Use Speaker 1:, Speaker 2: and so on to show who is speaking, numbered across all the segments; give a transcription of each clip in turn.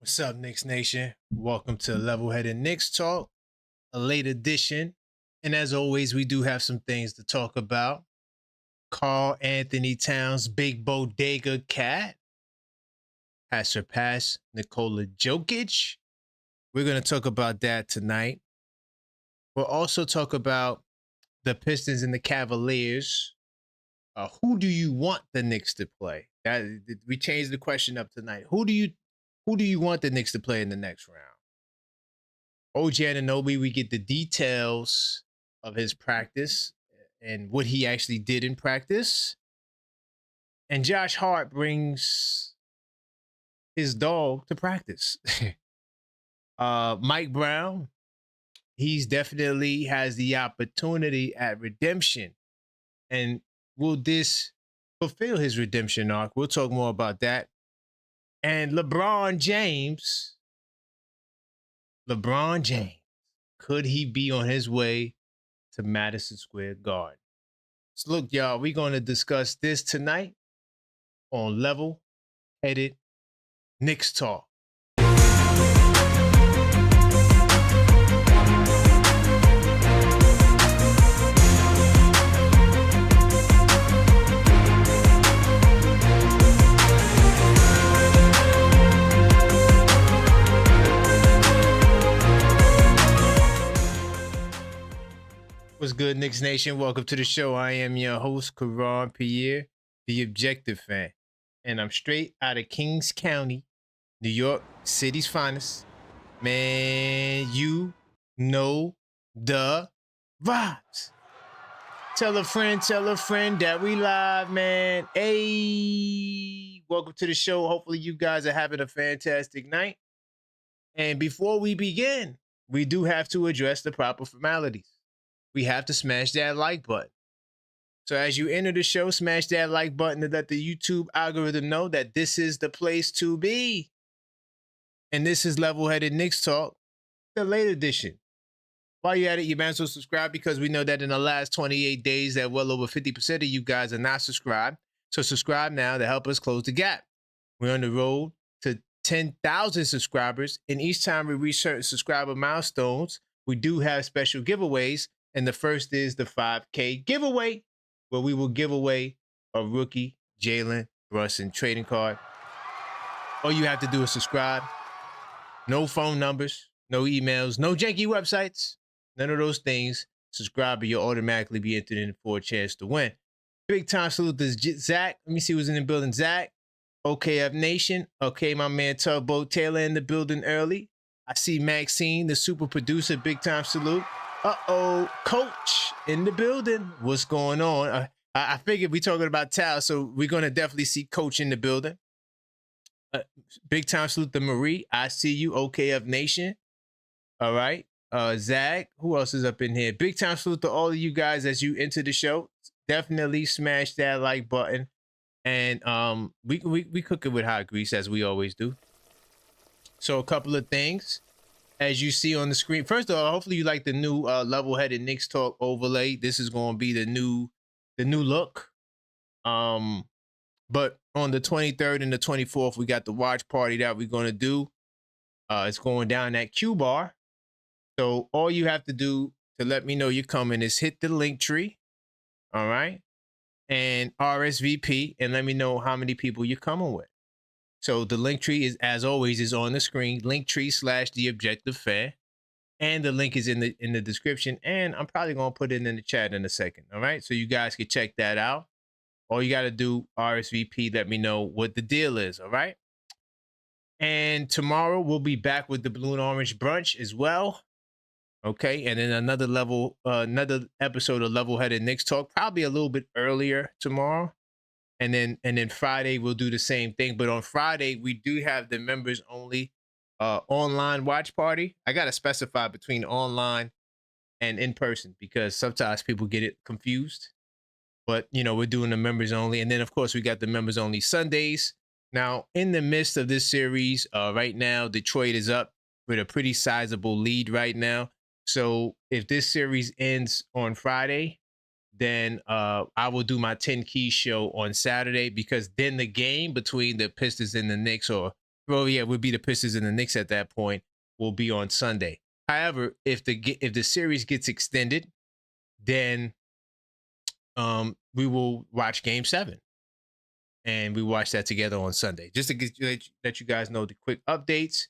Speaker 1: What's up, Knicks Nation? Welcome to Level-Headed Knicks Talk, a late edition. And as always, we do have some things to talk about. Karl-Anthony Towns' big bodega cat has surpassed Nikola Jokic. We're going to talk about that tonight. We'll also talk about the Pistons and the Cavaliers. Who do you want the Knicks to play? We changed the question up tonight. Who do you want the Knicks to play in the next round? OG Anunoby, we get the details of his practice and what he actually did in practice. And Josh Hart brings his dog to practice. Mike Brown, he's definitely has the opportunity at redemption. And will this fulfill his redemption arc? We'll talk more about that. And LeBron James, could he be on his way to Madison Square Garden? So look, y'all, we're going to discuss this tonight on Level-Headed Knicks Talk. What's good, Knicks Nation? Welcome to the show. I am your host, Karl-Anthony, the Objective Fan. And I'm straight out of Kings County, New York City's finest. Man, you know the vibes. Tell a friend that we live, man. Hey, welcome to the show. Hopefully you guys are having a fantastic night. And before we begin, we do have to address the proper formalities. We have to smash that like button. So as you enter the show, smash that like button to let the YouTube algorithm know that this is the place to be. And this is Level-Headed Knicks Talk, the late edition. While you're at it, you might as well subscribe because we know that in the last 28 days that well over 50% of you guys are not subscribed. So subscribe now to help us close the gap. We're on the road to 10,000 subscribers. And each time we reach certain subscriber milestones, we do have special giveaways. And the first is the 5K giveaway, where we will give away a rookie Jalen Brunson trading card. All you have to do is subscribe. No phone numbers, no emails, no janky websites, none of those things. Subscribe and you'll automatically be entered in for a chance to win. Big time salute to Zach. Let me see who's in the building. Zach, OKF Nation. Okay, my man Tugboat Taylor in the building early. I see Maxine, the super producer. Big time salute. Coach in the building. What's going on? I figured we're talking about Tal, so we're going to definitely see Coach in the building. Big time salute to Marie. I see you, OKF Nation. All right. Zach, who else is up in here? Big time salute to all of you guys as you enter the show. Definitely smash that like button. And we cook it with hot grease as we always do. So a couple of things. As you see on the screen, first of all, hopefully you like the new Level-Headed Knicks Talk overlay. This is going to be the new look. But on the 23rd and the 24th, we got the watch party that we're going to do. It's going down at Q Bar. So all you have to do to let me know you're coming is hit the link tree. All right. And RSVP and let me know how many people you're coming with. So the link tree is, as always, is on the screen. Linktree/TheObjectiveFan, and the link is in the description. And I'm probably gonna put it in the chat in a second. All right, so you guys can check that out. All you gotta do RSVP. Let me know what the deal is. All right. And tomorrow we'll be back with the blue and orange brunch as well. Okay, and then another episode of Level-Headed Knicks Talk, probably a little bit earlier tomorrow. And then Friday we'll do the same thing. But on Friday, we do have the members only online watch party. I got to specify between online and in person because sometimes people get it confused. But, you know, we're doing the members only. And then, of course, we got the members only Sundays. Now, in the midst of this series, right now, Detroit is up with a pretty sizable lead right now. So if this series ends on Friday, then I will do my 10 Keys show on Saturday because then the game between the Pistons and the Knicks, or well, yeah, would be the Pistons and the Knicks at that point, will be on Sunday. However, if the series gets extended, then we will watch Game 7, and we watch that together on Sunday. Just to let you guys know the quick updates.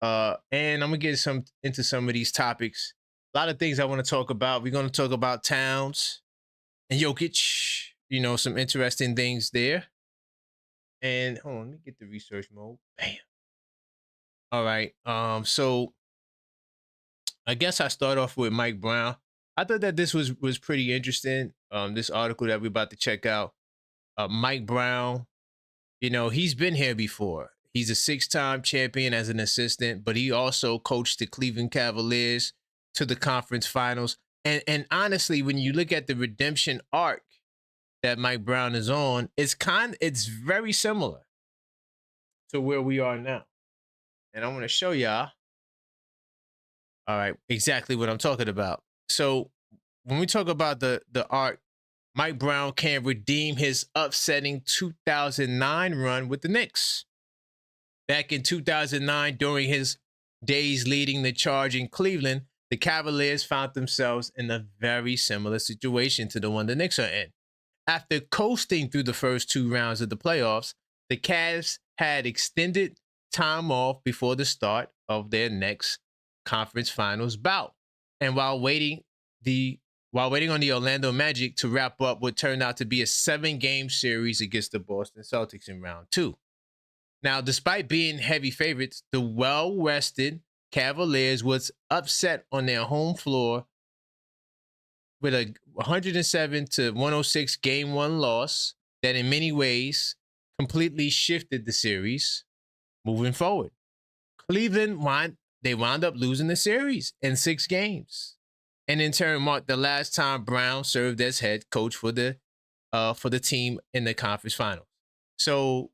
Speaker 1: And I'm gonna get into some of these topics. A lot of things I want to talk about. We're gonna talk about Towns and Jokic. You know, some interesting things there. And hold on, let me get the research mode. Bam. All right. So I guess I start off with Mike Brown. I thought that this was pretty interesting. This article that we're about to check out. Mike Brown, you know, he's been here before. He's a 6-time champion as an assistant, but he also coached the Cleveland Cavaliers to the conference finals. And honestly, when you look at the redemption arc that Mike Brown is on, it's very similar to where we are now. And I'm going to show y'all, all right, exactly what I'm talking about. So when we talk about the arc, Mike Brown can redeem his upsetting 2009 run with the Knicks. Back in 2009, during his days leading the charge in Cleveland, the Cavaliers found themselves in a very similar situation to the one the Knicks are in. After coasting through the first 2 rounds of the playoffs, the Cavs had extended time off before the start of their next conference finals bout. And while waiting on the Orlando Magic to wrap up what turned out to be a 7-game series against the Boston Celtics in round 2. Now, despite being heavy favorites, the well-rested Cavaliers was upset on their home floor with a 107-106 Game 1 loss that in many ways completely shifted the series moving forward. Cleveland wound up losing the series in 6 games, and in turn marked the last time Brown served as head coach for the team in the conference finals. So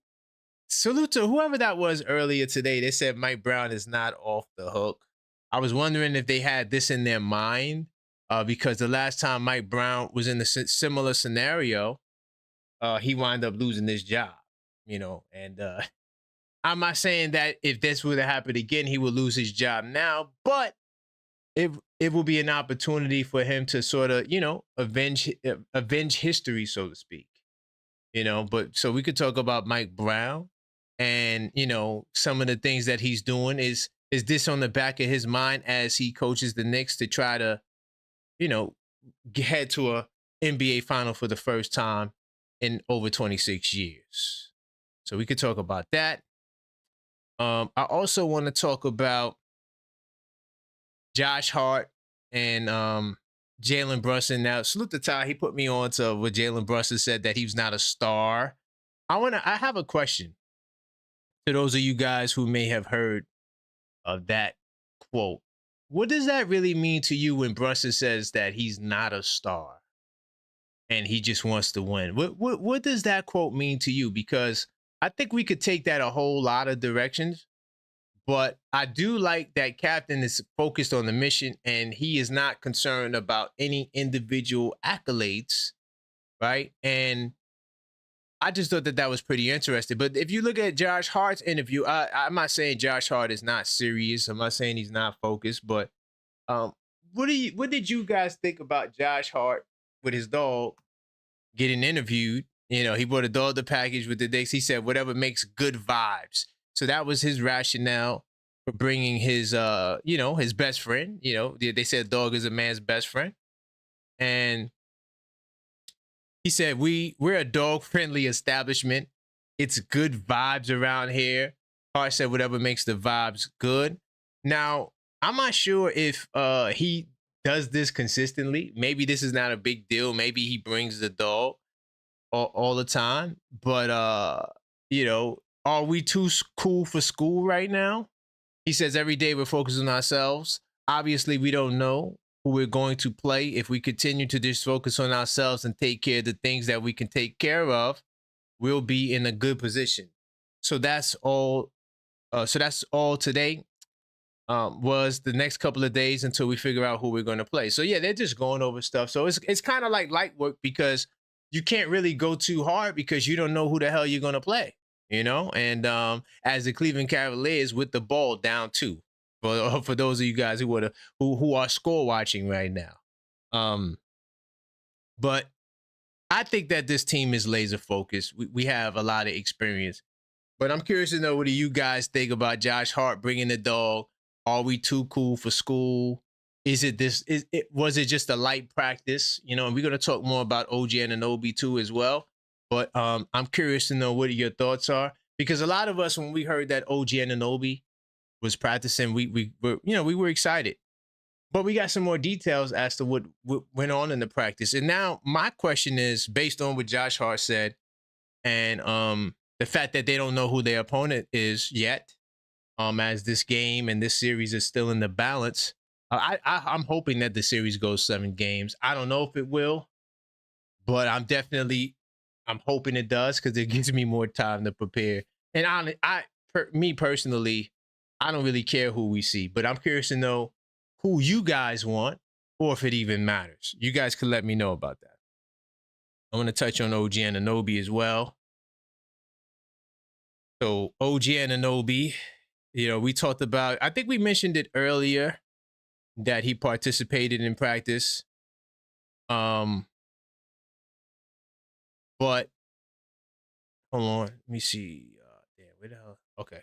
Speaker 1: salute to whoever that was earlier today. They said Mike Brown is not off the hook. I was wondering if they had this in their mind because the last time Mike Brown was in a similar scenario, he wound up losing his job, you know. And I'm not saying that if this were to happen again, he would lose his job now, but it will be an opportunity for him to sort of, you know, avenge history, so to speak, you know. But so we could talk about Mike Brown and, you know, some of the things that he's doing. Is this on the back of his mind as he coaches the Knicks to try to, you know, head to a NBA final for the first time in over 26 years? So we could talk about that. I also want to talk about Josh Hart and Jalen Brunson. Now, salute to Ty. He put me on to what Jalen Brunson said, that he was not a star. I have a question to those of you guys who may have heard of that quote. What does that really mean to you when Brunson says that he's not a star and he just wants to win? What does that quote mean to you? Because I think we could take that a whole lot of directions. But I do like that Captain is focused on the mission and he is not concerned about any individual accolades, right? And I just thought that was pretty interesting. But if you look at Josh Hart's interview, I'm not saying Josh Hart is not serious. I'm not saying he's not focused. But what did you guys think about Josh Hart with his dog getting interviewed? You know, he brought a dog the package with the Knicks. He said whatever makes good vibes. So that was his rationale for bringing his, you know, his best friend. You know, they said dog is a man's best friend. And he said, we're a dog-friendly establishment. It's good vibes around here. Hart said whatever makes the vibes good. Now, I'm not sure if he does this consistently. Maybe this is not a big deal. Maybe he brings the dog all the time. But, you know, are we too cool for school right now? He says every day we're focused on ourselves. Obviously, we don't know who we're going to play. If we continue to just focus on ourselves and take care of the things that we can take care of, we'll be in a good position. So that's all. So that's all today. Was the next couple of days until we figure out who we're going to play. So yeah, they're just going over stuff. So it's kind of like light work because you can't really go too hard because you don't know who the hell you're going to play. And as the Cleveland Cavaliers with the ball down two. For those of you guys who are score watching right now. But I think that this team is laser focused. We have a lot of experience. But I'm curious to know, what do you guys think about Josh Hart bringing the dog? Are we too cool for school? Was it just a light practice? And we're going to talk more about OG Anunoby too as well. But I'm curious to know what your thoughts are, because a lot of us, when we heard that OG Anunoby was practicing, we were excited. But we got some more details as to what went on in the practice. And now my question is, based on what Josh Hart said, and the fact that they don't know who their opponent is yet, as this game and this series is still in the balance. I'm hoping that the series goes 7 games. I don't know if it will, but I'm hoping it does, because it gives me more time to prepare. And me personally, I don't really care who we see, but I'm curious to know who you guys want, or if it even matters. You guys can let me know about that. I'm going to touch on OG Anunoby as well. So OG Anunoby, we talked about, I think we mentioned it earlier, that he participated in practice. But hold on, let me see. Damn, where the hell? Okay.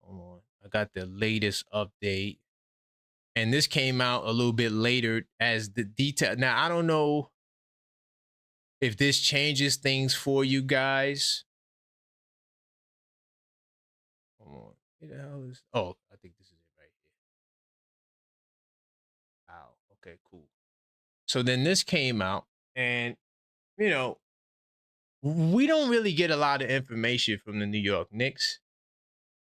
Speaker 1: Hold on. I got the latest update. And this came out a little bit later as the detail. Now, I don't know if this changes things for you guys. Hold on. Where the hell is? Oh, I think this is it right here. Wow. Okay, cool. So then this came out, and, we don't really get a lot of information from the New York Knicks.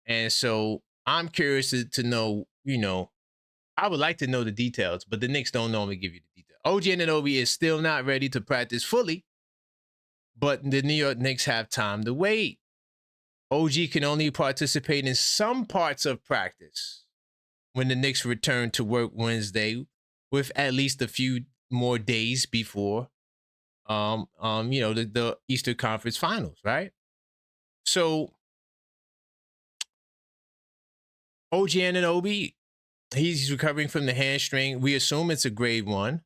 Speaker 1: And so I'm curious to know, I would like to know the details, but the Knicks don't normally give you the details. OG Anunoby is still not ready to practice fully, but the New York Knicks have time to wait. OG can only participate in some parts of practice when the Knicks return to work Wednesday, with at least a few more days before the Eastern Conference Finals, right? So OG Anunoby, he's recovering from the hamstring. We assume it's a grade 1.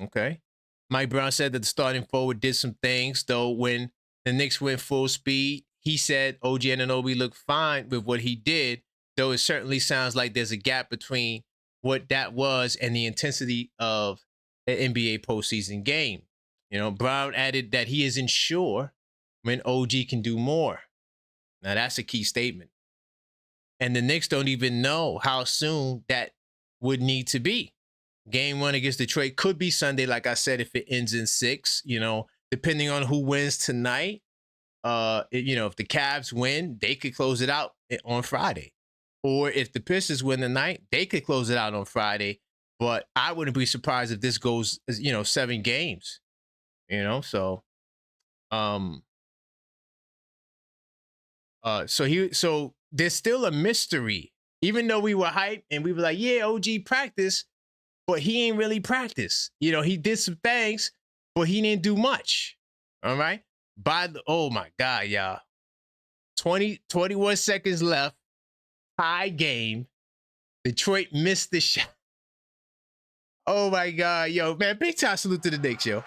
Speaker 1: Okay. Mike Brown said that the starting forward did some things, though. When the Knicks went full speed, he said OG Anunoby looked fine with what he did, though it certainly sounds like there's a gap between what that was and the intensity of an NBA postseason game. Brown added that he isn't sure when OG can do more. Now, that's a key statement. And the Knicks don't even know how soon that would need to be. Game 1 against Detroit could be Sunday, like I said, if it ends in 6, depending on who wins tonight. If the Cavs win, they could close it out on Friday. Or if the Pistons win tonight, they could close it out on Friday. But I wouldn't be surprised if this goes, 7 games. So so there's still a mystery. Even though we were hyped and we were like, yeah, OG practice, but he ain't really practice. He did some things, but he didn't do much. All right. Oh my God, y'all. 21 seconds left. Tie game. Detroit missed the shot. Oh my God, yo, man, big time salute to the Knicks, yo.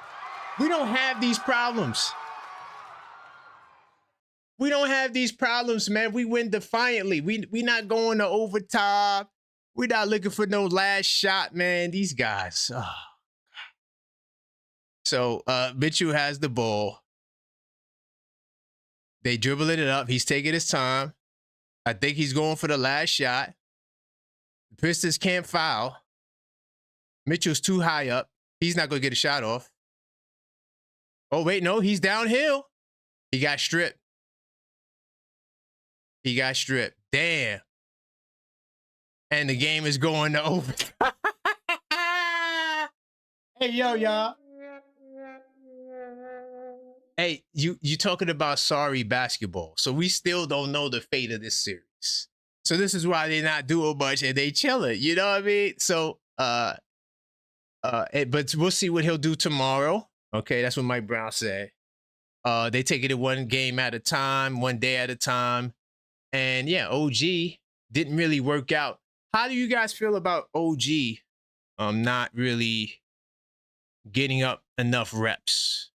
Speaker 1: We don't have these problems. We don't have these problems, man. We win defiantly. We not going to overtime. We're not looking for no last shot, man. These guys. Oh. So Mitchell has the ball. They dribbling it up. He's taking his time. I think he's going for the last shot. The Pistons can't foul. Mitchell's too high up. He's not going to get a shot off. Oh, wait, no, he's downhill. He got stripped. Damn. And the game is going to overtime. Hey, yo, y'all. Hey, you talking about sorry basketball. So we still don't know the fate of this series. So this is why they're not doing much and they chilling. You know what I mean? So, but we'll see what he'll do tomorrow. Okay, that's what Mike Brown said. They take it one game at a time, one day at a time. And yeah, OG didn't really work out. How do you guys feel about OG not really getting up enough reps?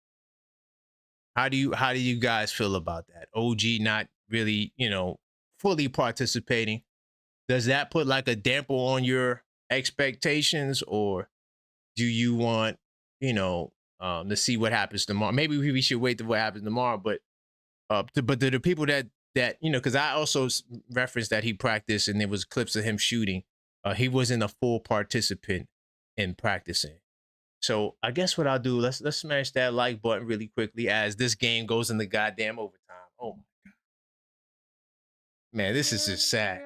Speaker 1: How do you guys feel about that? OG not really, fully participating. Does that put like a damper on your expectations, or do you want, to see what happens tomorrow? Maybe we should wait to what happens tomorrow, but to the people that because I also referenced that he practiced and there was clips of him shooting. He wasn't a full participant in practicing. So I guess what I'll do, let's smash that like button really quickly as this game goes in the goddamn overtime. Oh my God. Man, this is just sad.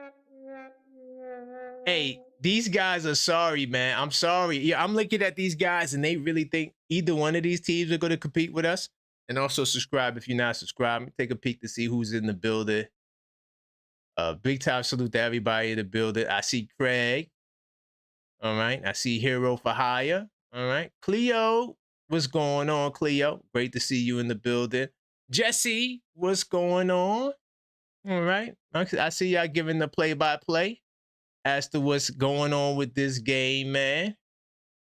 Speaker 1: Hey, these guys are sorry, man. I'm sorry. Yeah, I'm looking at these guys and they really think either one of these teams are going to compete with us. And also subscribe if you're not subscribed. Take a peek to see who's in the building. Big time salute to everybody in the building. I see Craig. All right. I see Hero for Hire. All right. Cleo, what's going on, Cleo? Great to see you in the building. Jesse, what's going on? All right. I see y'all giving the play-by-play as to what's going on with this game, man.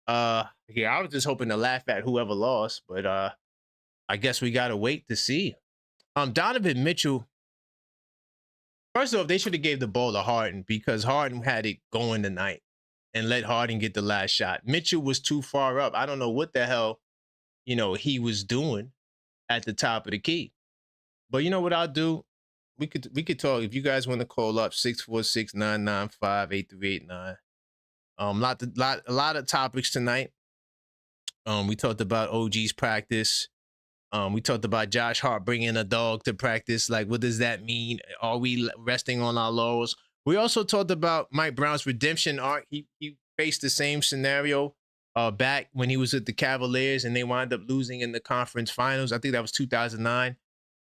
Speaker 1: Yeah, I was just hoping to laugh at whoever lost, but I guess we gotta wait to see. Donovan Mitchell. First off, they should have gave the ball to Harden because Harden had it going tonight and let Harden get the last shot. Mitchell was too far up. I don't know what the hell, he was doing at the top of the key. But you know what I'll do? We could talk. If you guys want to call up 646-995-8389. A lot of topics tonight. We talked about OG's practice. We talked about Josh Hart bringing a dog to practice. Like, what does that mean? Are we resting on our laurels? We also talked about Mike Brown's redemption arc. He faced the same scenario back when he was with the Cavaliers and they wound up losing in the conference finals. I think that was 2009.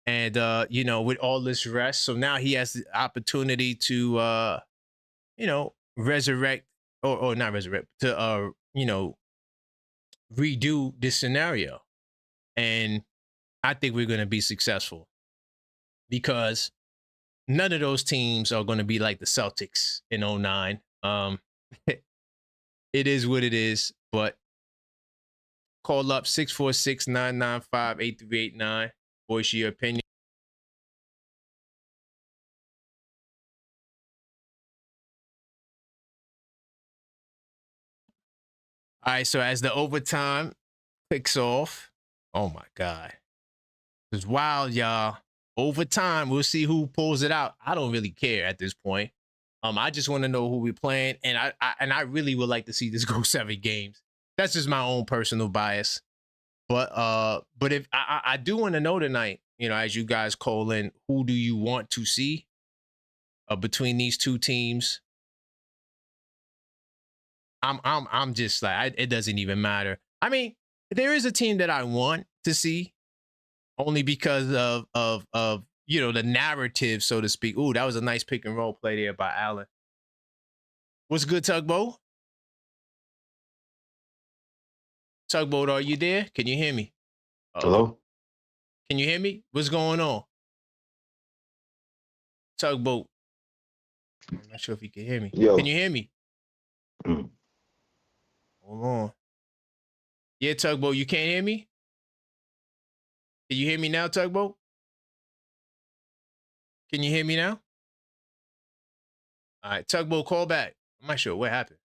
Speaker 1: And, with all this rest. So now he has the opportunity to, resurrect or not resurrect, to, redo this scenario. And I think we're going to be successful because none of those teams are going to be like the Celtics in 2009. It is what it is, but call up 646-995-8389. Voice your opinion. All right, so as the overtime kicks off, oh my God. It's wild, y'all. Overtime, we'll see who pulls it out. I don't really care at this point. I just want to know who we're playing, and I really would like to see this go 7 games. That's just my own personal bias. But if I do want to know tonight, as you guys call in, who do you want to see between these two teams? I'm just like, it doesn't even matter. I mean, there is a team that I want to see only because of the narrative, so to speak. Ooh, that was a nice pick and roll play there by Allen. What's good, Tugboat? Tugboat, are you there? Can you hear me?
Speaker 2: Hello?
Speaker 1: Can you hear me? What's going on? Tugboat. I'm not sure if you can hear me.
Speaker 2: Yo.
Speaker 1: Can you hear me? Hold on. Yeah, Tugboat, you can't hear me? Can you hear me now, Tugboat? Can you hear me now? All right, Tugboat, call back. I'm not sure what happened.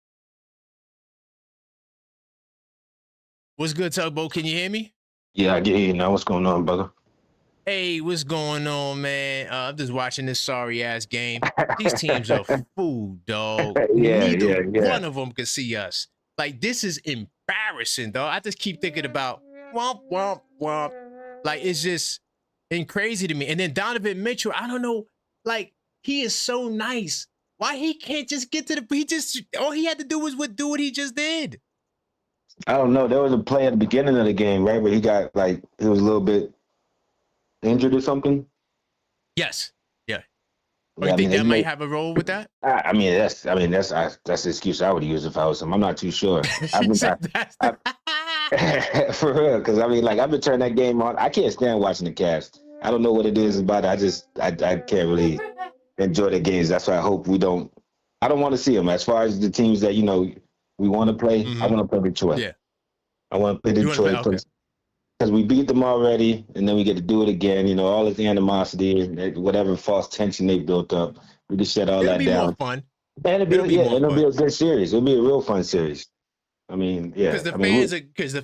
Speaker 1: What's good, Tugboat? Can you hear me?
Speaker 2: Yeah, I can hear you now. What's going on, brother?
Speaker 1: Hey, what's going on, man? I'm just watching this sorry-ass game. These teams are food, dog. Neither one of them can see us. Like, this is embarrassing, dog. I just keep thinking about womp, womp, womp. Like, it's just crazy to me. And then Donovan Mitchell, I don't know, like, he is so nice. Why he can't just get to all he had to do was do what he just did.
Speaker 2: I don't know. There was a play at the beginning of the game, right, where he got, like, he was a little bit injured or something?
Speaker 1: Yes. Yeah. Or you think that might have a role with that?
Speaker 2: I mean, that's the excuse I would use if I was him. I'm not too sure. For real, because I mean, like I've been turning that game on. I can't stand watching the Cavs. I don't know what it is about it. I can't really enjoy the games. That's why I hope we don't. I don't want to see them. As far as the teams that we want to play, I
Speaker 1: Hmm.
Speaker 2: want to play Detroit.
Speaker 1: Yeah.
Speaker 2: I want to play
Speaker 1: You want to play?
Speaker 2: Detroit
Speaker 1: Okay.
Speaker 2: because we beat them already, and then we get to do it again. All this animosity, whatever false tension they built up, we just shut all
Speaker 1: It'll
Speaker 2: that
Speaker 1: be more
Speaker 2: down.
Speaker 1: fun.
Speaker 2: And
Speaker 1: It'll be more
Speaker 2: it'll be
Speaker 1: fun.
Speaker 2: a good series. It'll be a real fun series. I mean,
Speaker 1: Because
Speaker 2: yeah.
Speaker 1: the
Speaker 2: I mean,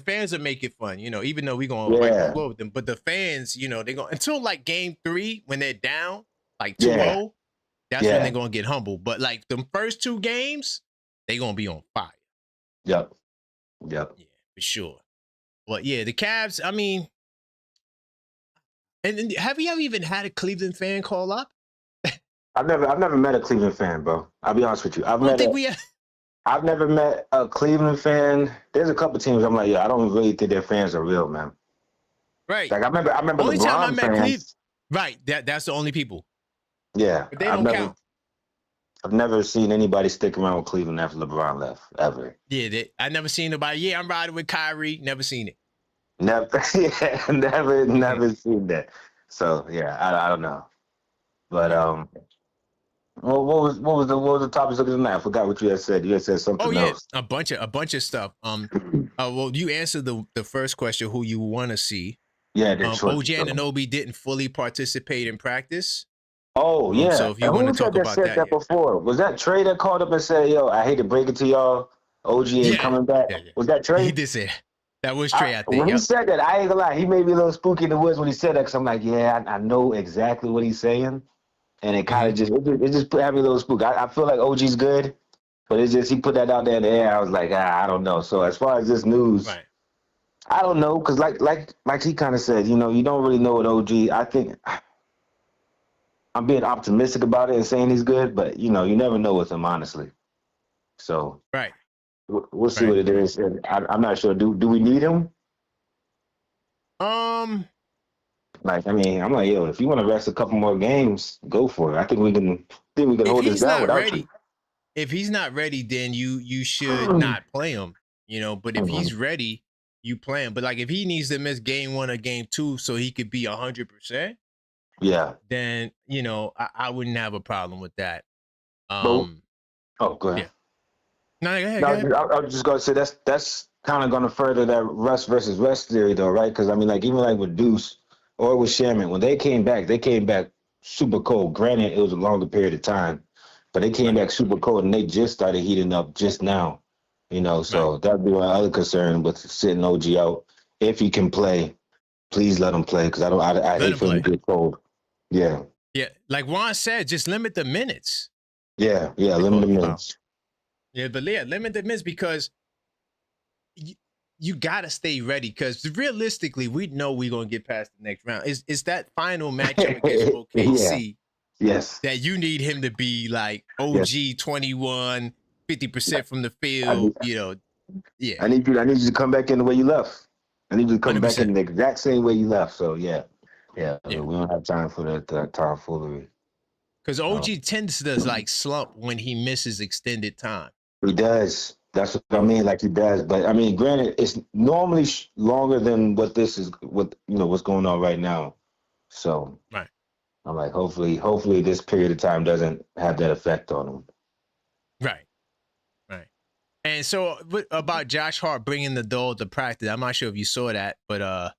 Speaker 1: fans are make it fun, even though we're gonna wipe the
Speaker 2: yeah,
Speaker 1: floor with them. But the fans, they're gonna until like game 3 when they're down like 2
Speaker 2: yeah,
Speaker 1: 0 that's when they're
Speaker 2: yeah.
Speaker 1: gonna get humble. But like the first 2 games, they're gonna be on fire.
Speaker 2: Yep. Yep.
Speaker 1: Yeah, for sure. But yeah, the Cavs, I mean, and have you ever even had a Cleveland fan call up?
Speaker 2: I've never met a Cleveland fan, bro. I'll be honest with you.
Speaker 1: I don't think we have.
Speaker 2: I've never met a Cleveland fan. There's a couple teams I'm like, yeah, I don't really think their fans are real, man.
Speaker 1: Right.
Speaker 2: Like I remember
Speaker 1: Only time I
Speaker 2: LeBron
Speaker 1: met Cleveland.
Speaker 2: fans.
Speaker 1: Right. That's the only people.
Speaker 2: Yeah,
Speaker 1: But they don't count.
Speaker 2: I've never seen anybody stick around with Cleveland after LeBron left, ever.
Speaker 1: Yeah, I never seen nobody. Yeah, I'm riding with Kyrie. Never seen it.
Speaker 2: Never, yeah, never seen that. So yeah, I don't know. But well, what was the topic of the night? I forgot what you had said. You had said something
Speaker 1: Oh yeah,
Speaker 2: else.
Speaker 1: a bunch of stuff. Well, you answered the first question, who you want to see.
Speaker 2: Yeah,
Speaker 1: OG Anunoby didn't fully participate in practice.
Speaker 2: Oh yeah.
Speaker 1: So if you want to talk about
Speaker 2: said that before, was that Trey that called up and said, "Yo, I hate to break it to y'all, OG ain't coming back"?
Speaker 1: Yeah.
Speaker 2: Was that Trey?
Speaker 1: He did say that was Trey. I think
Speaker 2: when he said that, I ain't gonna lie, he made me a little spooky in the woods when he said that. Cause I'm like, yeah, I know exactly what he's saying, and it kind of just had me a little spook. I feel like OG's good, but it's just he put that out there in the air. I was like, I don't know. So as far as this news.
Speaker 1: Right.
Speaker 2: I don't know, because like he kind of said, you don't really know what OG. I think I'm being optimistic about it and saying he's good, but you never know with him, honestly. So
Speaker 1: right,
Speaker 2: we'll see what it is. I'm not sure. Do we need him? Like, I mean, I'm like, yo, if you want to rest a couple more games, go for it. I think we can hold this down without you.
Speaker 1: If he's not ready, then you should not play him. But if he's ready, you play him. But like if he needs to miss game 1 or game 2 so he could be 100%,
Speaker 2: yeah,
Speaker 1: then I wouldn't have a problem with that.
Speaker 2: Go ahead.
Speaker 1: Yeah. No, go ahead.
Speaker 2: I was just gonna say that's kind of gonna further that rust versus rest theory, though, right? Because I mean, like even like with Deuce or with Shaman, when they came back super cold. Granted, it was a longer period of time, but they came back super cold and they just started heating up just now. So that'd be my other concern with sitting OG out. If he can play, please let him play because I hate for him to get cold. Yeah.
Speaker 1: Yeah, like Ron said, just limit the minutes.
Speaker 2: Yeah, limit the minutes.
Speaker 1: Yeah, but limit the minutes because you gotta stay ready because realistically, we know we're gonna get past the next round. It's that final matchup against OKC.
Speaker 2: Yes.
Speaker 1: That you need him to be like OG 21. 50% from the field, yeah.
Speaker 2: I need you to come back in the way you left. I need you to come
Speaker 1: 100%.
Speaker 2: back in the exact same way you left. So yeah. We don't have time for that tomfoolery.
Speaker 1: Because OG tends to like slump when he misses extended time.
Speaker 2: He does. That's what I mean. Like he does. But I mean, granted, it's normally longer than what's going on right now. So
Speaker 1: right.
Speaker 2: I'm like, hopefully this period of time doesn't have that effect on him.
Speaker 1: Right. And so about Josh Hart bringing the dog to practice, I'm not sure if you saw that, but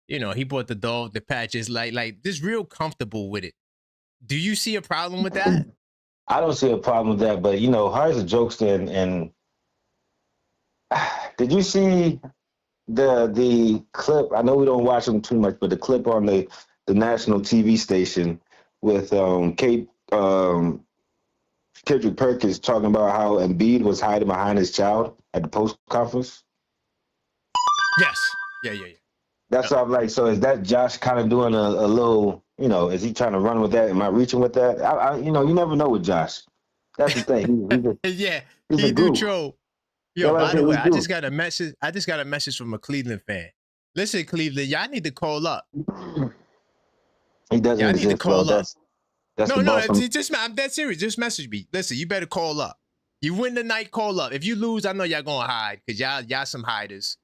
Speaker 1: he brought the dog, the patches, like just real comfortable with it. Do you see a problem with that?
Speaker 2: I don't see a problem with that, but Hart's a jokester, and did you see the clip? I know we don't watch them too much, but the clip on the national TV station with Kendrick Perkins talking about how Embiid was hiding behind his child at the post conference.
Speaker 1: Yes. Yeah.
Speaker 2: That's what I'm like. So is that Josh kind of doing a little? Is he trying to run with that? Am I reaching with that? You never know with Josh. That's the thing.
Speaker 1: He do troll. Yo, by the way, I just got a message from a Cleveland fan. Listen, Cleveland, y'all need to call up.
Speaker 2: He doesn't.
Speaker 1: Y'all need to call up. No,
Speaker 2: I'm
Speaker 1: dead serious. Just message me. Listen, you better call up. You win the night, call up. If you lose, I know y'all gonna hide because y'all some hiders.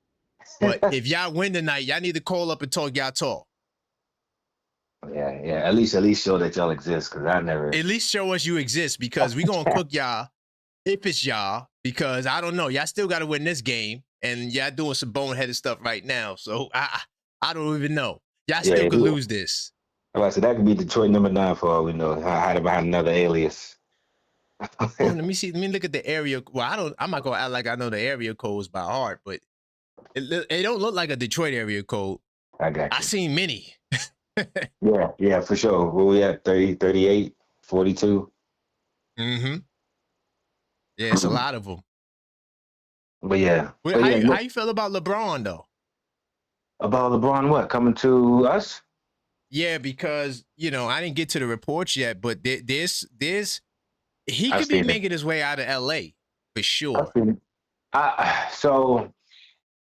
Speaker 1: But if y'all win tonight, y'all need to call up and talk y'all talk.
Speaker 2: Yeah. At least show that y'all exist, because I never.
Speaker 1: At least show us you exist, because we gonna cook y'all if it's y'all. Because I don't know, y'all still got to win this game, and y'all doing some boneheaded stuff right now. So I don't even know. Y'all still could lose this.
Speaker 2: So that could be Detroit #9 for all we know. Hiding behind another alias.
Speaker 1: Oh, let me see. Let me look at the area. Well, I'm not gonna act like I know the area codes by heart, but it don't look like a Detroit area code.
Speaker 2: I got you.
Speaker 1: I seen many.
Speaker 2: Yeah, for sure. Where we at? 30, 38, 42?
Speaker 1: Mm-hmm. Yeah, it's a lot of them.
Speaker 2: But yeah.
Speaker 1: How you feel about LeBron, though?
Speaker 2: About LeBron what? Coming to us?
Speaker 1: Yeah, because, I didn't get to the reports yet, but he could be making his way out of L.A. for sure.
Speaker 2: So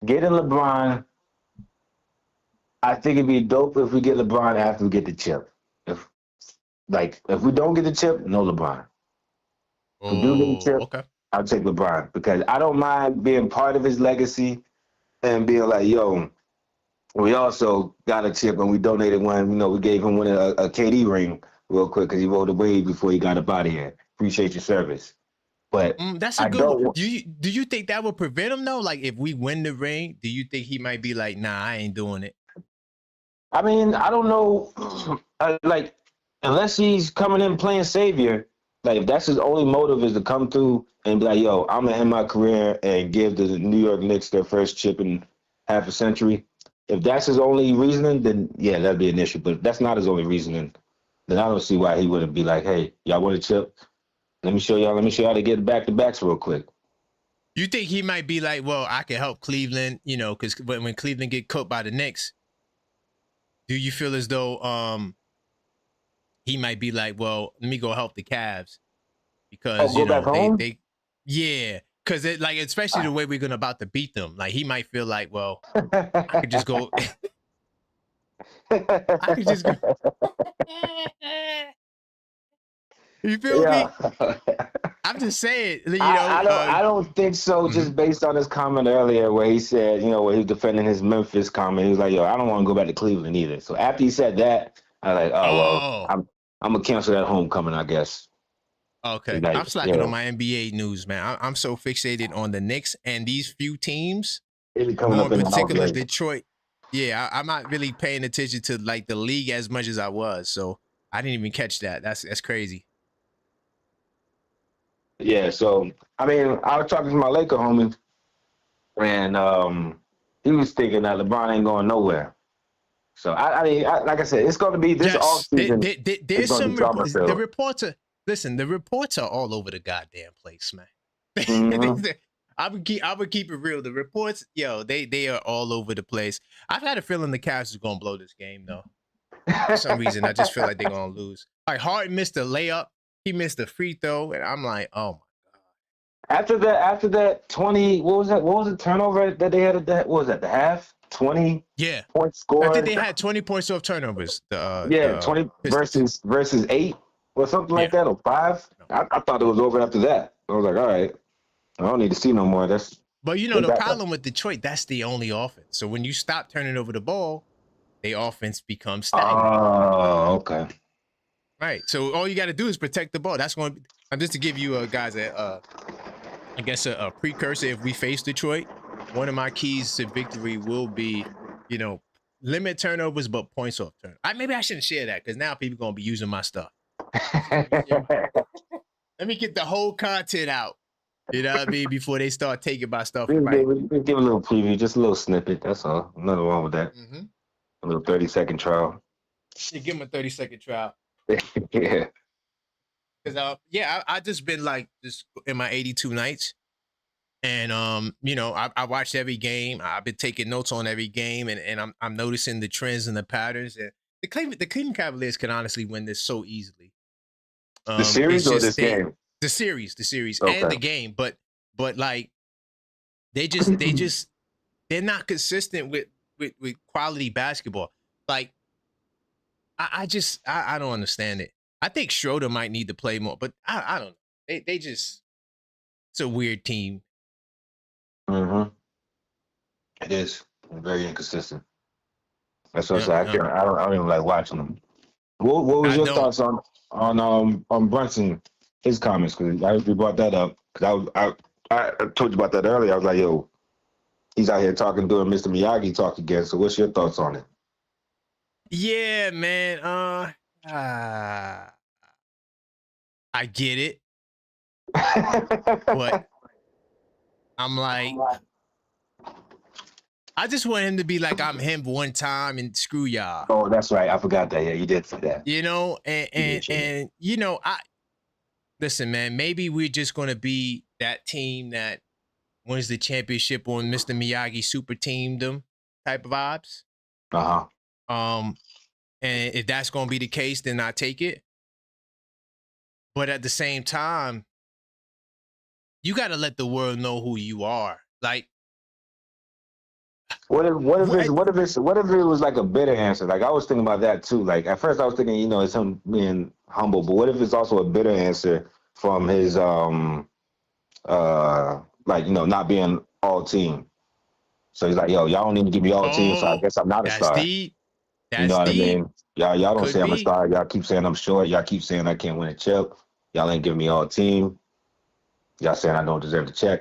Speaker 2: getting LeBron, I think it'd be dope if we get LeBron after we get the chip. If we don't get the chip, no LeBron. If we do get the chip,
Speaker 1: okay.
Speaker 2: I'll take LeBron, because I don't mind being part of his legacy and being like, yo, we also got a chip and we donated one. We gave him a KD ring real quick because he rolled away before he got up out of here. Appreciate your service. But
Speaker 1: that's a good one. Do you think that would prevent him, though? Like, if we win the ring, do you think he might be like, nah, I ain't doing it?
Speaker 2: I mean, I don't know. Unless he's coming in playing savior, like if that's his only motive is to come through and be like, yo, I'm going to end my career and give the New York Knicks their first chip in half a century. If that's his only reasoning, then yeah, that'd be an issue. But if that's not his only reasoning, then I don't see why he wouldn't be like, hey, y'all want a chip? Let me show y'all how to get back-to-backs real quick.
Speaker 1: You think he might be like, well, I can help Cleveland, because when Cleveland get cooked by the Knicks, do you feel as though he might be like, well, let me go help the Cavs because
Speaker 2: back home?
Speaker 1: Yeah, because especially the way we're about to beat them, like he might feel like, well, I could just go. I could just go. You feel me? I'm just saying,
Speaker 2: I don't think so. Just based on his comment earlier, where he said, where he was defending his Memphis comment, he was like, "Yo, I don't want to go back to Cleveland either." So after he said that, I was like, "Oh, well, I'm gonna cancel that homecoming, I guess."
Speaker 1: Okay, I'm slacking on my NBA news, man. I'm so fixated on the Knicks and these few teams, more in particular Detroit. Yeah, I'm not really paying attention to the league as much as I was, so I didn't even catch that. That's crazy.
Speaker 2: Yeah, so I mean, I was talking to my Laker homie, and he was thinking that LeBron ain't going nowhere. So I mean, like I said, it's going to be this offseason.
Speaker 1: There's some the reports are the reports are all over the goddamn place, man. Mm-hmm. I would keep it real. The reports, they are all over the place. I've had a feeling the Cavs is gonna blow this game though. For some reason, I just feel like they're gonna lose. Like Hart missed a layup, he missed a free throw, and I'm like, oh my god.
Speaker 2: After that 20, what was that? What was the turnover that they had at that? What was that? The half 20?
Speaker 1: Yeah,
Speaker 2: point score.
Speaker 1: I think they had 20 points off turnovers.
Speaker 2: 20 versus 8 or something like that, or 5. No. I thought it was over after that. I was like, all right, I don't need to see no more. But
Speaker 1: the problem with Detroit, that's the only offense. So when you stop turning over the ball, the offense becomes stagnant.
Speaker 2: Oh, okay.
Speaker 1: Right. So all you got to do is protect the ball. That's going to be, just to give you guys a precursor. If we face Detroit, one of my keys to victory will be, limit turnovers, but points off turn. Maybe I shouldn't share that because now people going to be using my stuff. Let me get the whole content out. You know what I mean? Before they start taking my stuff.
Speaker 2: Give a little preview, just a little snippet. That's all. Nothing wrong with that. Mm-hmm. A little 30-second trial.
Speaker 1: Yeah, give him a 30-second trial.
Speaker 2: Yeah.
Speaker 1: Because I just been just in my 82 nights, and I watched every game. I've been taking notes on every game, and I'm noticing the trends and the patterns. And the Cleveland Cavaliers can honestly win this so easily.
Speaker 2: The series or this game?
Speaker 1: The series, okay. And the game, but they're not consistent with quality basketball. Like I don't understand it. I think Schroeder might need to play more, but I don't know. They just, it's a weird team.
Speaker 2: Mm-hmm. It is. Very inconsistent. That's what I
Speaker 1: Yep,
Speaker 2: say. I
Speaker 1: yep.
Speaker 2: can't. I don't even like watching them. What was
Speaker 1: I
Speaker 2: your
Speaker 1: don't.
Speaker 2: thoughts on Brunson, his comments? Because we brought that up. Because I told you about that earlier. I was like, yo, he's out here talking, doing Mr. Miyagi talk again. So what's your thoughts on it?
Speaker 1: Yeah, man. I get it, but I'm like, I just want him to be like I'm him one time and screw y'all.
Speaker 2: Oh, that's right. I forgot that. Yeah, you did say that.
Speaker 1: You know,
Speaker 2: You did say that.
Speaker 1: and you know, I listen, man. Maybe we're just gonna be that team that wins the championship on Mr. Miyagi super teamdom type of vibes.
Speaker 2: Uh-huh.
Speaker 1: And if that's gonna be the case, then I take it. But at the same time, you got to let the world know who you are. Like,
Speaker 2: What if
Speaker 1: what,
Speaker 2: what if it was like a bitter answer? Like I was thinking about that too. Like at first I was thinking, it's him being humble, but what if it's also a bitter answer from his like not being all team. So he's like, yo, y'all don't even give me all team, so I
Speaker 1: oh,
Speaker 2: guess I'm not a
Speaker 1: that's
Speaker 2: star.
Speaker 1: deep.
Speaker 2: You know
Speaker 1: That's
Speaker 2: what I
Speaker 1: deep.
Speaker 2: mean? Y'all don't
Speaker 1: Could
Speaker 2: say I'm a
Speaker 1: be.
Speaker 2: star. Y'all keep saying I'm short. Y'all keep saying I can't win a chip. Y'all ain't giving me all team. Y'all saying I don't deserve the check.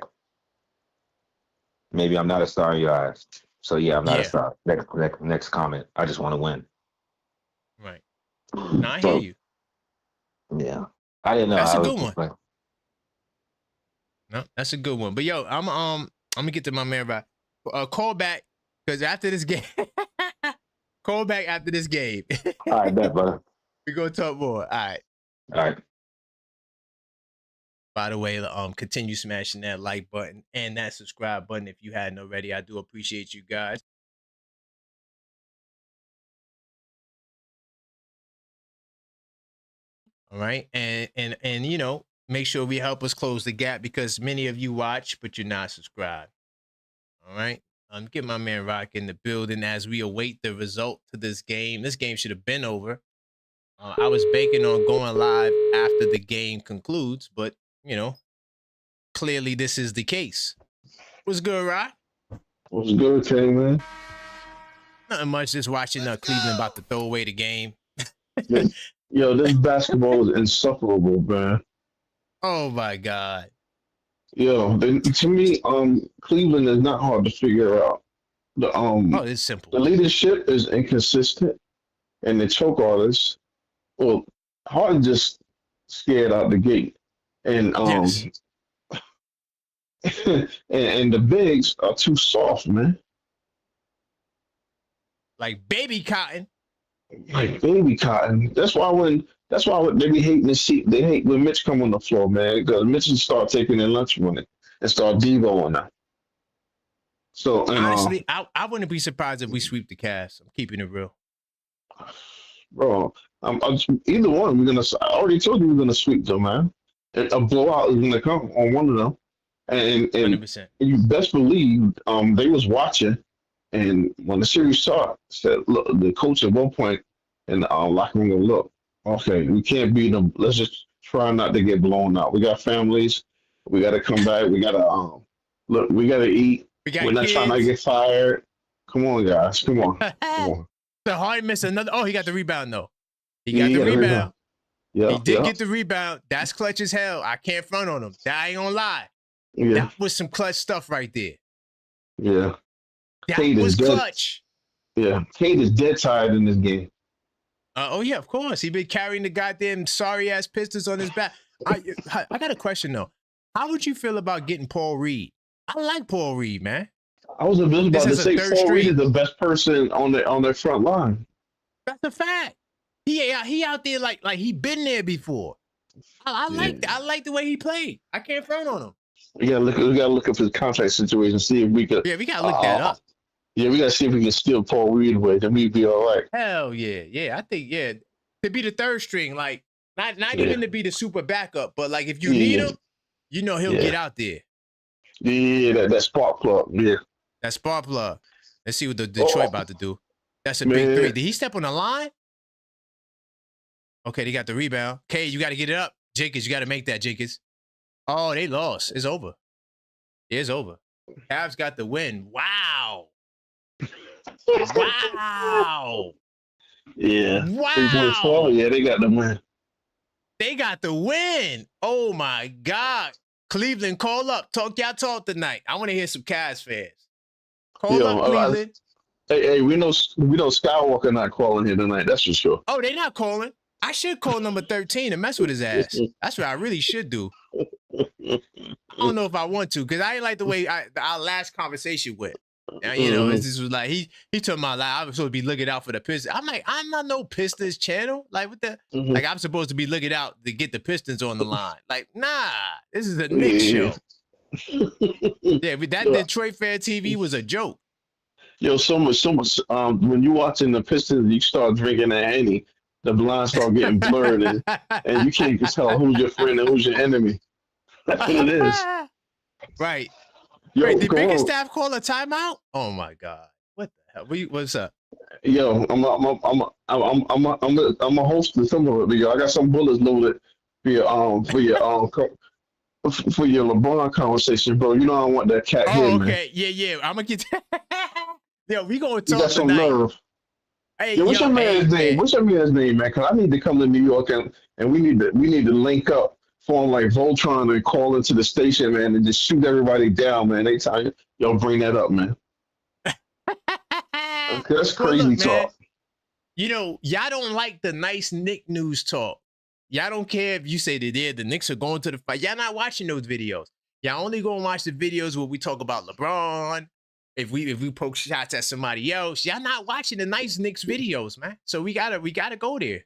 Speaker 2: Maybe I'm not a star in your eyes. So yeah, I'm not a
Speaker 1: Yeah.
Speaker 2: star. Next comment. I just want to win.
Speaker 1: Right. Now I hear
Speaker 2: So
Speaker 1: you.
Speaker 2: yeah, I didn't know.
Speaker 1: That's
Speaker 2: I
Speaker 1: a
Speaker 2: was
Speaker 1: good
Speaker 2: just
Speaker 1: one.
Speaker 2: like,
Speaker 1: No, that's a good one. But yo, I'm gonna get to my man right. Call back because after this game, call back after this game.
Speaker 2: all right, bet, brother.
Speaker 1: We gonna talk more. All right.
Speaker 2: All right.
Speaker 1: By the way, continue smashing that like button and that subscribe button if you hadn't already. I do appreciate you guys. All right, and make sure we help us close the gap because many of you watch but you're not subscribed. All right, get my man Rock in the building as we await the result to this game. This game should have been over. I was banking on going live after the game concludes, but clearly this is the case. What's good, Rock?
Speaker 3: What's good, K, man?
Speaker 1: Nothing much. Just watching Cleveland about to throw away the game.
Speaker 3: This, this basketball is insufferable, man.
Speaker 1: Oh my God.
Speaker 3: To me, Cleveland is not hard to figure out. The
Speaker 1: Oh, it's simple.
Speaker 3: the leadership is inconsistent, and the choke artists, well, Hart just scared out the gate, and
Speaker 1: Yes.
Speaker 3: and the bigs are too soft, man.
Speaker 1: Like baby cotton.
Speaker 3: Like baby cotton. That's why they be hating the seat. They hate when Mitch come on the floor, man, because Mitch will start taking their lunch money and start devoing them. So
Speaker 1: Honestly, I wouldn't be surprised if we sweep the Cavs. I'm keeping it real.
Speaker 3: bro, either one. I already told you we're gonna sweep them, man. A blowout is gonna come on one of them, and
Speaker 1: 100%.
Speaker 3: you best believe they was watching, and when the series started, said look, the coach at one point in the locker room, look, okay, we can't beat them. Let's just try not to get blown out. We got families. We got to come back. We got to look. We got to eat.
Speaker 1: We
Speaker 3: We're
Speaker 1: got
Speaker 3: not trying to
Speaker 1: kids.
Speaker 3: get fired. Come on, guys. Come on. Come on.
Speaker 1: The Hart missed another. Oh, he got the rebound though. He
Speaker 3: Yeah,
Speaker 1: got the
Speaker 3: you got to
Speaker 1: rebound.
Speaker 3: Yeah,
Speaker 1: He did
Speaker 3: yeah,
Speaker 1: get the rebound. That's clutch as hell. I can't front on him. That ain't gonna lie.
Speaker 3: yeah,
Speaker 1: That was some clutch stuff right there.
Speaker 3: yeah.
Speaker 1: That
Speaker 3: Kate
Speaker 1: was
Speaker 3: is dead.
Speaker 1: clutch.
Speaker 3: Yeah, Kate is dead tired in this game.
Speaker 1: Oh yeah, of course. He been carrying the goddamn sorry ass Pistons on his back. I got a question though. How would you feel about getting Paul Reed? I like Paul Reed, man.
Speaker 3: I was just
Speaker 1: This
Speaker 3: about to
Speaker 1: has a
Speaker 3: say
Speaker 1: third
Speaker 3: Paul Reed
Speaker 1: string.
Speaker 3: is the best person on their front line.
Speaker 1: That's a fact. He out there like he been there before. I like the way he played. I can't front on him.
Speaker 3: We gotta look up his contract situation, see if we could.
Speaker 1: Yeah, we gotta look that up.
Speaker 3: Yeah, we gotta see if we can steal Paul Reed away. Then we'd be all right.
Speaker 1: Hell yeah. I think to be the third string, like not even to be the super backup, but like if you need him, he'll get out there.
Speaker 3: Yeah, that spark plug. Yeah,
Speaker 1: that spark plug. Let's see what the Detroit about to do. That's a big three. Did he step on the line? Okay, they got the rebound. K, you got to get it up. Jenkins, you got to make that, Jenkins. Oh, they lost. It's over. It's over. Cavs got the win. Wow. Wow.
Speaker 3: Yeah.
Speaker 1: Wow.
Speaker 3: 3.12. Yeah, they got the win.
Speaker 1: They got the win. Oh my God. Cleveland, call up. Talk y'all talk tonight. I want to hear some Cavs fans. Call
Speaker 3: Yo,
Speaker 1: up, Cleveland.
Speaker 3: hey, we know Skywalker not calling here tonight. That's for sure.
Speaker 1: Oh, they not calling. I should call number 13 and mess with his ass. That's what I really should do. I don't know if I want to, because I ain't like the way our last conversation went. You know, this was like he told my like I was supposed to be looking out for the Pistons. I'm like, I'm not no Pistons channel. Like what the like I'm supposed to be looking out to get the Pistons on the line. Like, nah, this is a Knicks show. Yeah, but that Detroit Fan TV was a joke.
Speaker 3: Yo, so much. When you watching the Pistons, you start drinking that Henny, the blinds start getting blurred, and you can't tell who's your friend and who's your enemy. That's what it is.
Speaker 1: Right.
Speaker 3: Yo,
Speaker 1: Right, did Bickerstaff call a timeout? Oh my God! What the hell? What's up?
Speaker 3: Yo, I'm a host of some of it, but yo, I got some bullets loaded for your LeBron conversation, bro. You know I want that cat here, man.
Speaker 1: Okay, yeah. I'm gonna get. Yo, we gonna
Speaker 3: You
Speaker 1: talk
Speaker 3: got some
Speaker 1: tonight.
Speaker 3: nerve.
Speaker 1: Hey,
Speaker 3: Yo, what's your man's name?
Speaker 1: man.
Speaker 3: What's your man's name, man? Cause I need to come to New York and we need to link up. Form like Voltron and call into the station, man, and just shoot everybody down, man. They tell you, yo, bring that up, man. That's crazy talk. Man,
Speaker 1: you know, y'all don't like the nice Knick news talk. Y'all don't care if you say that the Knicks are going to the fight. Y'all not watching those videos. Y'all only gonna watch the videos where we talk about LeBron. If we poke shots at somebody else, y'all not watching the nice Knicks videos, man. So we gotta go there.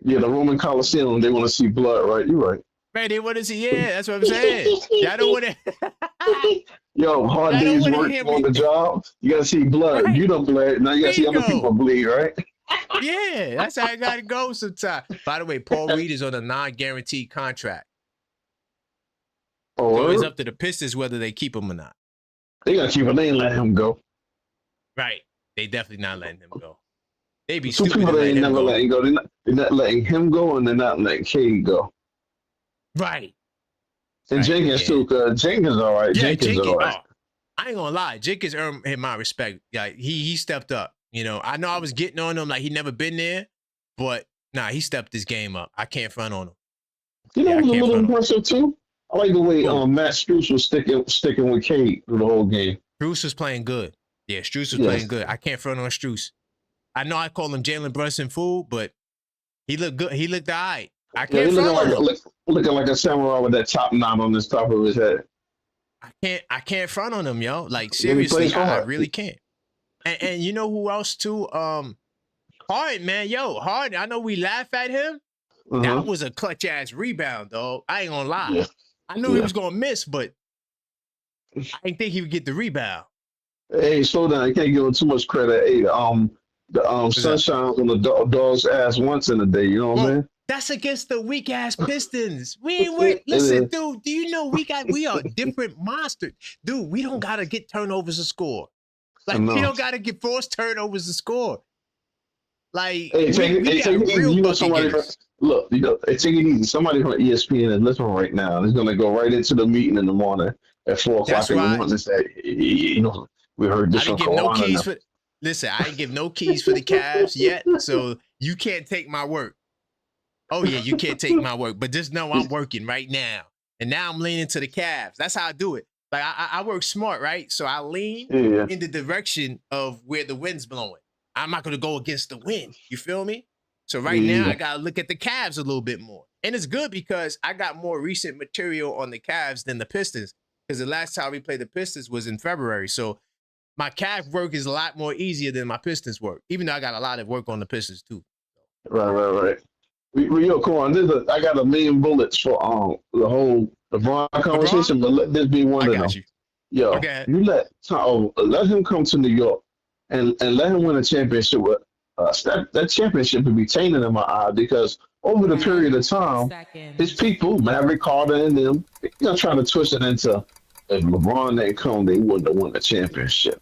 Speaker 3: Yeah, the Roman Coliseum, they want to see blood, right? You're right.
Speaker 1: Man, they want to see, yeah, that's what I'm saying. Y'all don't want to.
Speaker 3: Yo, hard days work on the job. You got to see blood. Right. You don't bleed. Now you got to see other people bleed, right?
Speaker 1: Yeah, that's how I got to go sometimes. By the way, Paul Reed is on a non-guaranteed contract.
Speaker 3: Oh,
Speaker 1: so it's up to the Pistons whether they keep him or not.
Speaker 3: They got to keep him. They ain't letting him go.
Speaker 1: Right. They definitely not letting him go. They be
Speaker 3: Two
Speaker 1: stupid
Speaker 3: people they ain't never letting go. They're not letting him go, and they're not letting Cade go.
Speaker 1: Right.
Speaker 3: And Jenkins too, because Jenkins all right.
Speaker 1: Yeah,
Speaker 3: Jenkins all right.
Speaker 1: I ain't gonna lie, Jenkins earned my respect. Like he stepped up. You know, I know I was getting on him like he never been there, but nah, he stepped his game up. I can't front on him.
Speaker 3: You know who's a little impressive too? I like the way Matt Strus was sticking with Cade through the whole game.
Speaker 1: Strus was playing good. Yeah, Strus was playing good. I can't front on Strus. I know I call him Jalen Brunson fool, but he looked good. He looked all right. I can't front on him.
Speaker 3: Looking like a samurai with that top knot on the top of his head.
Speaker 1: I can't front on him, yo. Like seriously, I really can't. And you know who else too? Hart, man, Hart. I know we laugh at him. That was a clutch ass rebound, dog. I ain't gonna lie. Yeah. I knew he was gonna miss, but I didn't think he would get the rebound.
Speaker 3: Hey, slow down. You can't give him too much credit. Hey, the sun shines on the dog's ass once in a day. You know what I'm saying?
Speaker 1: That's against the weak ass Pistons. Listen, dude. Do you know we are different monsters, dude? We don't gotta get turnovers to score. Like we don't gotta get forced turnovers to score. Like
Speaker 3: hey, take it easy. You know somebody. Look, take it easy. Somebody from ESPN is listening right now. He's gonna go right into the meeting in the morning at 4 o'clock in the morning and say, you know, we heard this from Karl-Anthony.
Speaker 1: Listen, I didn't give no keys for the Cavs yet, so you can't take my work. Oh, yeah, you can't take my work. But just know I'm working right now. And now I'm leaning to the Cavs. That's how I do it. Like, I work smart, right? So I lean in the direction of where the wind's blowing. I'm not going to go against the wind. You feel me? So right now, I got to look at the Cavs a little bit more. And it's good because I got more recent material on the Cavs than the Pistons. Because the last time we played the Pistons was in February. So my Cavs work is a lot more easier than my Pistons work, even though I got a lot of work on the Pistons too.
Speaker 3: Right. Yo, come on. I got a million bullets for the whole LeBron conversation, but let this be one of them. Yo, you let him come to New York and let him win a championship. That championship would be tainted in my eye because over the period of time, his people, Maverick Carter and them, they're trying to twist it into if LeBron didn't come, they wouldn't have won the championship.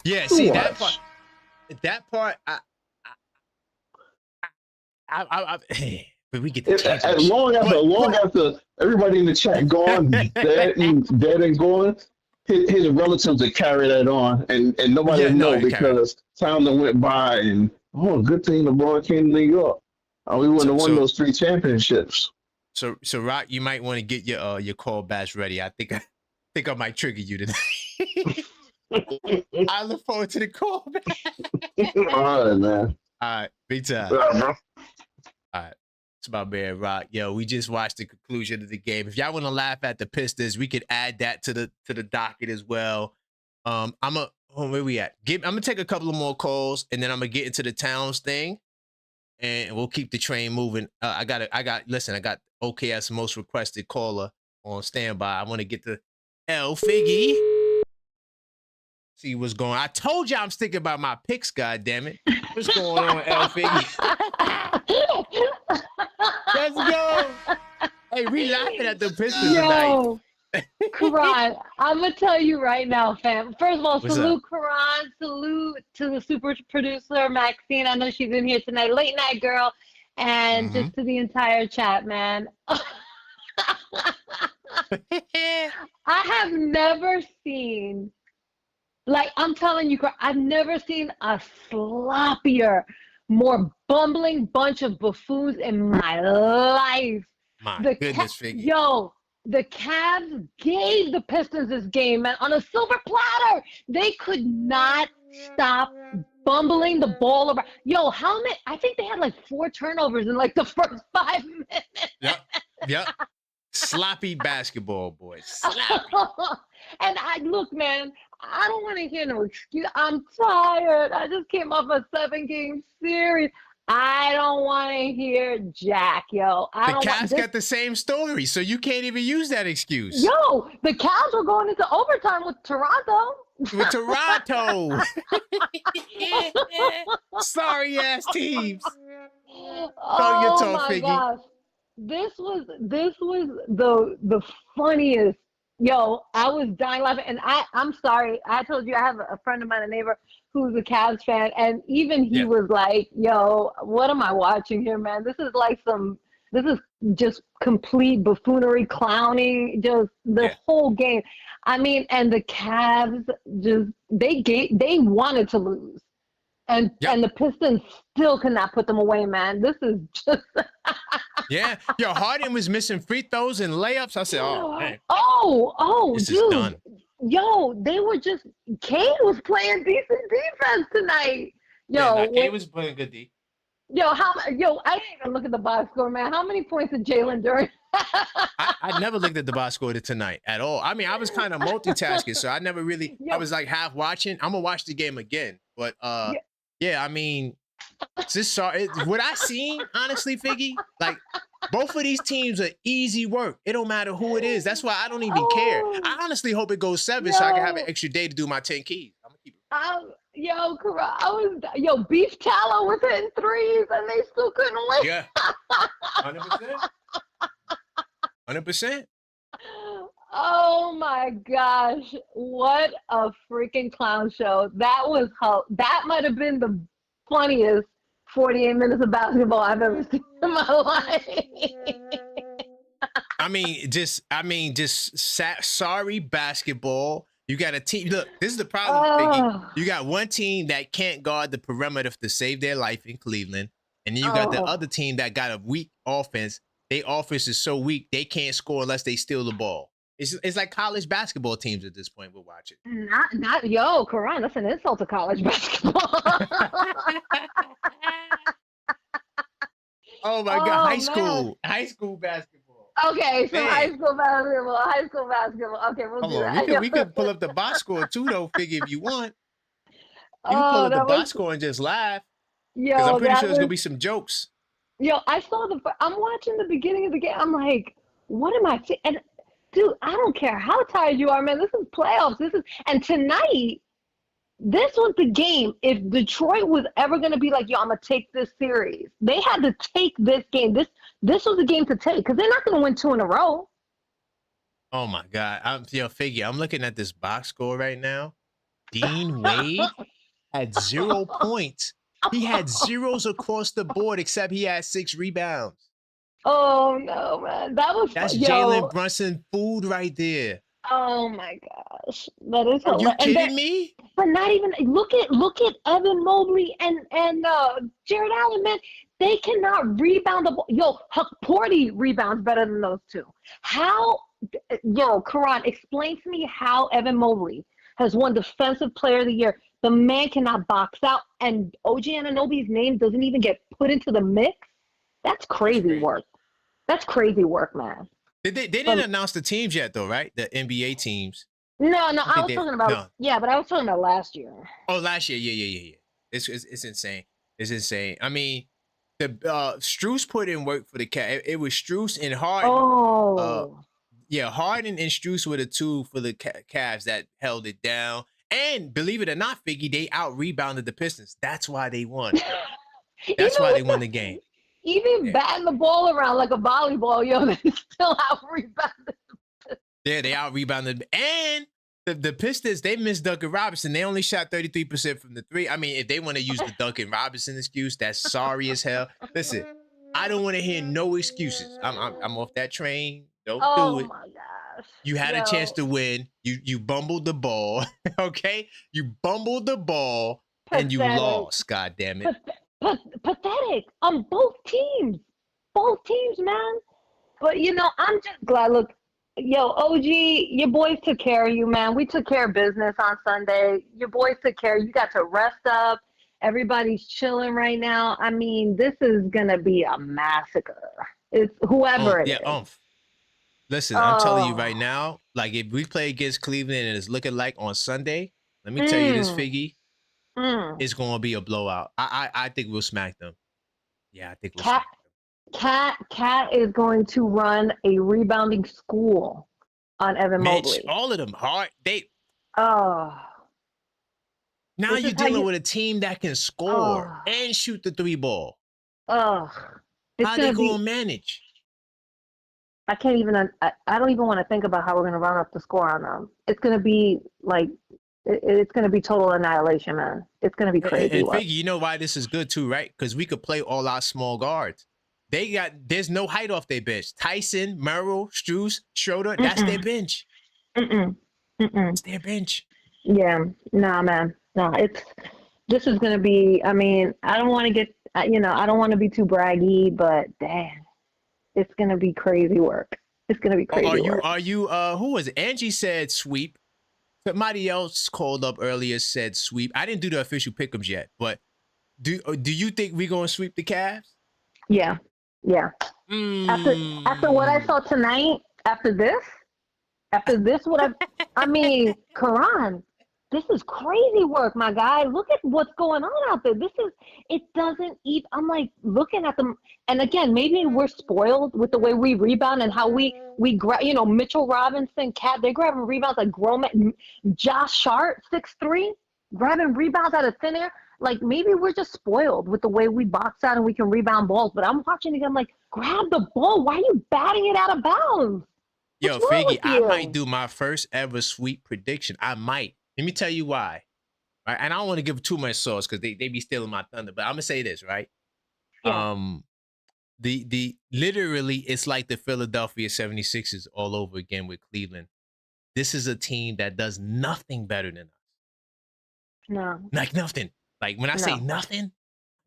Speaker 1: Yeah, see that part. But we get
Speaker 3: long after everybody in the chat gone, dead and gone. his relatives that carry that on, and nobody
Speaker 1: Yeah,
Speaker 3: will
Speaker 1: no,
Speaker 3: know
Speaker 1: it carry.
Speaker 3: because time that went by, and good thing LeBron came to New York. We wouldn't
Speaker 1: So
Speaker 3: have won
Speaker 1: so
Speaker 3: those 3 championships.
Speaker 1: so Rock, you might want to get your call backs ready. I think I might trigger you today. I look forward to the call back.
Speaker 3: All right, man.
Speaker 1: All right, big time.
Speaker 3: Yeah, bro.
Speaker 1: All right. It's my man Rock. Yo, we just watched the conclusion of the game. If y'all want to laugh at the Pistons, we could add that to the docket as well. Where we at? I'm gonna take a couple of more calls and then I'm gonna get into the Towns thing, and we'll keep the train moving. I got OKS most requested caller on standby. I want to get to L Figgy. See what's going on. I told you I'm sticking by my picks, goddammit. What's going on, L Figgy? Let's go. Hey, we laughing at the Pistons tonight.
Speaker 4: Karan, I'm gonna tell you right now, fam. First of all,
Speaker 1: What's
Speaker 4: salute Karan, salute to the super producer Maxine. I know she's in here tonight, late night girl, and just to the entire chat, man. I have never seen, like I'm telling you, I've never seen a sloppier, more bumbling bunch of buffoons in my life.
Speaker 1: My goodness, Figgy.
Speaker 4: Yo. The Cavs gave the Pistons this game, man, on a silver platter. They could not stop bumbling the ball around. Yo, how many? I think they had like 4 turnovers in like the first 5 minutes.
Speaker 1: Yep. Sloppy basketball, boys. Sloppy.
Speaker 4: And look, man, I don't want to hear no excuse. I'm tired. I just came off a 7-game series. I don't want to hear Jack, yo.
Speaker 1: The Cavs got the same story, so you can't even use that excuse.
Speaker 4: Yo, the Cavs were going into overtime with Toronto.
Speaker 1: With Toronto. Sorry ass teams.
Speaker 4: Oh my gosh. This was the funniest. Yo, I was dying laughing. And I'm sorry. I told you I have a friend of mine, a neighbor, who's a Cavs fan, and even he was like, yo, what am I watching here, man? This is just complete buffoonery, clowning, just the whole game. I mean, and the Cavs they wanted to lose. And the Pistons still could not put them away, man. This is just
Speaker 1: Yeah. Yo, Harden was missing free throws and layups. I said, oh man.
Speaker 4: This
Speaker 1: is done.
Speaker 4: Yo, they were just Kane was playing decent defense tonight. Yo,
Speaker 1: Kane was playing good D.
Speaker 4: I didn't even look at the box score, man. How many points did Jalen during?
Speaker 1: I never looked at the box score tonight at all. I mean, I was kind of multitasking, so I never really. I was like half watching. I'm gonna watch the game again, but I mean, what I seen, honestly, Figgy, like both of these teams are easy work. It don't matter who it is. That's why I don't even care. I honestly hope it goes 7 so I can have an extra day to do my 10 keys. I'm gonna keep it.
Speaker 4: Beef tallow was hitting threes and they still couldn't win.
Speaker 1: Yeah, 100%. 100%.
Speaker 4: Oh my gosh, what a freaking clown show. That might have been the funniest 48 minutes of basketball I've ever seen in my life.
Speaker 1: Sorry basketball. You got a team. Look, this is the problem, Figgy. You got one team that can't guard the perimeter to save their life in Cleveland. And then you got the other team that got a weak offense. Their offense is so weak, they can't score unless they steal the ball. It's like college basketball teams at this point we're watching.
Speaker 4: Karan, that's an insult to college basketball.
Speaker 1: Oh my God, high school basketball.
Speaker 4: Okay, so high school basketball. Okay, we'll do that.
Speaker 1: We could pull up the box score too, though, Figgy, if you want. You can pull up the box score and just laugh. Because I'm pretty sure there's going to be some jokes.
Speaker 4: I'm watching the beginning of the game. I'm like, what am I seeing? And dude, I don't care how tired you are, man. This is playoffs. And tonight, this was the game. If Detroit was ever going to be like, I'm going to take this series, they had to take this game. This was the game to take because they're not going to win 2 in a row.
Speaker 1: Oh, my God. Figgy, I'm looking at this box score right now. Dean Wade had 0 points. He had zeros across the board, except he had 6 rebounds.
Speaker 4: Oh no, man, that's
Speaker 1: Jalen Brunson food right there.
Speaker 4: Oh my gosh, that is
Speaker 1: Are you
Speaker 4: hilarious.
Speaker 1: kidding me?
Speaker 4: But not even look at Evan Mobley and Jared Allen, man. They cannot rebound the ball. Yo, Porty rebounds better than those two. How? Yo, Karan, explain to me how Evan Mobley has won Defensive Player of the Year. The man cannot box out, and OG Anunoby's name doesn't even get put into the mix. That's crazy work. That's crazy work, man.
Speaker 1: They didn't announce the teams yet, though, right? The NBA teams.
Speaker 4: No, I was talking about but I was talking about last year.
Speaker 1: Oh, last year, yeah. It's insane. It's insane. I mean, the Strus put in work for the Cavs. It was Strus and Harden.
Speaker 4: Oh,
Speaker 1: Harden and Strus were the two for the Cavs that held it down. And believe it or not, Figgy, they out rebounded the Pistons. That's why they won. That's why they won the game.
Speaker 4: Even batting the ball around like a volleyball, yo, they still out rebounded.
Speaker 1: Yeah, they out rebounded. And the Pistons, they missed Duncan Robinson. They only shot 33% from the three. I mean, if they want to use the Duncan Robinson excuse, that's sorry as hell. Listen, I don't want to hear no excuses. I'm off that train. Don't do it.
Speaker 4: Oh my gosh.
Speaker 1: You had a chance to win. You bumbled the ball. Okay? You bumbled the ball and you lost. God damn it.
Speaker 4: Pathetic on both teams. Both teams, man. But I'm just glad. Look, yo, OG, your boys took care of you, man. We took care of business on Sunday. Your boys took care. You got to rest up. Everybody's chilling right now. I mean, this is gonna be a massacre. It's whoever it is.
Speaker 1: Listen, I'm telling you right now, like if we play against Cleveland and it's looking like on Sunday, let me tell you this, Figgy, it's gonna be a blowout. I think we'll smack them. Yeah, I think we'll smack them.
Speaker 4: Cat is going to run a rebounding school on Evan Mobley.
Speaker 1: All of them, Hart. Now you're dealing with a team that can score and shoot the three ball. How they gonna manage?
Speaker 4: I can't even. I don't even want to think about how we're gonna run up the score on them. It's gonna be like, it's gonna be total annihilation, man. It's gonna be crazy.
Speaker 1: And Figgy, you know why this is good too, right? Because we could play all our small guards. There's no height off their bench. Tyson, Merrill, Strus, Schroeder, that's their bench. It's their bench.
Speaker 4: Yeah, nah, man. No, this is gonna be. I mean, I don't want to get. I don't want to be too braggy, but damn. It's gonna be crazy work. It's gonna be crazy work.
Speaker 1: Are you who was it? Angie said sweep. Somebody else called up earlier said sweep. I didn't do the official pick'ems yet, but do you think we're gonna sweep the Cavs?
Speaker 4: Yeah. After what I saw tonight, after this, I mean, Karan, this is crazy work, my guy. Look at what's going on out there. It doesn't even, I'm like looking at them. And again, maybe we're spoiled with the way we rebound and how we grab, Mitchell Robinson, Cat, they're grabbing rebounds like grown men. Josh Hart, 6'3", grabbing rebounds out of thin air. Like maybe we're just spoiled with the way we box out and we can rebound balls. But I'm watching again, like, grab the ball. Why are you batting it out of bounds?
Speaker 1: Yo, Figgy, I might do my first ever sweep prediction. I might. Let me tell you why. Right? And I don't want to give too much sauce because they be stealing my thunder. But I'm gonna say this, right?
Speaker 4: Yeah.
Speaker 1: The literally it's like the Philadelphia 76ers all over again with Cleveland. This is a team that does nothing better than us.
Speaker 4: No.
Speaker 1: Like nothing. Like when I say nothing,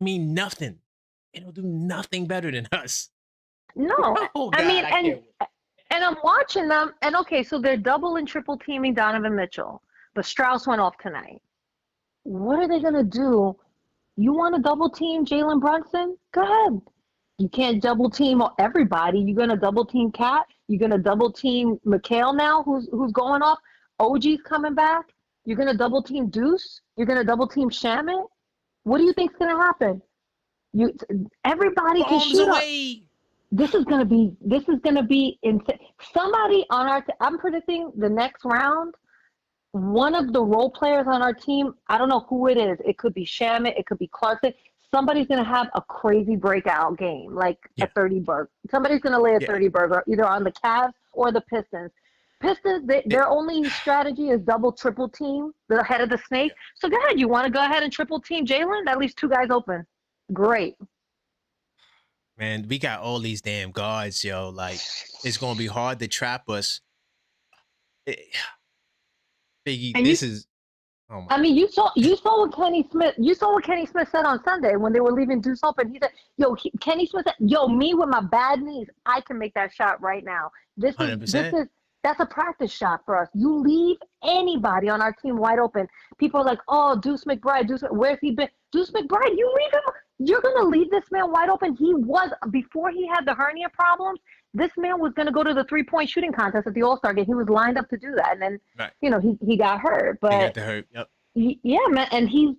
Speaker 1: I mean nothing. It'll do nothing better than us.
Speaker 4: No.
Speaker 1: Oh, God,
Speaker 4: I mean, and I'm watching them, and okay, so they're double and triple teaming Donovan Mitchell, but Strauss went off tonight. What are they gonna do? You want to double team Jalen Brunson? Go ahead. You can't double team everybody. You're gonna double team Cat. You're gonna double team Mikal now, who's going off. OG's coming back. You're gonna double team Deuce. You're gonna double team Shamit. What do you think's gonna happen? Everybody can shoot up. This is gonna be insane. Somebody on I'm predicting the next round. One of the role players on our team, I don't know who it is. It could be Shamit. It could be Clarkson. Somebody's going to have a crazy breakout game, like a 30-burger. Somebody's going to lay a 30-burger, either on the Cavs or the Pistons. Their only strategy is double, triple team the head of the snake. So go ahead. You want to go ahead and triple team Jalen? That leaves two guys open. Great.
Speaker 1: Man, we got all these damn guards, yo. Like, it's going to be hard to trap us. Biggie,
Speaker 4: And
Speaker 1: this is. Oh my.
Speaker 4: I mean, you saw what Kenny Smith. You saw what Kenny Smith said on Sunday when they were leaving Deuce open. He said, "Yo, Kenny Smith said, yo, me with my bad knees, I can make that shot right now. This
Speaker 1: 100%.
Speaker 4: is that's a practice shot for us. You leave anybody on our team wide open. People are like, oh, Deuce McBride, where's he been? Deuce McBride, you leave him. You're gonna leave this man wide open. He was before he had the hernia problems. This man was gonna go to the 3-point shooting contest at the All-Star game. He was lined up to do that, and then he got hurt. But
Speaker 1: he got the hurt. Yep.
Speaker 4: Yeah, man, and he's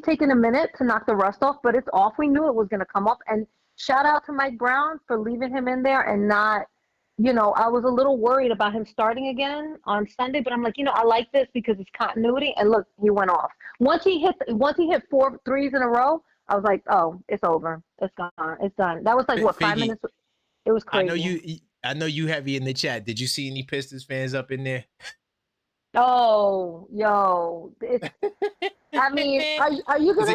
Speaker 4: taking a minute to knock the rust off, but it's off. We knew it was gonna come up, and shout out to Mike Brown for leaving him in there and not. I was a little worried about him starting again on Sunday, but I'm like, I like this because it's continuity. And look, he went off. Once he hit 4 threes in a row, I was like, oh, it's over. It's gone. It's done. That was like what, 5 minutes? It was crazy.
Speaker 1: I know you heavy in the chat. Did you see any Pistons fans up in there?
Speaker 4: Oh, yo. I mean, are you gonna?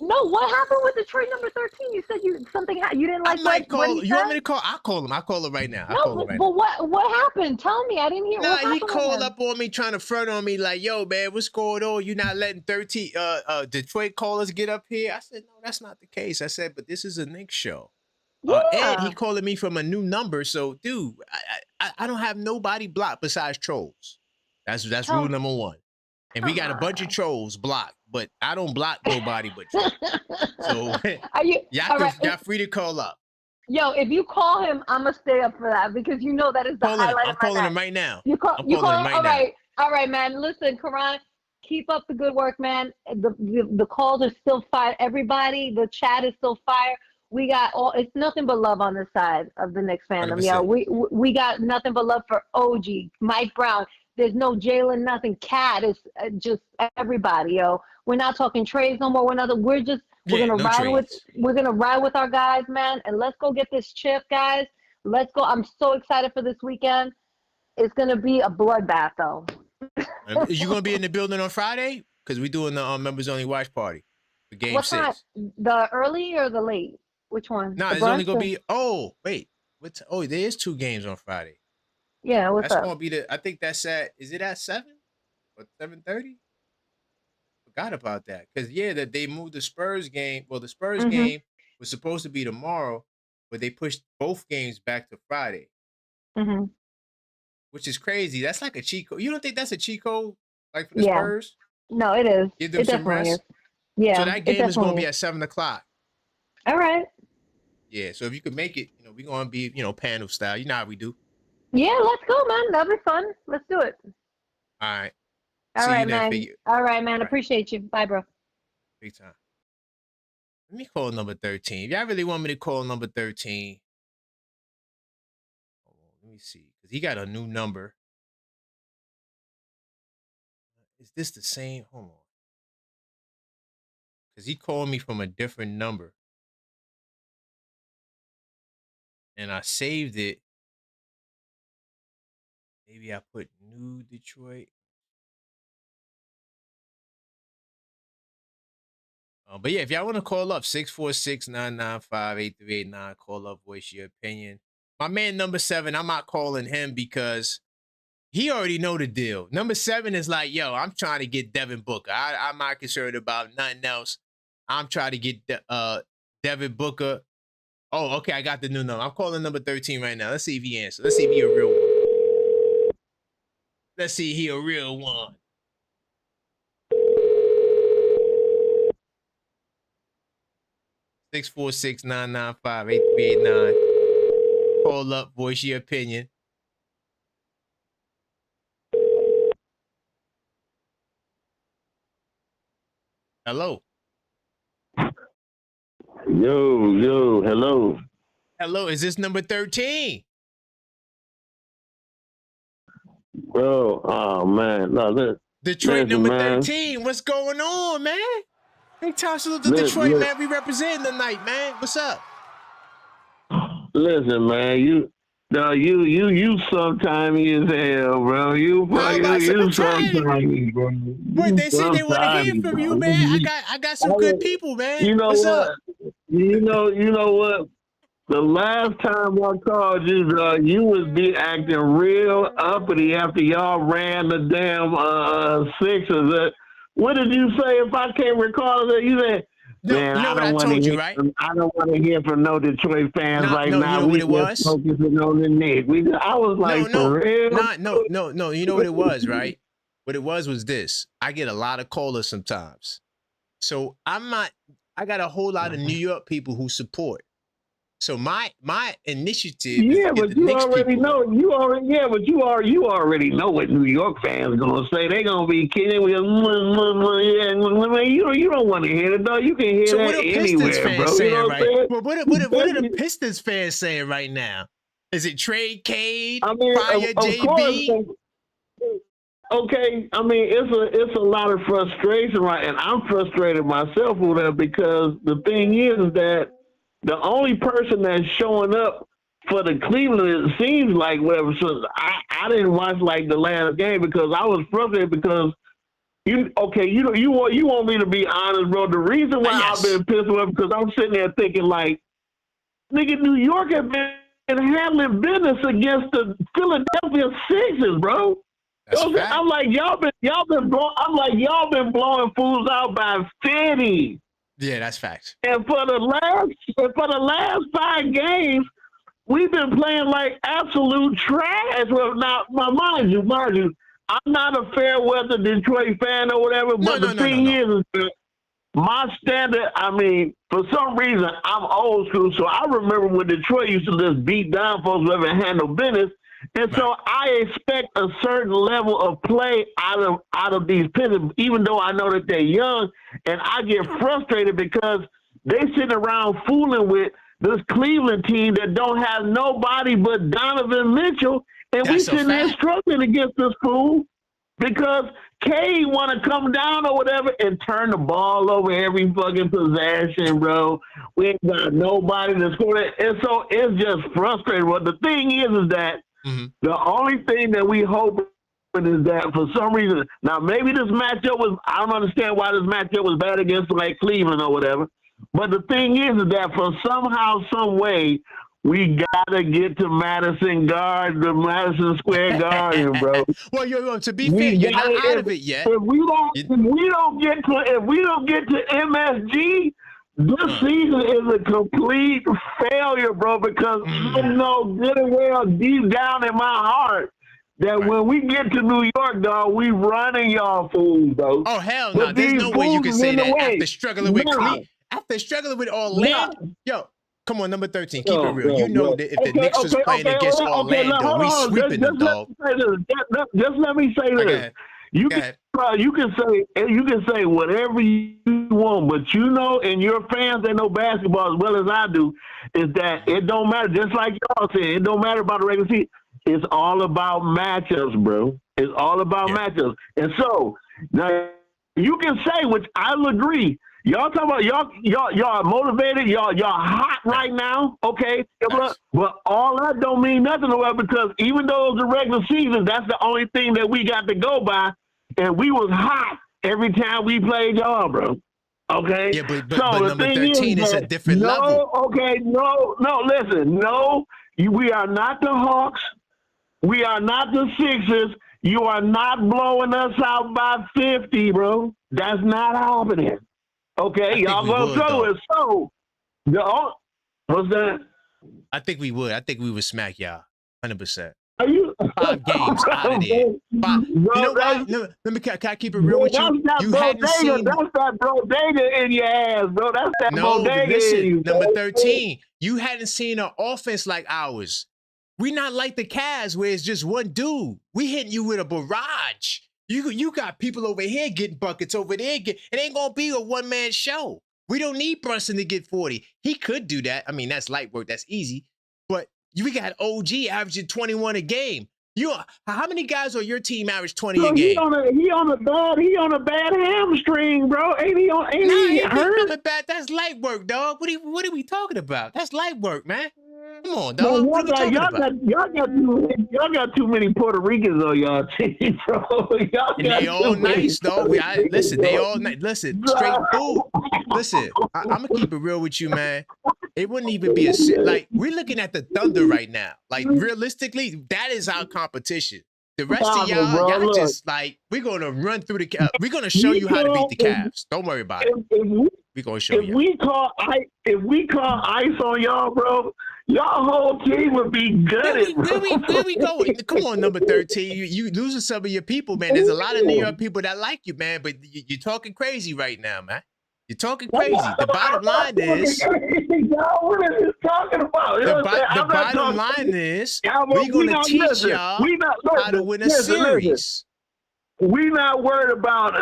Speaker 4: No, what happened with the trade number 13? You said something you didn't like.
Speaker 1: I might call. You want me to call? I'll call him. I'll call him right now.
Speaker 4: But what happened? Tell me. I didn't hear.
Speaker 1: Nah, he called up on me trying to front on me like, "Yo, man, what's going on? You not letting Detroit callers get up here?" I said, "No, that's not the case." I said, "But this is a Knicks show."
Speaker 4: Yeah.
Speaker 1: And he calling me from a new number. So, dude, I don't have nobody blocked besides trolls. That's rule number 1. And we got a bunch of trolls blocked, but I don't block nobody but trolls. So y'all free to call up.
Speaker 4: Yo, if you call him, I'm gonna stay up for that because that is the highlight.
Speaker 1: I'm calling him right now.
Speaker 4: You call him right now. All right, man. Listen, Karan, keep up the good work, man. The calls are still fire. Everybody, the chat is still fire. We got it's nothing but love on this side of the Knicks fandom.
Speaker 1: 100%.
Speaker 4: Yo, we got nothing but love for OG, Mike Brown. There's no Jalen, nothing. Cat is just everybody, yo. We're not talking trades no more. We're gonna ride with our guys, man. And let's go get this chip, guys. Let's go. I'm so excited for this weekend. It's gonna be a bloodbath, though.
Speaker 1: Are you gonna be in the building on Friday? Because we're doing the members only watch party for Game 6.
Speaker 4: Time? The early or the late? Which one?
Speaker 1: No, it's only gonna be. Oh, wait. There is 2 games on Friday.
Speaker 4: Yeah, what's up?
Speaker 1: Gonna be I think that's is it at 7 or 7:30? Forgot about that. Because that they moved the Spurs game. Well, the Spurs game was supposed to be tomorrow, but they pushed both games back to Friday.
Speaker 4: Mm-hmm.
Speaker 1: Which is crazy. That's like a cheat code. You don't think that's a cheat code like for the Spurs?
Speaker 4: No, it is.
Speaker 1: Give them some rest.
Speaker 4: Is. Yeah.
Speaker 1: So that game is gonna be at 7:00.
Speaker 4: All right.
Speaker 1: Yeah, so if you could make it, we're gonna be, panel style. You know how we do.
Speaker 4: Yeah, let's go, man. That'll be fun. Let's do it.
Speaker 1: All right.
Speaker 4: All right, man. All right, man. Appreciate you. Bye, bro.
Speaker 1: Big time. Let me call number 13. If y'all really want me to call number 13, hold on, let me see. Because he got a new number. Is this the same? Hold on. Because he called me from a different number. And I saved it. Maybe I put New Detroit. But yeah, if y'all want to call up, 646-995-8389, call up, voice your opinion. My man, number 7, I'm not calling him because he already know the deal. Number 7 is like, yo, I'm trying to get Devin Booker. I'm not concerned about nothing else. I'm trying to get Devin Booker. Oh, okay, I got the new number. I'm calling number 13 right now. Let's see if he answers. Let's see if he a real one. Let's see if he a real one. Six 646-995-8389. Call up, voice your opinion. Hello.
Speaker 3: Yo, hello.
Speaker 1: Hello, is this number 13?
Speaker 3: Bro, oh man, no,
Speaker 1: Detroit number 13. What's going on, man? Big time salute to Detroit, man. We representing tonight, man. What's up?
Speaker 3: Listen, man, you sometimey as hell, bro. You sometimey, bro.
Speaker 1: Wait, they said they want to hear from you, man. I got some good people, man.
Speaker 3: You know
Speaker 1: What's
Speaker 3: what?
Speaker 1: up?
Speaker 3: You know what?
Speaker 5: The last time I called you, you was be acting real uppity after y'all ran the damn Sixers. What did you say? If I can't recall it, you said, "Man,
Speaker 1: you know
Speaker 5: I
Speaker 1: what I
Speaker 5: don't want to
Speaker 1: told you,
Speaker 5: hear.
Speaker 1: right?
Speaker 5: I don't want to hear from no Detroit fans right
Speaker 1: No,
Speaker 5: now.
Speaker 1: you know
Speaker 5: We
Speaker 1: what it was?
Speaker 5: just focusing on the Knicks." I was like, for real?
Speaker 1: No. You know what it was, right? What it was this. I get a lot of callers sometimes. So I got a whole lot of New York people who support. So my initiative is
Speaker 5: but
Speaker 1: the
Speaker 5: you
Speaker 1: Knicks
Speaker 5: already
Speaker 1: people.
Speaker 5: know. You already know what New York fans gonna say. They gonna be kidding with you don't want to hear it though. You can hear that anywhere, bro.
Speaker 1: Saying,
Speaker 5: you know
Speaker 1: right? Well, what are the Pistons fans saying right now? Is it trade Cade?
Speaker 5: I mean,
Speaker 1: fire
Speaker 5: of
Speaker 1: JB?
Speaker 5: course. Okay, I mean it's a lot of frustration, right? And I'm frustrated myself with that because the thing is that the only person that's showing up for the Cleveland, it seems like whatever. So I didn't watch like the last game because I was frustrated because you want me to be honest, bro. The reason why I've been pissed off because I'm sitting there thinking like, nigga, New York have been handling business against the Philadelphia Sixers, bro. I'm like y'all been blowing fools out by 50.
Speaker 1: Yeah, that's facts.
Speaker 5: And for the last 5 games, we've been playing like absolute trash. Well, now, mind you, I'm not a fair weather Detroit fan or whatever. But the thing is my standard. I mean, for some reason, I'm old school, so I remember when Detroit used to just beat down folks who ever handle business. And so I expect a certain level of play out of these Pistons, even though I know that they're young, and I get frustrated because they sitting around fooling with this Cleveland team that don't have nobody but Donovan Mitchell, and we sitting there struggling against this fool because Cade want to come down or whatever and turn the ball over every fucking possession, bro. We ain't got nobody to score it. And so it's just frustrating. But the thing is that the only thing that we hope is that for some reason, now maybe this matchup I don't understand why this matchup was bad against like Cleveland or whatever. But the thing is that for somehow, some way, we gotta get to Madison Square Garden, bro.
Speaker 1: Well, to be fair, you're not out of it yet.
Speaker 5: If we don't get to MSG, this season is a complete failure, bro, because I know good and well deep down in my heart that when we get to New York, dog, we running y'all fools, bro.
Speaker 1: Oh, hell no. There's no way you can say that after struggling with Orlando. Yo, come on, number 13. Keep it real. You know that if the Knicks was playing against Orlando, we sweeping them, dog.
Speaker 5: Just let me say this. You can say whatever you want, but you know, and your fans that know basketball as well as I do, is that it don't matter. Just like y'all said, it don't matter about the regular season. It's all about matchups, bro. It's all about matchups. And so now you can say, which I'll agree. Y'all talking about y'all are motivated. Y'all hot right now, okay? But all that don't mean nothing because even though it was the regular season, that's the only thing that we got to go by. And we was hot every time we played y'all, bro. Okay?
Speaker 1: Yeah, but number 13 is a different level.
Speaker 5: Okay, listen. We are not the Hawks. We are not the Sixers. You are not blowing us out by 50, bro. That's not happening. Okay, y'all gonna throw it. So, what's that?
Speaker 1: I think we would. I think we would smack y'all, 100%.
Speaker 5: Are you
Speaker 1: 5 games out of there? 5. You know what? Can I keep it real with you? You hadn't seen.
Speaker 5: That's that bodega in your ass, bro. That's that bodega in you.
Speaker 1: Number 13. You hadn't seen an offense like ours. We not like the Cavs where it's just one dude. We hitting you with a barrage. You got people over here getting buckets over there. It ain't gonna be a one-man show. We don't need Brunson to get 40. He could do that. I mean, that's light work. That's easy. But we got OG averaging 21 a game. How many guys on your team average 20 a game?
Speaker 5: He on a bad hamstring, bro. Ain't he hurt?
Speaker 1: Bad. That's light work, dog. What are we talking about? That's light work, man. Come on, dog. What are we talking about?
Speaker 5: Y'all got too many Puerto Ricans on y'all team, bro.
Speaker 1: They all nice, though. Listen, they all nice. Listen, straight food. Listen, I'm gonna keep it real with you, man. It wouldn't even be like we're looking at the Thunder right now. Like realistically, that is our competition. The rest of y'all just like we're gonna run through the. We're gonna show you how to beat the Cavs. Don't worry about it. We're gonna show you.
Speaker 5: If we call ice on y'all, bro, y'all whole team would be gutted.
Speaker 1: Where we going? Come on, number 13. You losing some of your people, man. There's a lot of New York people that like you, man. But you're talking crazy right now, man. You're talking crazy. The bottom line is.
Speaker 5: What are you talking about?
Speaker 1: The bottom line is we're gonna teach y'all how to win a series.
Speaker 5: We not worried about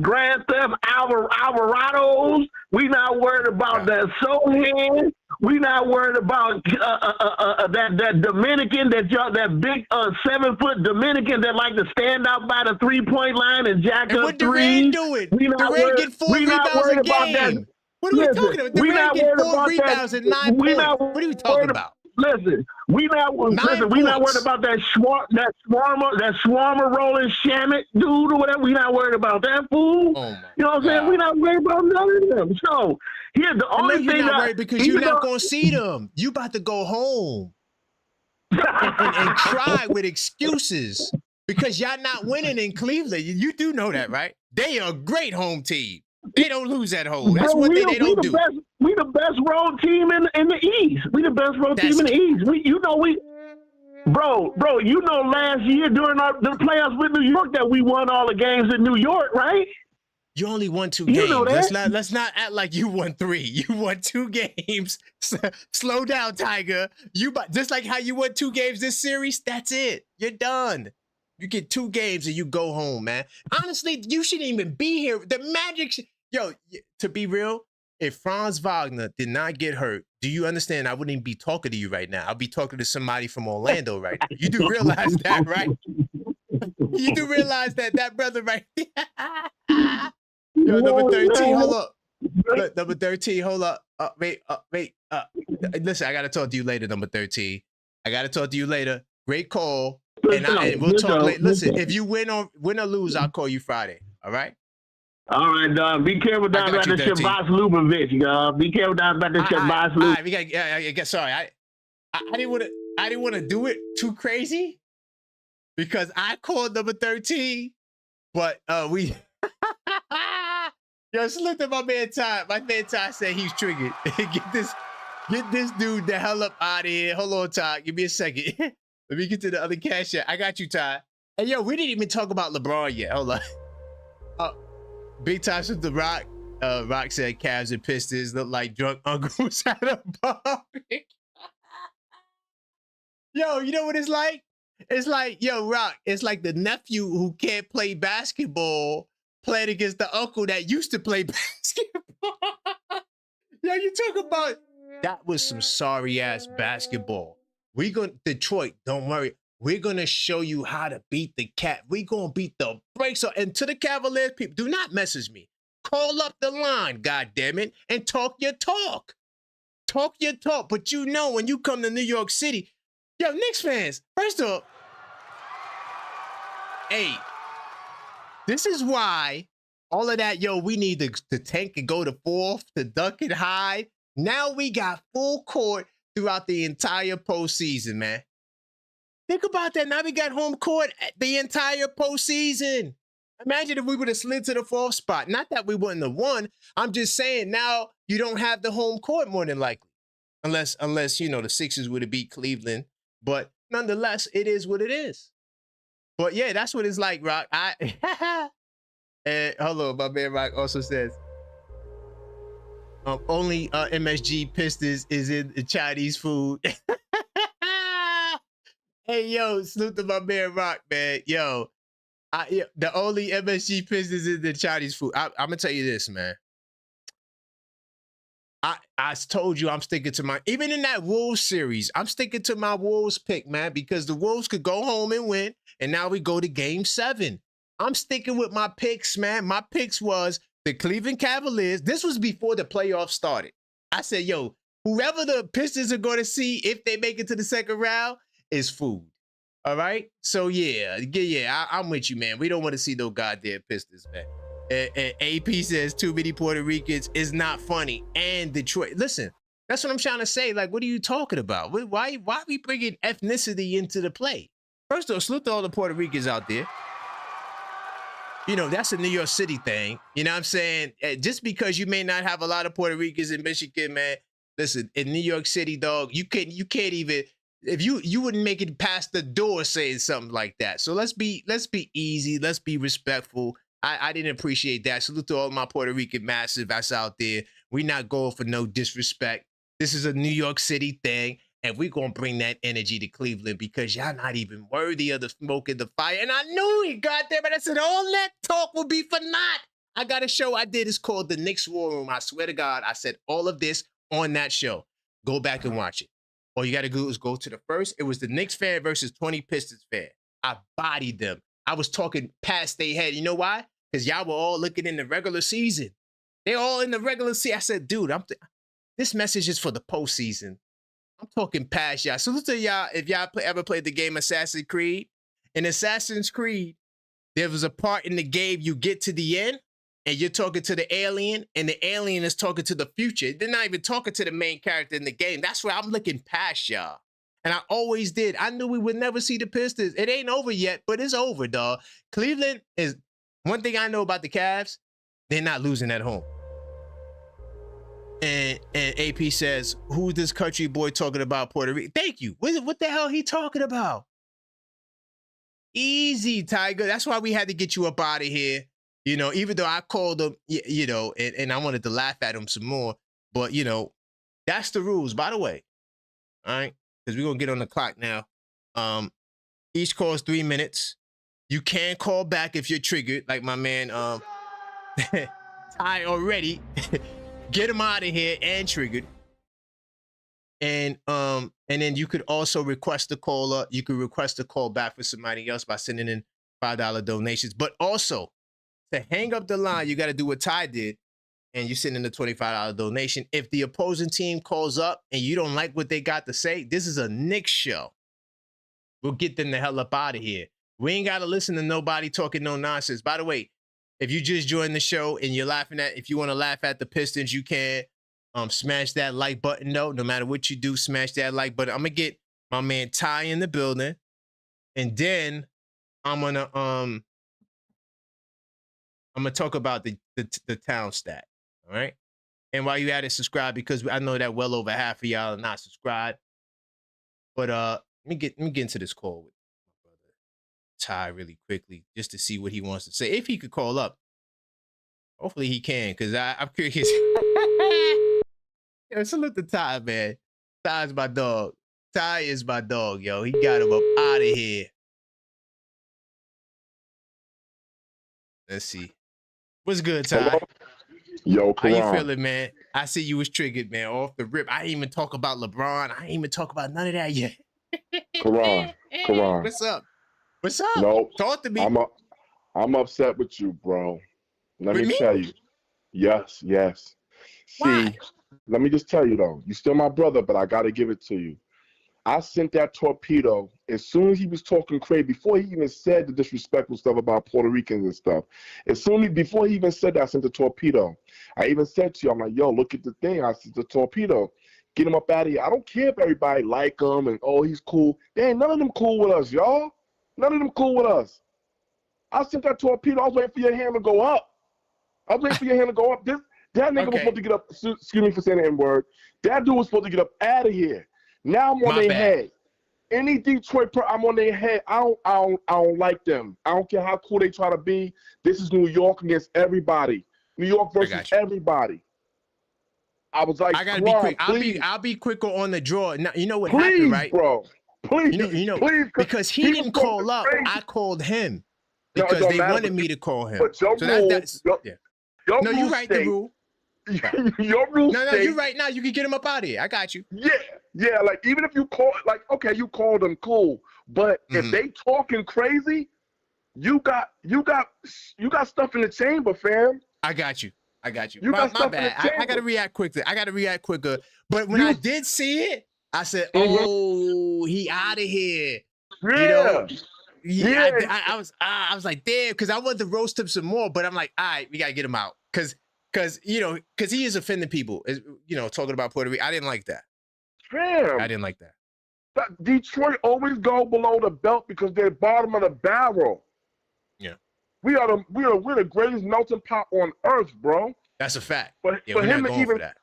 Speaker 5: Grand Theft Alvarados. We not worried about that Sohan. We not worried about that Dominican, that big 7-foot Dominican that like to stand out by the 3-point line and jack
Speaker 1: and
Speaker 5: up
Speaker 1: what
Speaker 5: threes.
Speaker 1: Durant doing? Durant get 4 rebounds a game. What are we talking about? Durant get 4 rebounds and 9 points. What are we talking about?
Speaker 5: Listen, we not worried about that Swarmer rolling Shamit dude or whatever. We not worried about that fool.
Speaker 1: Oh
Speaker 5: you know what I'm saying? We not worried about none of them. So here, the only thing
Speaker 1: not worried because you're not gonna see them. You about to go home and cry with excuses because y'all not winning in Cleveland. You do know that, right? They are a great home team. They don't lose at home. That's one thing they don't do.
Speaker 5: We the best road team in the East. We the best road team in the East. Bro, you know last year during the playoffs with New York that we won all the games in New York, right?
Speaker 1: You only won 2 games.
Speaker 5: Know that.
Speaker 1: Let's not act like you won 3. You won 2 games. Slow down, Tiger. Just like how you won 2 games this series, that's it. You're done. You get 2 games and you go home, man. Honestly, you shouldn't even be here. The Magic, to be real, if Franz Wagner did not get hurt, do you understand? I wouldn't even be talking to you right now. I'll be talking to somebody from Orlando right now. You do realize that, right? You do realize that brother right there. Yo, number 13, hold up. Look, number 13, hold up. Wait. Listen, I got to talk to you later, number 13. I got to talk to you later. Great call. And we'll talk later. Listen, if you win or lose, I'll call you Friday. All right?
Speaker 5: All right, dog. Be careful down about the Shabazz Lubavitch, dog. Be careful down about the Shabazz Lubavitch.
Speaker 1: All right, we got. Sorry, I didn't want to do it too crazy because I called number 13, but we. Yo, salute to my man Ty. My man Ty said he's triggered. Get this dude the hell up out of here. Hold on, Ty. Give me a second. Let me get to the other cash app. I got you, Ty. And yo, we didn't even talk about LeBron yet. Hold on. Big time with the Rock. Rock said Cavs and Pistons look like drunk uncles at a party. Yo, you know what it's like? It's like, yo, Rock, it's like the nephew who can't play basketball playing against the uncle that used to play basketball. Yo, you talk about that was some sorry ass basketball. Detroit, don't worry. We're gonna show you how to beat the cat. We're gonna beat the brakes off. And to the Cavaliers people, do not message me. Call up the line, goddammit, and talk your talk. Talk your talk. But you know when you come to New York City, yo, Knicks fans, first off, hey, this is why all of that, yo, we need to tank and go to 4th, to duck and hide. Now we got full court throughout the entire postseason, man. Think about that. Now we got home court the entire postseason. Imagine if we would have slid to the 4th spot. Not that we wouldn't have won. I'm just saying now you don't have the home court more than likely. Unless the Sixers would have beat Cleveland. But nonetheless, it is what it is. But yeah, that's what it's like, Rock. And hello, my man Rock also says, only MSG Pistons is in the Chinese food. Hey, yo, salute to my man Rock, man. Yo, the only MSG Pistons is the Chinese food. I'm going to tell you this, man. I told you I'm sticking to my, even in that Wolves series, I'm sticking to my Wolves pick, man, because the Wolves could go home and win, and now we go to Game 7. I'm sticking with my picks, man. My picks was the Cleveland Cavaliers. This was before the playoffs started. I said, yo, whoever the Pistons are going to see if they make it to the second round is food. All right? So, yeah, I'm with you, man. We don't want to see no goddamn Pistons, man. And AP says too many Puerto Ricans is not funny. And Detroit. Listen, That's what I'm trying to say. Like, what are you talking about? Why are we bringing ethnicity into the play? First of all, salute to all the Puerto Ricans out there. You know, that's a New York City thing. You know what I'm saying? Just because you may not have a lot of Puerto Ricans in Michigan, man, listen, in New York City, dog, you can't even, if you wouldn't make it past the door saying something like that. So let's be easy. Let's be respectful. I didn't appreciate that. Salute to all my Puerto Rican massive that's out there. We're not going for no disrespect. This is a New York City thing, and we're going to bring that energy to Cleveland because y'all not even worthy of the smoke and the fire. And I knew it, goddamn it. I said, all that talk will be for naught. I got a show I did. It's called The Knicks War Room. I swear to God, I said all of this on that show. Go back and watch it. All you got to do is go to the first. It was the Knicks fan versus 20 Pistons fan. I bodied them. I was talking past their head. You know why? Because y'all were all looking in the regular season. They're all in the regular season. I said, dude, this message is for the postseason. I'm talking past y'all. So let's tell y'all, if y'all ever played the game Assassin's Creed, in Assassin's Creed, there was a part in the game you get to the end, and you're talking to the alien, and the alien is talking to the future. They're not even talking to the main character in the game. That's where I'm looking past y'all. And I always did. I knew we would never see the Pistons. It ain't over yet, but it's over, dog. Cleveland is, one thing I know about the Cavs, they're not losing at home. And AP says, who's this country boy talking about Puerto Rico? Thank you. What the hell he talking about? Easy, Tiger. That's why we had to get you up out of here. You know, even though I called him, you know, and I wanted to laugh at him some more. But, you know, that's the rules, by the way. All right? Because we're going to get on the clock now. Each call is 3 minutes. You can call back if you're triggered, like my man Ty already. Get him out of here and triggered. And then you could also request a caller. You could request a call back for somebody else by sending in $5 donations. But also, to hang up the line, you got to do what Ty did, and you send in a $25 donation. If the opposing team calls up and you don't like what they got to say, this is a Knicks show. We'll get them the hell up out of here. We ain't got to listen to nobody talking no nonsense. By the way, if you just joined the show and you're laughing at, if you want to laugh at the Pistons, you can. Smash that like button, though. No matter what you do, smash that like button. I'm going to get my man Ty in the building. And then I'm going to talk about the town stat. All right. And while you at it, subscribe, because I know that well over half of y'all are not subscribed. But let me get into this call with my brother Ty really quickly, just to see what he wants to say. If he could call up. Hopefully he can, because I'm curious. Yo, salute to Ty, man. Ty's my dog. Ty is my dog, yo. He got him up out of here. Let's see. What's good, Ty?
Speaker 6: Hello? Yo,
Speaker 1: How you feeling, man? I see you was triggered, man, off the rip. I didn't even talk about LeBron. I ain't even talk about none of that yet.
Speaker 6: Karan.
Speaker 1: What's up? What's up?
Speaker 6: No,
Speaker 1: Talk to me.
Speaker 6: I'm upset with you, bro. Let
Speaker 1: With
Speaker 6: me
Speaker 1: me?
Speaker 6: tell you. Yes.
Speaker 1: Why?
Speaker 6: See, let me just tell you, though. You still my brother, but I got to give it to you. I sent that torpedo as soon as he was talking crazy, before he even said the disrespectful stuff about Puerto Ricans and stuff. Before he even said that, I sent the torpedo. I even said to you, I'm like, yo, look at the thing. I sent the torpedo. Get him up out of here. I don't care if everybody like him and, oh, he's cool. They ain't none of them cool with us, y'all. None of them cool with us. I sent that torpedo. I was waiting for your hand to go up. That nigga was supposed to get up. Excuse me for saying the N-word. That dude was supposed to get up out of here. Now I'm on their head. Any Detroit, I'm on their head. I don't like them. I don't care how cool they try to be. This is New York against everybody. New York versus everybody. I was like,
Speaker 1: I gotta be quick. I'll be quicker on the draw. Now, you know what happened, right?
Speaker 6: Bro. Please,
Speaker 1: you know,
Speaker 6: please,
Speaker 1: because he didn't call up. I called him because they wanted me to call him.
Speaker 6: But your rule,
Speaker 1: no, you right. The rule.
Speaker 6: Your rule.
Speaker 1: No, you're right. Now you can get him up out of here. I got you.
Speaker 6: Yeah. Like even if you call, like, okay, you called them cool, but if they talking crazy, you got stuff in the chamber, fam.
Speaker 1: I got you.
Speaker 6: You
Speaker 1: my
Speaker 6: got
Speaker 1: bad. I gotta react quicker. But when I did see it, I said, "Oh, he out of here."
Speaker 6: Yeah.
Speaker 1: You know? I was like, damn, because I wanted to roast him some more, but I'm like, all right, we gotta get him out, because because he is offending people. Talking about Puerto Rico, I didn't like that.
Speaker 6: Fam,
Speaker 1: I didn't like that.
Speaker 6: Detroit always go below the belt because they're bottom of the barrel.
Speaker 1: Yeah,
Speaker 6: we're the greatest melting pot on earth, bro.
Speaker 1: That's a fact.
Speaker 6: But
Speaker 1: yeah,
Speaker 6: for
Speaker 1: we're
Speaker 6: him
Speaker 1: not
Speaker 6: to
Speaker 1: going
Speaker 6: even
Speaker 1: for that.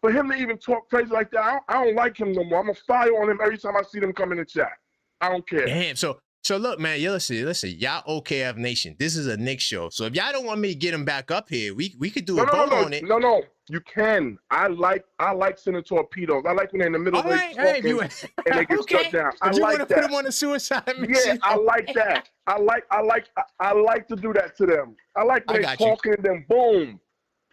Speaker 6: for him to even talk crazy like that, I don't like him no more. I'm gonna fire on him every time I see them come in the chat. I don't care.
Speaker 1: Damn. So look, man. Listen. Y'all OKF Nation. This is a Knicks show. So if y'all don't want me to get him back up here, we could do a vote on it.
Speaker 6: No. You can. I like sending torpedoes. I like when they're in the middle of talking and they get shut down. I
Speaker 1: you
Speaker 6: like
Speaker 1: want
Speaker 6: that.
Speaker 1: to put him on a suicide mission?
Speaker 6: Yeah, I like that. I like to do that to them. I like when they talking and then boom,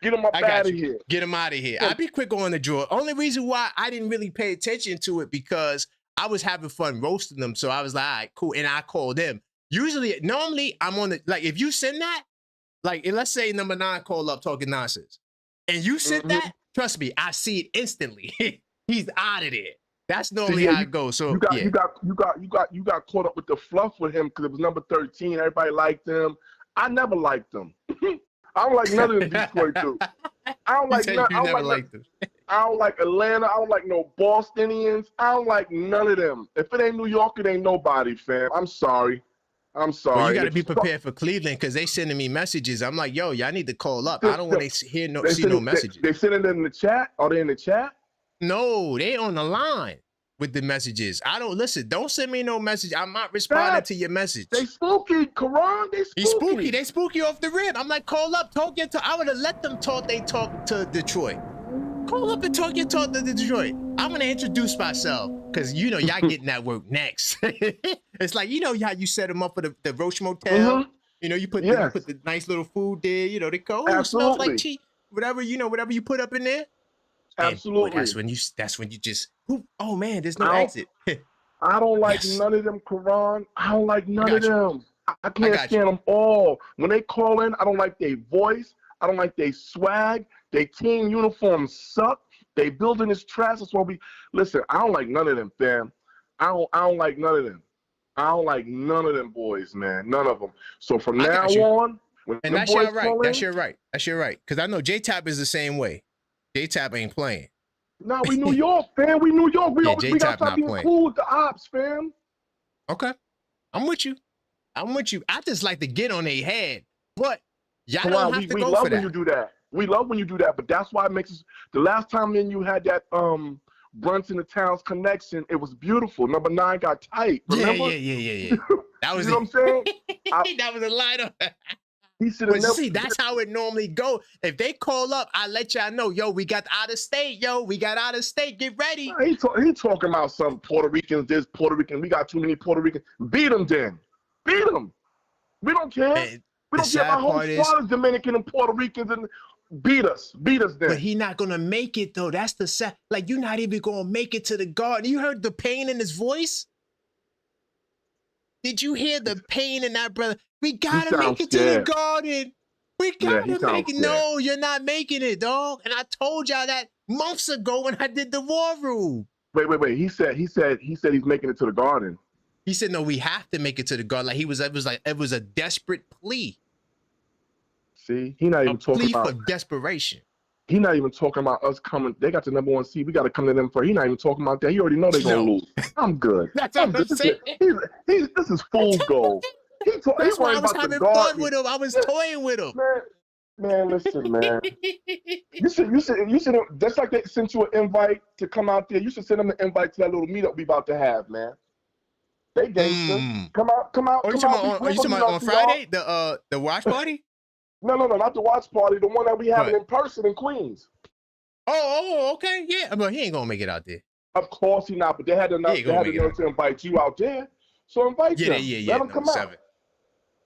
Speaker 6: get them up out of here.
Speaker 1: Get him out of here. I'll be quick on the draw. Only reason why I didn't really pay attention to it because I was having fun roasting them. So I was like, all right, cool. And I called them. Normally I'm on the, like, if you send that, like, let's say number 9 call up talking nonsense and you sent that, trust me, I see it instantly. He's out of there. That's normally how it goes. So
Speaker 6: you got caught up with the fluff with him because it was number 13. Everybody liked him. I never liked him. I don't like none of them Detroit dudes. I don't like none. I don't like Atlanta. I don't like no Bostonians. I don't like none of them. If it ain't New York, it ain't nobody, fam. I'm sorry.
Speaker 1: Well, you got to be prepared for Cleveland because they sending me messages. I'm like, yo, y'all need to call up. I don't want to see no messages.
Speaker 6: They sending it in the chat? Are they in the chat?
Speaker 1: No, they on the line with the messages. Don't send me no message. I'm not responding to your message.
Speaker 6: They spooky, Karan. They spooky.
Speaker 1: They spooky off the rip. I'm like, call up, talk your talk. I would have let them talk. They talk to Detroit. Call up and talk your talk to Detroit. I'm gonna introduce myself because y'all getting that work next. It's like how you set them up for the Roche Motel. You put the nice little food there. They go, it smells like cheese. Whatever you put up in there.
Speaker 6: Absolutely.
Speaker 1: Boy, that's when you just. Oh man, there's no exit.
Speaker 6: I don't like none of them, Karan. I don't like none of them. I can't stand them all. When they call in, I don't like their voice. I don't like their swag. Their team uniforms suck. They building this trash. That's why listen. I don't like none of them, fam. I don't like none of them. I don't like none of them boys, man. None of them. So from now on,
Speaker 1: and that's your right. That's your right. That's your right. Because I know J-Tap is the same way. J-Tap ain't playing.
Speaker 6: No, we New York, fam. We New York. We got to stop being
Speaker 1: playing.
Speaker 6: cool with the ops, fam.
Speaker 1: Okay. I'm with you. I just like to get on their head. But y'all don't have to go for that. We love when you do that. We love when you do that. But that's why it makes us. The last time you had that Brunson and Towns connection, it was beautiful. Number 9 got tight. Remember? Yeah. That was
Speaker 6: you know what I'm saying?
Speaker 1: That was a line.
Speaker 6: He should have never.
Speaker 1: See, that's how it normally go. If they call up, I let y'all know. Yo, we got out of state. Get ready.
Speaker 6: He talking about some Puerto Ricans. This Puerto Rican. We got too many Puerto Ricans. Beat them then. Beat them. We don't care. We don't care. My whole squad is Dominican and Puerto Ricans and beat us. Beat us then.
Speaker 1: But he not gonna make it though. That's the sad. Like you're not even gonna make it to the Garden. You heard the pain in his voice? Did you hear the pain in that brother? We gotta make it to the Garden. We gotta make it. No, you're not making it, dog. And I told y'all that months ago when I did the War Room.
Speaker 6: Wait. He said he's making it to the Garden.
Speaker 1: He said no, we have to make it to the Garden. Like it was a desperate plea.
Speaker 6: See, he not even talking about
Speaker 1: for desperation.
Speaker 6: He not even talking about us coming. They got the number 1 seed. We got to come to them first. He not even talking about that. He already know they're gonna lose. I'm good.
Speaker 1: That's what I'm saying.
Speaker 6: This is fool's gold.
Speaker 1: That's why I was having fun with him. I was toying with him.
Speaker 6: Man, listen, man. You should just like they sent you an invite to come out there. You should send them an invite to that little meetup we about to have, man. They gangster. Come out.
Speaker 1: Are you talking about on Friday? The watch party?
Speaker 6: No, not the watch party. The one that we having in person in Queens.
Speaker 1: Oh, okay, yeah. But he ain't gonna make it out there.
Speaker 6: Of course he not. But they had enough to invite you out there. So invite them. Let them come out.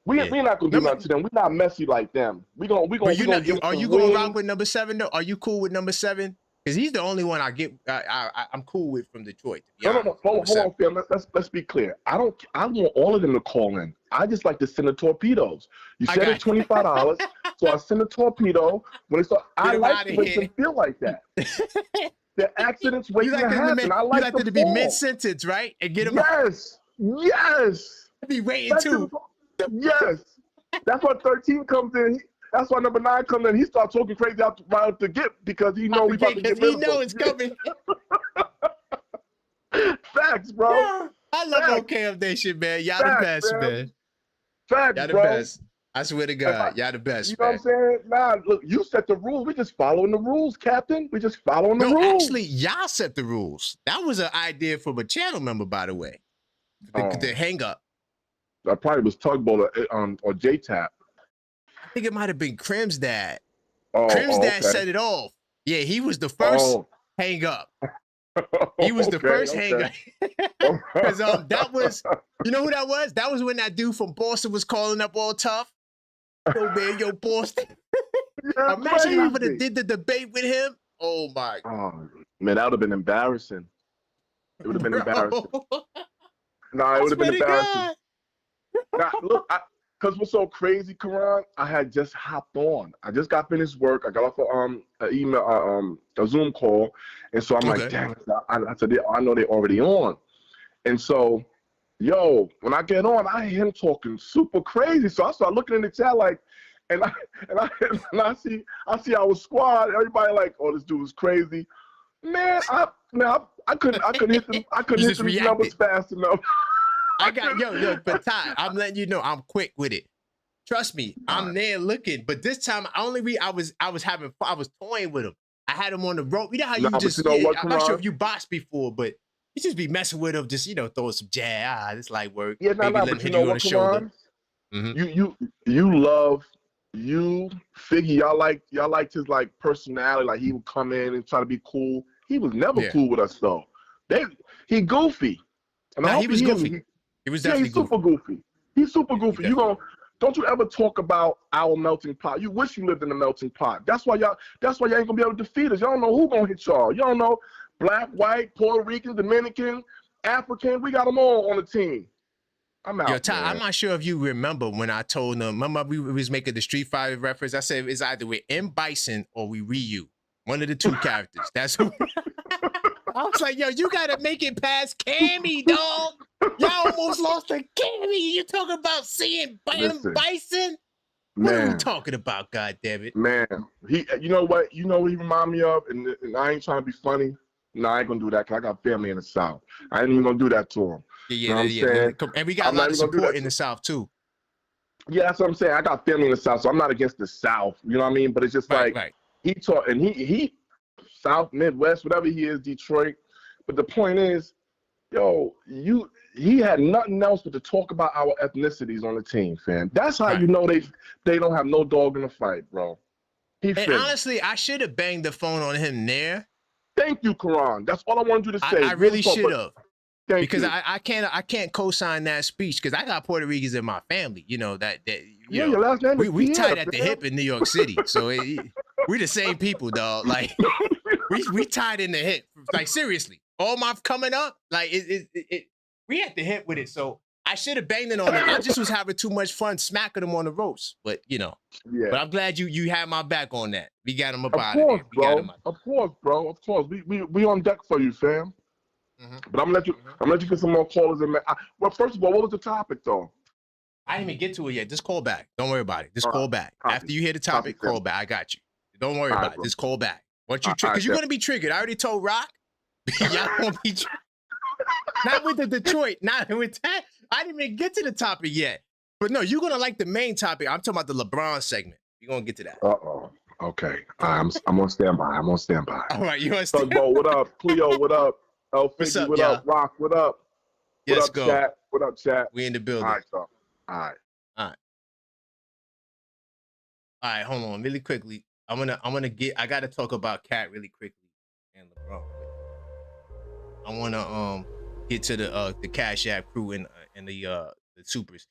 Speaker 6: We're not gonna do nothing to them. We're not messy like them. Are
Speaker 1: you gonna rock with number 7 though? Are you cool with number 7? Because he's the only one I'm cool with from Detroit.
Speaker 6: No. Hold on, fam. Let's be clear. I want all of them to call in. I just like to send the torpedoes. You said it's $25, so I send a torpedo. When it's I like to make them feel like that. The accidents waiting to happen. I like
Speaker 1: them to be mid-sentence, right? And get them.
Speaker 6: Yes.
Speaker 1: I'd be waiting too.
Speaker 6: Yes. That's why 13 comes in. That's why number 9 comes in. He starts talking crazy right out the get because he know we about to get rid of him.
Speaker 1: He know it's coming.
Speaker 6: Facts, bro.
Speaker 1: Yeah, I love OKF Nation, man. Y'all the best, man.
Speaker 6: Facts,
Speaker 1: y'all the
Speaker 6: bro.
Speaker 1: best. I swear to God, y'all the best,
Speaker 6: you know what I'm saying? Nah, look, you set the rules. We just following the rules, Captain. We just following the rules.
Speaker 1: Actually, y'all set the rules. That was an idea from a channel member, by the way. The hang up.
Speaker 6: That probably was Tugboat or J-Tap.
Speaker 1: I think it might have been Crim's dad. Crim's dad set it off. Yeah, he was the first hang up. He was the first hang up. Because that was, you know who that was? That was when that dude from Boston was calling up all tough. Yo, man, yo, Boston. Imagine if I would have did the debate with him. Oh, my God.
Speaker 6: Oh, man, that would have been embarrassing. It would have been embarrassing. Nah, it would have been embarrassing. Nah, look, because what's so crazy, Karan, I had just hopped on. I just got finished work. I got off an email, a Zoom call. And so I'm like, damn, I said, I know they're already on. And so, yo, when I get on, I hear him talking super crazy. So I start looking in the chat like, and I see our squad. Everybody like, oh, this dude is crazy. Man, I couldn't hit them numbers fast enough.
Speaker 1: I got yo, but Ty, I'm letting you know I'm quick with it. Trust me, I'm there looking. But this time, I was toying with him. I had him on the rope. You know how you just, I'm not sure if you boxed before, but you just be messing with him, just throwing some jab. This light work.
Speaker 6: Yeah,
Speaker 1: maybe let him hit you on the shoulder.
Speaker 6: You Figgy, y'all liked his like personality. Like he would come in and try to be cool. He was never cool with us though. He goofy. And
Speaker 1: he was goofy. He was definitely
Speaker 6: super goofy. He's super goofy. Don't you ever talk about our melting pot. You wish you lived in a melting pot. That's why y'all ain't gonna be able to defeat us. Y'all don't know who gonna hit y'all. You don't know black, white, Puerto Rican, Dominican, African. We got them all on the team. I'm out.
Speaker 1: Yo, Ty, I'm not sure if you remember when I told them. Remember we was making the Street Fighter reference. I said it's either we're M. Bison or we Ryu. One of the two characters. That's who. I was like, yo, you gotta make it past Cammy, dog. Y'all almost lost to Cammy. You talking about seeing Bison? What are we talking about, goddammit?
Speaker 6: Man, you know what he remind me of? And I ain't trying to be funny. No, I ain't gonna do that because I got family in the South. I ain't even gonna do that to him.
Speaker 1: Yeah. And we got a lot of support in the South too.
Speaker 6: Yeah, that's what I'm saying. I got family in the South, so I'm not against the South. You know what I mean? But it's just he taught, and he South, Midwest, whatever he is, Detroit. But the point is, yo, he had nothing else but to talk about our ethnicities on the team, fam. That's how you know they don't have no dog in the fight, bro.
Speaker 1: Honestly, I should have banged the phone on him there.
Speaker 6: Thank you, Karan. That's all I wanted you to say.
Speaker 1: I really should have. Because
Speaker 6: you.
Speaker 1: I can't co-sign that speech because I got Puerto Ricans in my family. You know
Speaker 6: your last name is
Speaker 1: we tied at the hip in New York City, so we the same people, dog. Like we tied in the hip. Like seriously, all my coming up, like we at the hip with it. So I should have banged it on him. I just was having too much fun smacking him on the ropes. But But I'm glad you had my back on that. We got him up out of there.
Speaker 6: Of course, bro. Of course. We on deck for you, fam. But I'm gonna let you get some more callers in. Well, first of all, what was the topic though?
Speaker 1: I didn't even get to it yet. Just call back. Don't worry about it. Just call back. After you hear the topic, call back. I got you. Don't worry about it. Just call back. Once you because you're gonna be triggered. I already told Rock. Y'all gonna be not with the Detroit, not with that. I didn't even get to the topic yet. But no, you're gonna like the main topic. I'm talking about the LeBron segment. We're gonna get to that.
Speaker 6: Okay. I'm on standby.
Speaker 1: All right, you on standby.
Speaker 6: Tugboat, what up? Cleo, what up?
Speaker 1: What's up,
Speaker 6: what up? Rock, what up?
Speaker 1: Let's go.
Speaker 6: Chat? What up, chat?
Speaker 1: We in the building.
Speaker 6: All right.
Speaker 1: Hold on, really quickly. I gotta talk about Cat really quickly and LeBron. I wanna get to the Cashapp crew and the supers.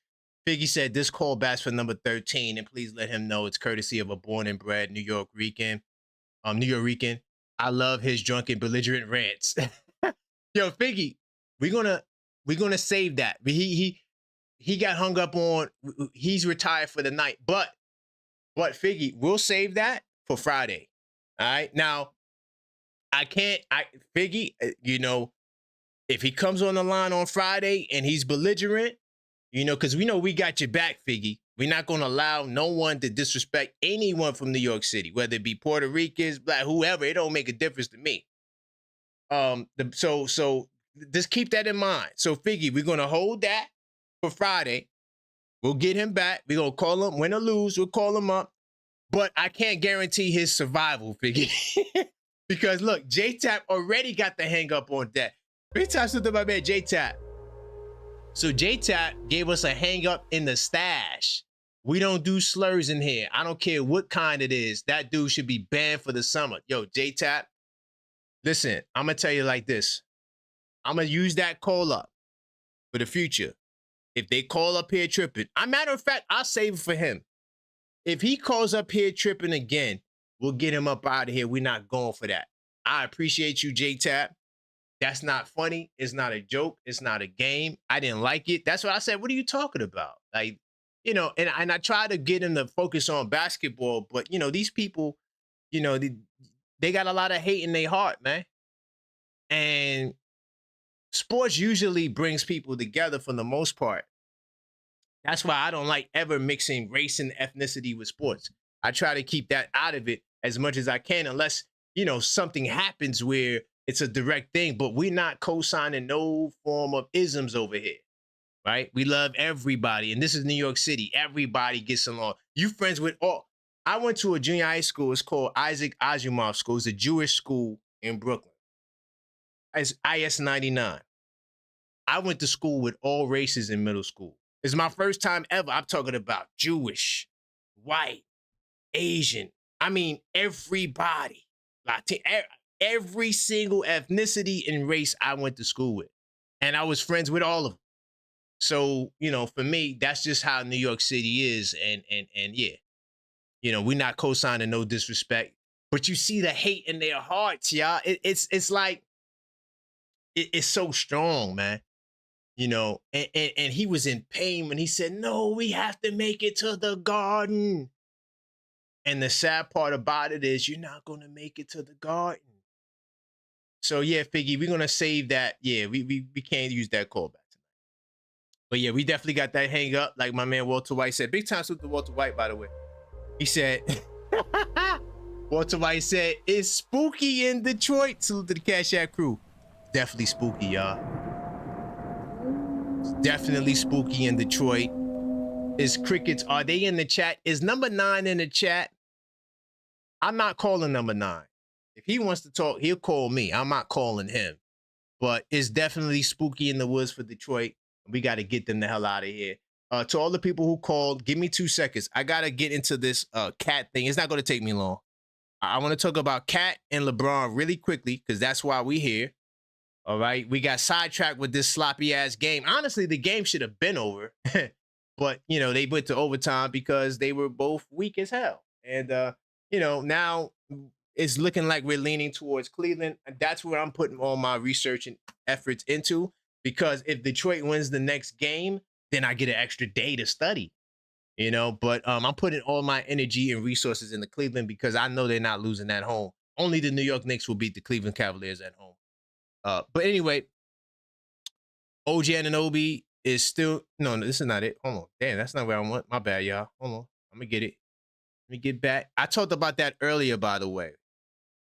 Speaker 1: Figgy said this call backs for number 13, and please let him know it's courtesy of a born and bred New York Rican. I love his drunken belligerent rants. Yo, Figgy, we're gonna save that. He got hung up on. He's retired for the night, but Figgy, we'll save that for Friday. All right. Now, Figgy, if he comes on the line on Friday and he's belligerent, because we know we got your back, Figgy. We're not going to allow no one to disrespect anyone from New York City, whether it be Puerto Ricans, black, whoever. It don't make a difference to me. So just keep that in mind. So Figgy, we're going to hold that for Friday. We'll get him back. We're going to call him, win or lose, we'll call him up. But I can't guarantee his survival, Figgy. Because look, J-Tap already got the hang up on that. Big time to my man J-Tap. So J-Tap gave us a hang up in the stash. We don't do slurs in here. I don't care what kind it is. That dude should be banned for the summer. Yo, J-Tap, listen, I'm going to tell you like this. I'm going to use that call up for the future. If they call up here tripping, a matter of fact, I'll save it for him. If he calls up here tripping again, we'll get him up out of here. We're not going for that. I appreciate you, J-Tap. That's not funny. It's not a joke. It's not a game. I didn't like it. That's what I said. What are you talking about? Like, you know, and I try to get him to focus on basketball, but, you know, these people, you know, they got a lot of hate in their heart, man. And sports usually brings people together for the most part. That's why I don't like ever mixing race and ethnicity with sports. I try to keep that out of it as much as I can, unless, you know, something happens where it's a direct thing, but we're not co-signing no form of isms over here, right? We love everybody, and this is New York City. Everybody gets along. You friends with all. I went to a junior high school. It's called Isaac Asimov School. It's a Jewish school in Brooklyn. It's IS 99. I went to school with all races in middle school. It's my first time ever. I'm talking about Jewish, white, Asian. I mean, everybody. Latin, every single ethnicity and race I went to school with. And I was friends with all of them. So, you know, for me, that's just how New York City is. And yeah, you know, we're not co-signing no disrespect. But you see the hate in their hearts, y'all. It's like, it's so strong, man. You know, and he was in pain when he said, no, we have to make it to the Garden. And the sad part about it is you're not going to make it to the Garden. So, yeah, Figgy, we're going to save that. Yeah, we can't use that callback tonight. But, yeah, we definitely got that hang up. Like my man Walter White said. Big time salute to Walter White, by the way. He said, Walter White said, it's spooky in Detroit. Salute to the Cashapp crew. Definitely spooky, y'all. Definitely spooky in Detroit. Is Crickets, are they in the chat? Is number 9 in the chat? I'm not calling number 9. If he wants to talk, he'll call me. I'm not calling him. But it's definitely spooky in the woods for Detroit. We got to get them the hell out of here. To all the people who called, give me 2 seconds. I got to get into this Cat thing. It's not going to take me long. I want to talk about Cat and LeBron really quickly because that's why we're here. All right, we got sidetracked with this sloppy-ass game. Honestly, the game should have been over. But, you know, they went to overtime because they were both weak as hell. And, you know, now it's looking like we're leaning towards Cleveland. And that's where I'm putting all my research and efforts into. Because if Detroit wins the next game, then I get an extra day to study. You know, but I'm putting all my energy and resources into Cleveland because I know they're not losing at home. Only the New York Knicks will beat the Cleveland Cavaliers at home. But anyway, OG Anunoby is still, no, this is not it. Hold on. Damn, that's not where I want. My bad, y'all. Hold on. I'm going to get it. Let me get back. I talked about that earlier, by the way.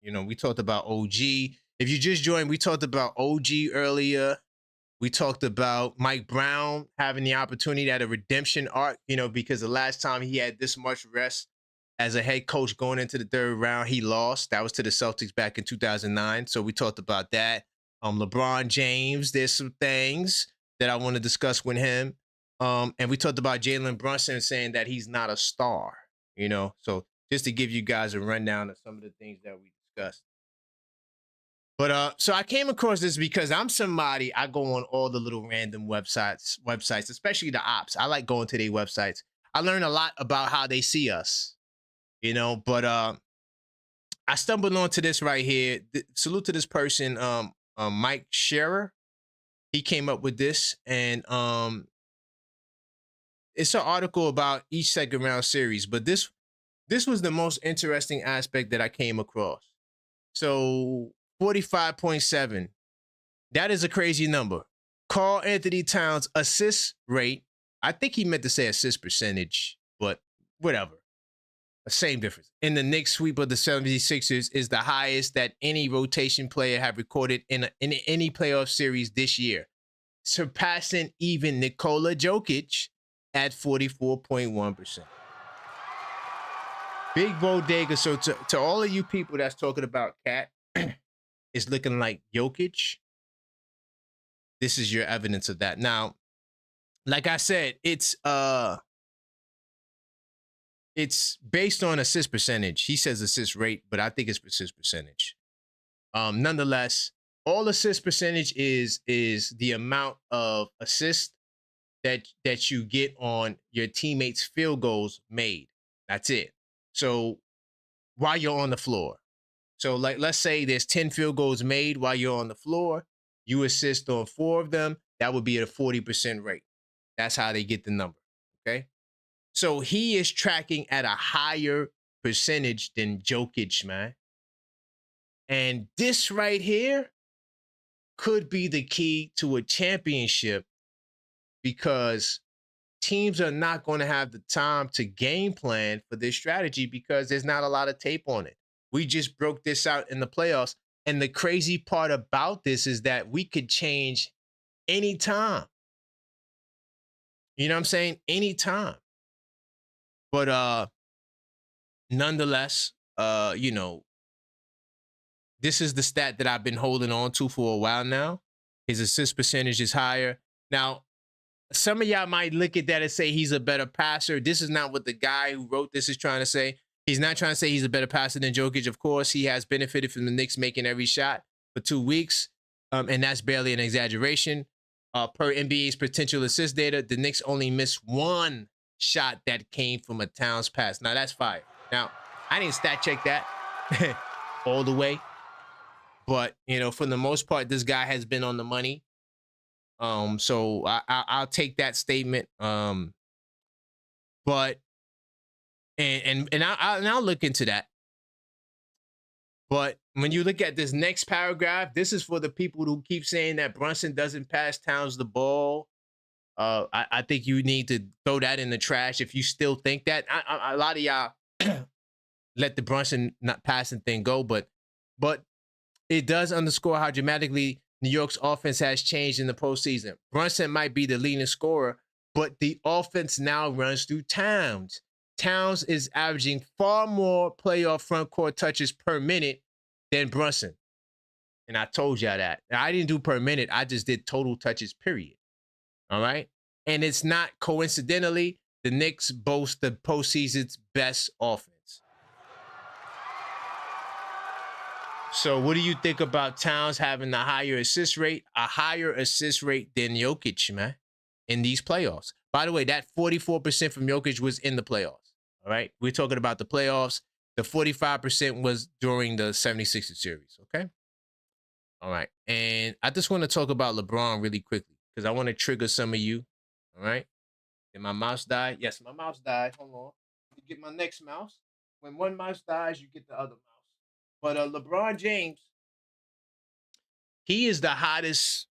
Speaker 1: You know, we talked about OG. If you just joined, we talked about OG earlier. We talked about Mike Brown having the opportunity at a redemption arc, you know, because the last time he had this much rest as a head coach going into the 3rd round, he lost. That was to the Celtics back in 2009. So we talked about that. LeBron James, there's some things that I want to discuss with him. And we talked about Jalen Brunson saying that he's not a star, you know. So just to give you guys a rundown of some of the things that we discussed. But so I came across this because I'm somebody, I go on all the little random websites, especially the ops. I like going to their websites. I learn a lot about how they see us, you know. But I stumbled onto this right here. Salute to this person, Mike Scherer. He came up with this, and it's an article about each second round series. But this was the most interesting aspect that I came across. So 45.7. That is a crazy number. Karl-Anthony Towns assist rate. I think he meant to say assist percentage. but whatever. Same difference. And the Knicks sweep of the 76ers is the highest that any rotation player have recorded in any playoff series this year, surpassing even Nikola Jokic at 44.1%. Big bodega. So to all of you people that's talking about Cat is looking like Jokic, this is your evidence of that. Now, like I said, it's based on assist percentage. He says assist rate, but I think it's assist percentage. Nonetheless, all assist percentage is the amount of assist that you get on your teammates' field goals made. That's it. So while you're on the floor. So like let's say there's 10 field goals made while you're on the floor, you assist on 4 of them, that would be at a 40% rate. That's how they get the number. Okay. So he is tracking at a higher percentage than Jokic, man. And this right here could be the key to a championship because teams are not going to have the time to game plan for this strategy because there's not a lot of tape on it. We just broke this out in the playoffs. And the crazy part about this is that we could change anytime. You know what I'm saying? Anytime. But nonetheless, you know, this is the stat that I've been holding on to for a while now. His assist percentage is higher. Now, some of y'all might look at that and say he's a better passer. This is not what the guy who wrote this is trying to say. He's not trying to say he's a better passer than Jokic. Of course, he has benefited from the Knicks making every shot for 2 weeks, and that's barely an exaggeration. Per NBA's potential assist data, the Knicks only missed 1 shot that came from a Towns pass. Now, that's fire. Now, I didn't stat check that all the way. But, you know, for the most part, this guy has been on the money. So I'll take that statement. But I'll look into that. But when you look at this next paragraph, this is for the people who keep saying that Brunson doesn't pass Towns the ball. I think you need to throw that in the trash if you still think that. A lot of y'all let the Brunson not passing thing go, but it does underscore how dramatically New York's offense has changed in the postseason. Brunson might be the leading scorer, but the offense now runs through Towns. Towns is averaging far more playoff front court touches per minute than Brunson. And I told y'all that. Now, I didn't do per minute. I just did total touches, period. All right? And it's not coincidentally, the Knicks boast the postseason's best offense. So what do you think about Towns having the higher assist rate, a higher assist rate than Jokic, man, in these playoffs? By the way, that 44% from Jokic was in the playoffs, all right? We're talking about the playoffs. The 45% was during the 76ers series, okay? All right, and I just want to talk about LeBron really quickly because I want to trigger some of you, all right? Did my mouse die? Yes, my mouse died. Hold on. You get my next mouse. When one mouse dies, you get the other mouse. But LeBron James, he is the hottest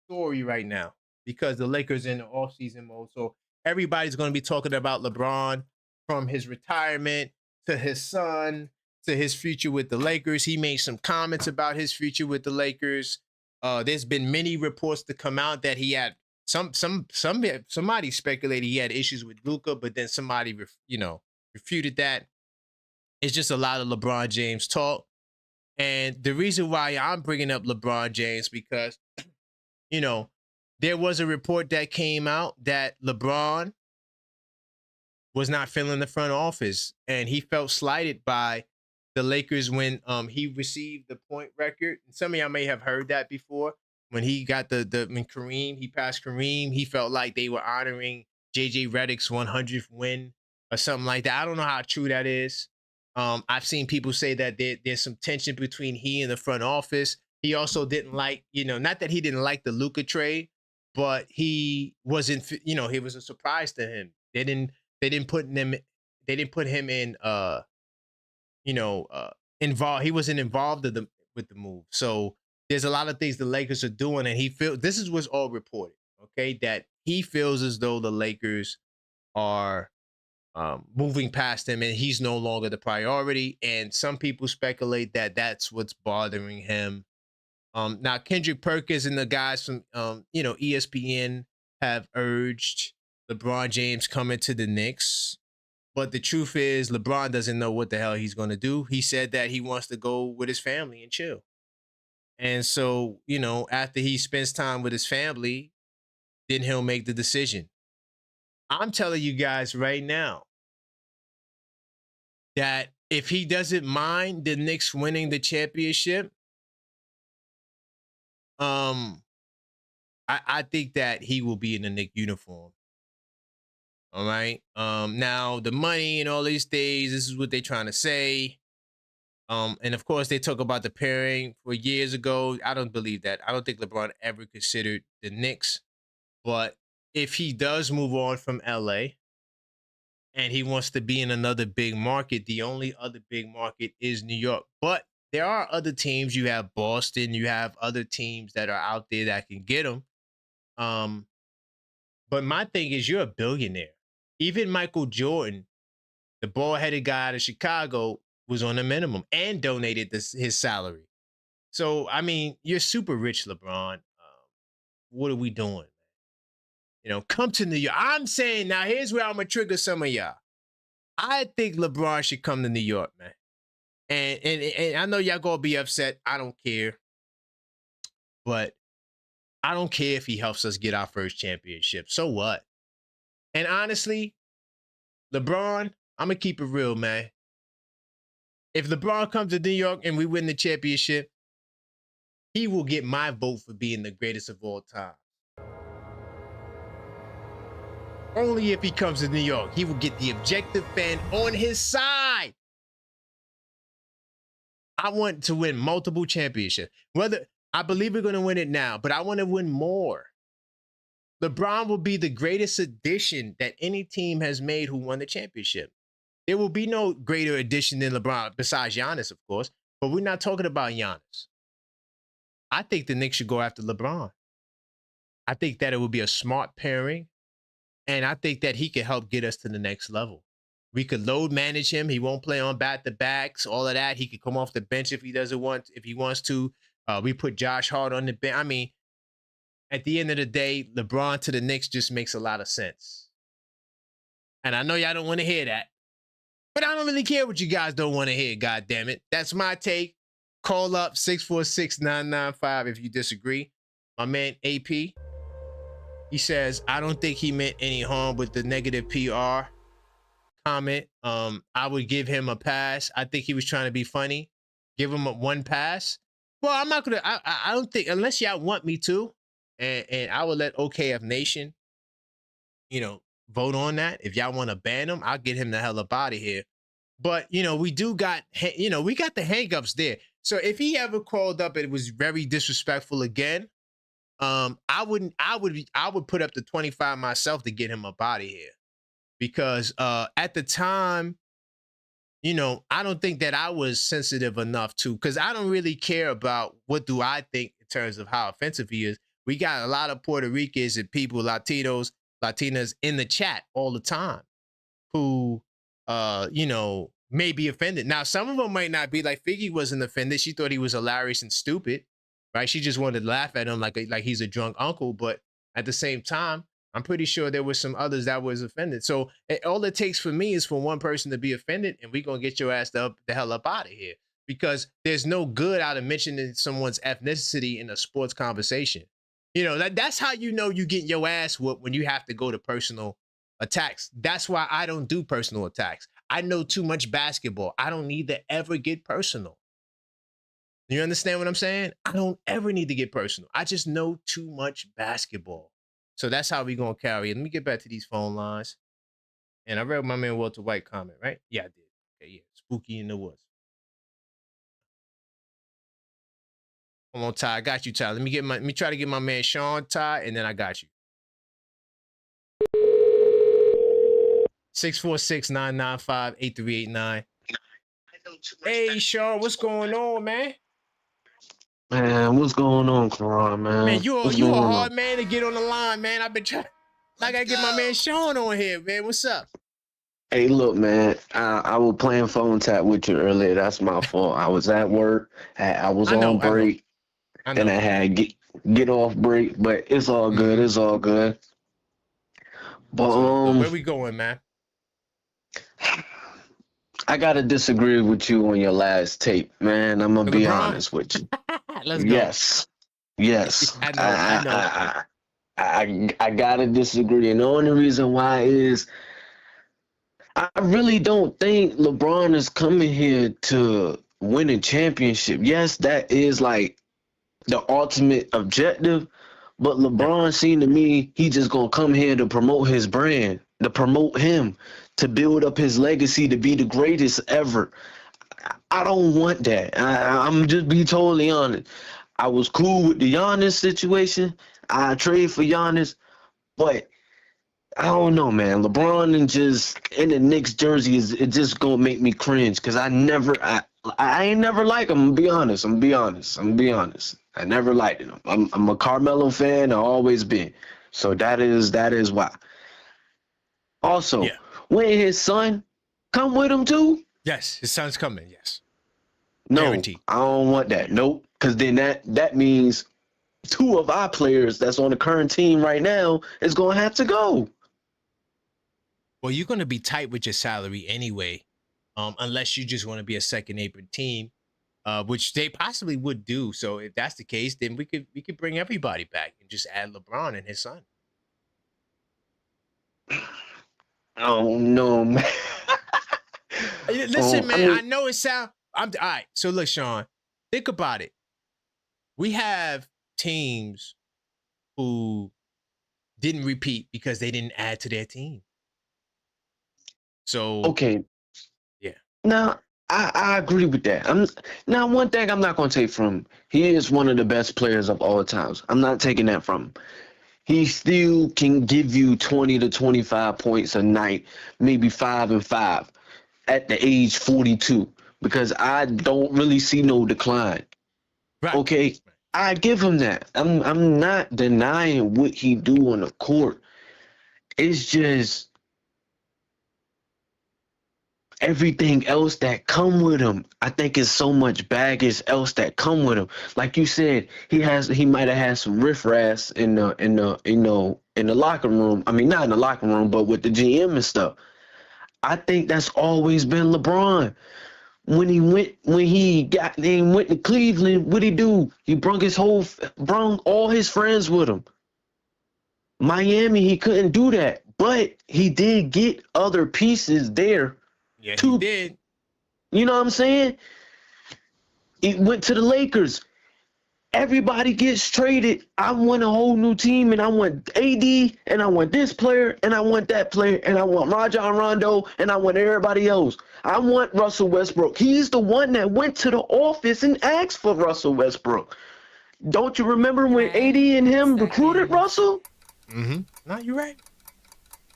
Speaker 1: story right now because the Lakers in the offseason mode. So everybody's going to be talking about LeBron from his retirement to his son to his future with the Lakers. He made some comments about his future with the Lakers. There's been many reports to come out that he had somebody speculated he had issues with Luka, but then somebody refuted that. It's just a lot of LeBron James talk. And the reason why I'm bringing up LeBron James because, you know, there was a report that came out that LeBron was not feeling the front office and he felt slighted by the Lakers when he received the point record. And some of y'all may have heard that before. When he got when Kareem, he passed Kareem, he felt like they were honoring JJ Redick's 100th win or something like that. I don't know how true that is. I've seen people say that there's some tension between he and the front office. He also didn't like, not that he didn't like the Luka trade, but he wasn't, it was a surprise to him. They didn't put him in, involved. He wasn't involved with the move. So there's a lot of things the Lakers are doing, and this is what's all reported, okay, that he feels as though the Lakers are moving past him, and he's no longer the priority. And some people speculate that that's what's bothering him. Now Kendrick Perkins and the guys from ESPN have urged LeBron James coming to the Knicks. But the truth is, LeBron doesn't know what the hell he's going to do. He said that he wants to go with his family and chill. And so, after he spends time with his family, then he'll make the decision. I'm telling you guys right now that if he doesn't mind the Knicks winning the championship, I think that he will be in the Knicks uniform. All right. Now the money and all these things, this is what they're trying to say. And of course they talk about the pairing for years ago. I don't believe that. I don't think LeBron ever considered the Knicks. But if he does move on from LA and he wants to be in another big market, the only other big market is New York. But there are other teams. You have Boston. You have other teams that are out there that can get him. But my thing is, you're a billionaire. Even Michael Jordan, the bald-headed guy out of Chicago, was on a minimum and donated his salary. So, I mean, you're super rich, LeBron. What are we doing? Come to New York. I'm saying, now here's where I'm going to trigger some of y'all. I think LeBron should come to New York, man. And I know y'all going to be upset. I don't care. But I don't care if he helps us get our first championship. So what? And honestly, LeBron, I'm going to keep it real, man. If LeBron comes to New York and we win the championship, he will get my vote for being the greatest of all time. Only if he comes to New York, he will get the objective fan on his side. I want to win multiple championships. I believe we're going to win it now, but I want to win more. LeBron will be the greatest addition that any team has made who won the championship. There will be no greater addition than LeBron, besides Giannis, of course, but we're not talking about Giannis. I think the Knicks should go after LeBron. I think that it would be a smart pairing, and I think that he could help get us to the next level. We could load manage him. He won't play on back-to-backs, all of that. He could come off the bench if he wants to. We put Josh Hart on the bench. I mean, at the end of the day, LeBron to the Knicks just makes a lot of sense. And I know y'all don't want to hear that, but I don't really care what you guys don't want to hear, God damn it. That's my take. Call up 646-995 if you disagree. My man AP, he says, I don't think he meant any harm with the negative PR comment. I would give him a pass. I think he was trying to be funny. Give him one pass. Well, I'm not gonna. I don't think, unless y'all want me to, and I will let OKF Nation, vote on that. If y'all want to ban him, I'll get him the hell up out of here. But we do got, we got the hangups there. So if he ever called up and it was very disrespectful again, I would put up the 25 myself to get him up out of here, because at the time, I don't think that I was sensitive enough to, because I don't really care about what do I think in terms of how offensive he is. We got a lot of Puerto Ricans and people, Latinas in the chat all the time who, may be offended. Now, some of them might not be. Like Figgy wasn't offended. She thought he was hilarious and stupid, right? She just wanted to laugh at him like he's a drunk uncle. But at the same time, I'm pretty sure there were some others that was offended. So all it takes for me is for one person to be offended, and we're going to get your ass the hell up out of here, because there's no good out of mentioning someone's ethnicity in a sports conversation. That's how you get your ass whooped, when you have to go to personal attacks. That's why I don't do personal attacks. I know too much basketball. I don't need to ever get personal. You understand what I'm saying? I don't ever need to get personal. I just know too much basketball. So that's how we going to carry it. Let me get back to these phone lines. And I read my man Walter White comment, right? Yeah, I did. Okay, yeah. Spooky in the woods. Come on, Ty. I got you, Ty. Let me try to get my man Sean, Ty, and then I got you. 646-995-8389. Hey, Sean, what's going on, man?
Speaker 7: Man, what's going on, Karan, man?
Speaker 1: Man, you a hard man to get on the line, man. I've been trying. I gotta get my man Sean on here, man. What's up?
Speaker 7: Hey, look, man. I was playing phone tap with you earlier. That's my fault. I was at work. I was
Speaker 1: I
Speaker 7: on
Speaker 1: know, I know,
Speaker 7: break,
Speaker 1: I
Speaker 7: and
Speaker 1: know.
Speaker 7: I had get off break. But it's all good.
Speaker 1: Mm-hmm.
Speaker 7: It's all good. But
Speaker 1: So where we going, man?
Speaker 7: I gotta disagree with you on your last tape, man. I'm gonna
Speaker 1: The
Speaker 7: be
Speaker 1: LeBron?
Speaker 7: honest with you.
Speaker 1: Let's go.
Speaker 7: Yes, yes.
Speaker 1: I know, I know.
Speaker 7: I gotta disagree, and the only reason why is I really don't think LeBron is coming here to win a championship. Yes, that is like the ultimate objective, but
Speaker 1: Yeah.
Speaker 7: LeBron seemed to me he just gonna come here to promote his brand, to promote him, to build up his legacy, to be the greatest ever. I don't want that. I'm just be totally honest. I was cool with the Giannis situation. I trade for Giannis, but I don't know, man. LeBron and just in the Knicks jersey is it just gonna make me cringe because I ain't never like him. I'm be honest. I never liked him. I'm a Carmelo fan. I always been. So that is why. Also,
Speaker 1: Yeah.
Speaker 7: when his son come with him too?
Speaker 1: Yes, his son's coming. Yes.
Speaker 7: No,
Speaker 1: Guaranteed.
Speaker 7: I don't want that. Nope. Because then that means two of our players that's on the current team right now is gonna have to go.
Speaker 1: Well, you're going to be tight with your salary anyway, unless you just want to be a second apron team, which they possibly would do. So if that's the case, then we could bring everybody back and just add LeBron and his son.
Speaker 7: Oh no, man.
Speaker 1: Listen, man,
Speaker 7: I mean,
Speaker 1: I know it sound. I'm all right. So look, Sean, think about it. We have teams who didn't repeat because they didn't add to their team. So
Speaker 7: okay.
Speaker 1: yeah,
Speaker 7: Now I agree with that. Now one thing I'm not gonna take from him, he is one of the best players of all times. I'm not taking that from him. He still can give you 20 to 25 points a night, maybe 5 and 5 at the age 42, because I don't really see no decline.
Speaker 1: right.
Speaker 7: Okay, I give him that. I'm not denying what he do on the court. It's just everything else that come with him. I think it's so much baggage else that come with him. Like you said, he might have had some riffraff in the locker room. I mean, not in the locker room, but with the GM and stuff. I think that's always been LeBron. When he went to Cleveland, what'd he do? He brung all his friends with him. Miami, he couldn't do that, but he did get other pieces there.
Speaker 1: Yeah, he did.
Speaker 7: You know what I'm saying? He went to the Lakers. Everybody gets traded. I want a whole new team, and I want AD, and I want this player, and I want that player, and I want Rajon Rondo, and I want everybody else. I want Russell Westbrook. He's the one that went to the office and asked for Russell Westbrook. Don't you remember when AD and him recruited Russell?
Speaker 1: Mm-hmm. No, you're right.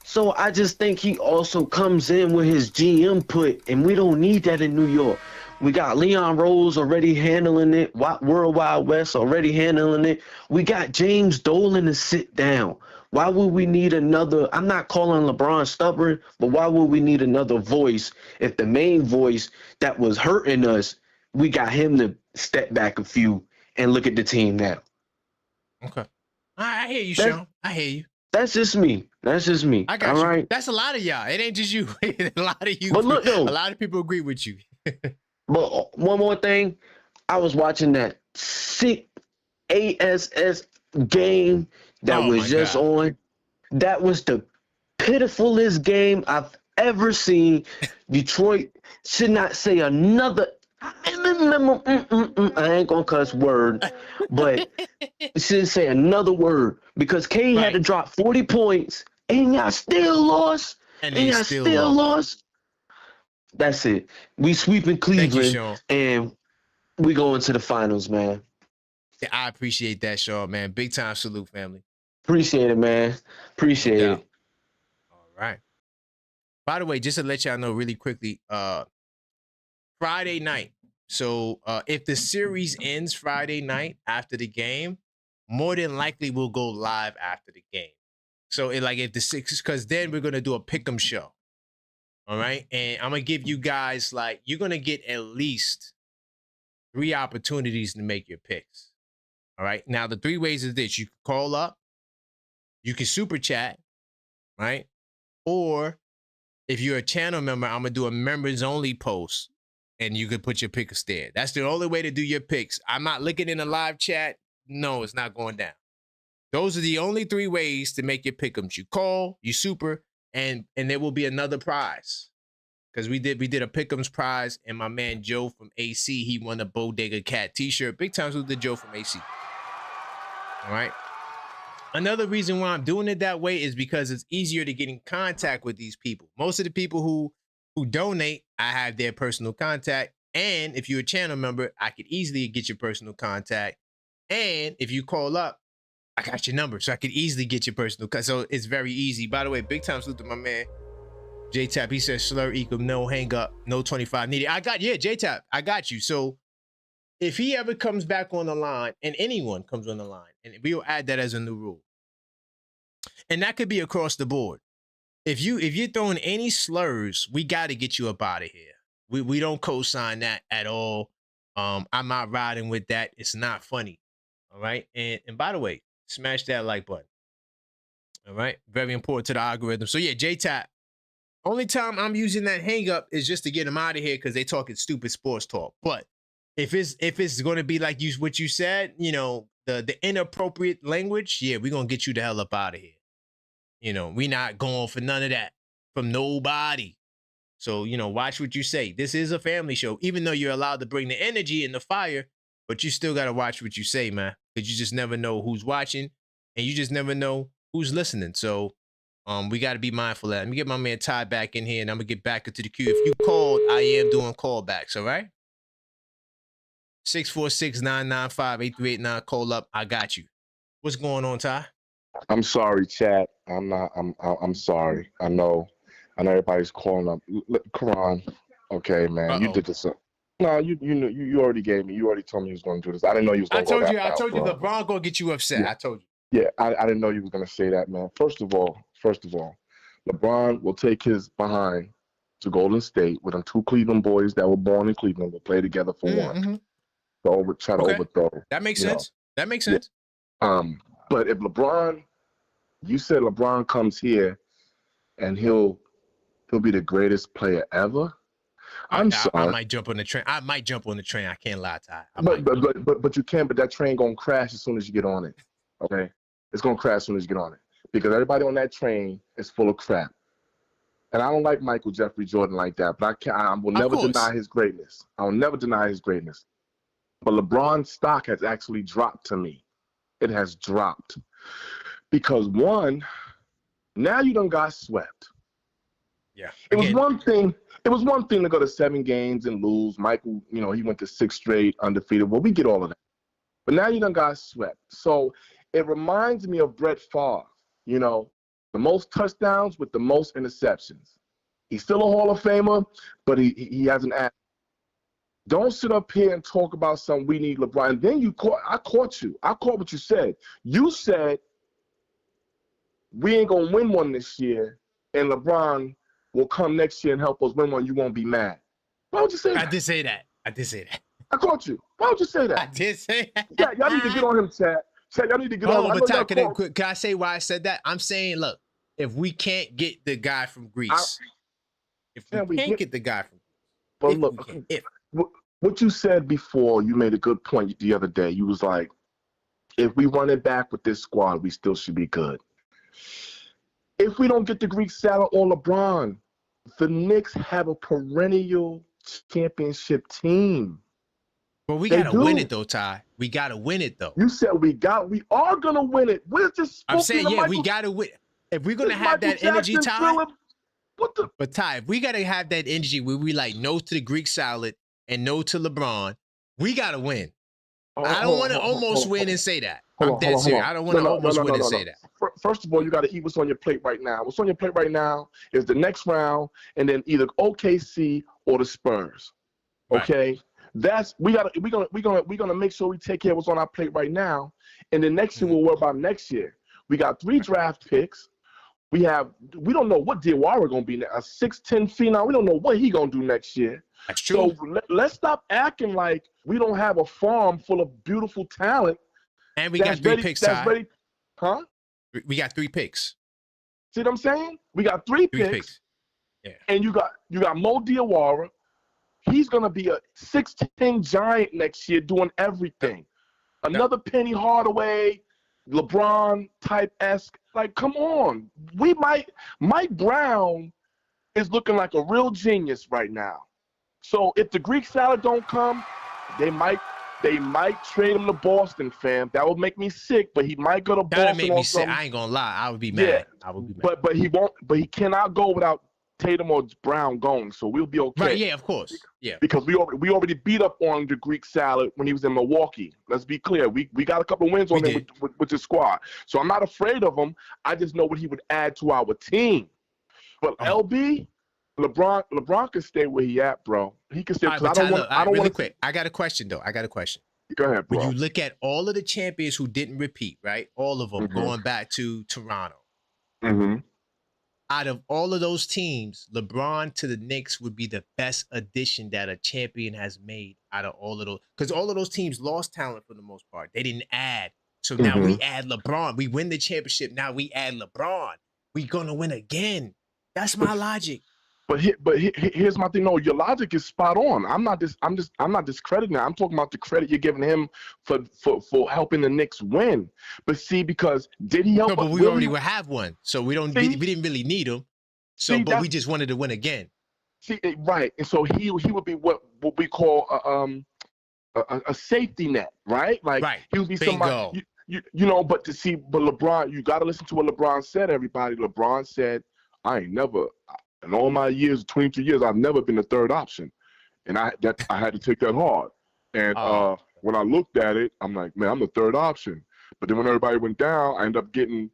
Speaker 7: So I just think he also comes in with his GM put, and we don't need that in New York. We got Leon Rose already handling it. World Wide West already handling it. We got James Dolan to sit down. Why would we need another? I'm not calling LeBron stubborn, but why would we need another voice if the main voice that was hurting us, we got him to step back a few and look at the team now?
Speaker 1: Okay. I hear you, Sean. I hear you.
Speaker 7: That's just me.
Speaker 1: I got
Speaker 7: All
Speaker 1: you.
Speaker 7: right.
Speaker 1: That's a lot of y'all. It ain't just you. A lot of you.
Speaker 7: But look, though.
Speaker 1: A lot of people agree with you.
Speaker 7: But one more thing, I was watching that sick ASS game that was just on. That was the pitifulest game I've ever seen. Detroit should not say another. I ain't gonna cuss word, but it shouldn't say another word because K had to drop 40 points and y'all still lost. And y'all still lost. That's it. We sweeping Cleveland, and we going to the finals, man.
Speaker 1: Yeah, I appreciate that, Sean, man. Big time salute, family.
Speaker 7: Appreciate it, man. Appreciate it.
Speaker 1: All right. By the way, just to let y'all know really quickly, Friday night. So if the series ends Friday night after the game, more than likely we'll go live after the game. So if the Sixers, because then we're gonna do a pick'em show. All right. And I'm going to give you guys, like, you're going to get at least 3 opportunities to make your picks. All right. Now, the 3 ways is this: you can call up, you can super chat, right? Or if you're a channel member, I'm going to do a members only post and you could put your pickers there. That's the only way to do your picks. I'm not looking in the live chat. No, it's not going down. Those are the only 3 ways to make your pick'ems. You call, you super, and there will be another prize. Because we did a pick'ems prize, and my man Joe from AC, he won a Bodega Cat t-shirt. Big times with the Joe from AC. All right. Another reason why I'm doing it that way is because it's easier to get in contact with these people. Most of the people who donate, I have their personal contact. And if you're a channel member, I could easily get your personal contact. And if you call up, I got your number, so I could easily get your personal contact. So it's very easy. By the way, big time salute to my man J-Tap. He says slur equal no hang up, no 25 needed. J-Tap, I got you. So if he ever comes back on the line, and anyone comes on the line, and we'll add that as a new rule. And that could be across the board. If you're throwing any slurs, we got to get you up out of here. We don't co-sign that at all. I'm not riding with that. It's not funny. All right. And by the way, smash that like button. All right. Very important to the algorithm. So yeah, J-Tap. Only time I'm using that hang up is just to get them out of here because they talking stupid sports talk. But if it's going to be like what you said, you know, the inappropriate language, yeah, we're going to get you the hell up out of here. You know, we not going for none of that from nobody. So, you know, watch what you say. This is a family show, even though you're allowed to bring the energy and the fire, but you still got to watch what you say, man, because you just never know who's watching and you just never know who's listening. So we got to be mindful of that. Let me get my man Ty back in here and I'm going to get back into the queue. If you called, I am doing callbacks, all right? 646-995-8389, call up. I got you. What's going on, Ty?
Speaker 6: I'm sorry, chat. I'm sorry. I know everybody's calling up. Karan, okay, man, you did this. No, you knew you already gave me. You already told me you was going to do this. I didn't know you was going to go that route,
Speaker 1: I told you LeBron gonna get you upset.
Speaker 6: Yeah.
Speaker 1: I told you.
Speaker 6: Yeah, I didn't know you was going to say that, man. First of all, LeBron will take his behind to Golden State with them 2 Cleveland boys that were born in Cleveland will play together for one. So try to overthrow.
Speaker 1: That makes sense. That makes sense.
Speaker 6: Yeah. But if you said LeBron comes here and he'll be the greatest player ever. I'm sorry.
Speaker 1: I might jump on the train. I can't lie, Ty.
Speaker 6: But you can. But that train gonna crash as soon as you get on it. Okay, it's gonna crash as soon as you get on it because everybody on that train is full of crap. And I don't like Michael Jeffrey Jordan like that. But I will never deny his greatness. I will never deny his greatness. But LeBron's stock has actually dropped to me. It has dropped. Because one, now you done got swept.
Speaker 1: Yeah.
Speaker 6: It was one thing to go to 7 games and lose. Michael, you know, he went to 6 straight undefeated. Well, we get all of that. But now you done got swept. So it reminds me of Brett Favre, you know, the most touchdowns with the most interceptions. He's still a Hall of Famer, but he has an ass. Don't sit up here and talk about something we need LeBron. And then I caught you. I caught what you said. You said we ain't going to win one this year, and LeBron will come next year and help us win one. You won't be mad. Why would you say that?
Speaker 1: I did say that.
Speaker 6: I caught you. Why would you say that?
Speaker 1: I did say that.
Speaker 6: Yeah, y'all need to get on him, Chad. Chad, y'all need to get on him.
Speaker 1: But Ty, can I say why I said that? I'm saying, look, if we can't get the guy from Greece, get the guy from Greece.
Speaker 6: But look, what you said before, you made a good point the other day. You was like, if we run it back with this squad, we still should be good. If we don't get the Greek salad or LeBron, the Knicks have a perennial championship team.
Speaker 1: But we got to win it, though, Ty. We got to win it, though.
Speaker 6: You said we are going to win it. We're just
Speaker 1: I'm saying, yeah, we got to win. If we're going to have that energy, Ty. But Ty, if we got to have that energy where we like no to the Greek salad and no to LeBron, we got to win. I don't want to almost win and say that. I'm dead serious. I don't want to almost win and say that.
Speaker 6: First of all, you got to eat what's on your plate right now. What's on your plate right now is the next round, and then either OKC or the Spurs. Okay, that's we're gonna make sure we take care of what's on our plate right now, and then next year we'll worry about next year. We got 3 draft picks. We don't know what Diawara gonna be a 6'10" phenom. We don't know what he gonna do next year.
Speaker 1: That's true.
Speaker 6: So let's stop acting like we don't have a farm full of beautiful talent.
Speaker 1: And we got 3 picks, Ty.
Speaker 6: Ready. Huh?
Speaker 1: We got 3 picks.
Speaker 6: See what I'm saying? We got 3 picks.
Speaker 1: Yeah.
Speaker 6: And you got Mo Diawara. He's gonna be a 6'10" giant next year doing everything. Another Penny Hardaway, LeBron type-esque. Like, come on. Mike Brown is looking like a real genius right now. So if the Greek salad don't come, they might trade him to Boston, fam. That would make me sick, but he might go to Boston.
Speaker 1: That'd make me sick. I ain't gonna lie. I would be mad.
Speaker 6: Yeah.
Speaker 1: I would be mad.
Speaker 6: But he won't. But he cannot go without Tatum or Brown going. So we'll be okay.
Speaker 1: Right? Yeah, of course. Yeah.
Speaker 6: Because we already beat up on the Greek salad when he was in Milwaukee. Let's be clear. We got a couple wins on him with the squad. So I'm not afraid of him. I just know what he would add to our team. But LB, LeBron can stay where he at, bro. He can stay.
Speaker 1: Right, I don't want quick. I got a question though.
Speaker 6: Go ahead, bro.
Speaker 1: When you look at all of the champions who didn't repeat, right? All of them going back to Toronto.
Speaker 6: Mm-hmm.
Speaker 1: Out of all of those teams, LeBron to the Knicks would be the best addition that a champion has made out of all of those. Because all of those teams lost talent for the most part. They didn't add. So now we add LeBron. We win the championship. Now we add LeBron. We're gonna win again. That's my logic.
Speaker 6: But here's my thing. No, your logic is spot on. I'm not discrediting it. I'm talking about the credit you're giving him for helping the Knicks win. But see, because did he help?
Speaker 1: No, but we already have one, so we didn't really need him. So, but we just wanted to win again.
Speaker 6: See, right, and so he would be what we call a safety net, right? Like he would be somebody. You know, but LeBron, you got to listen to what LeBron said. Everybody, LeBron said, I ain't never. In all my years, 22 years, I've never been the third option, and I had to take that hard. And when I looked at it, I'm like, man, I'm the third option. But then when everybody went down, I ended up getting,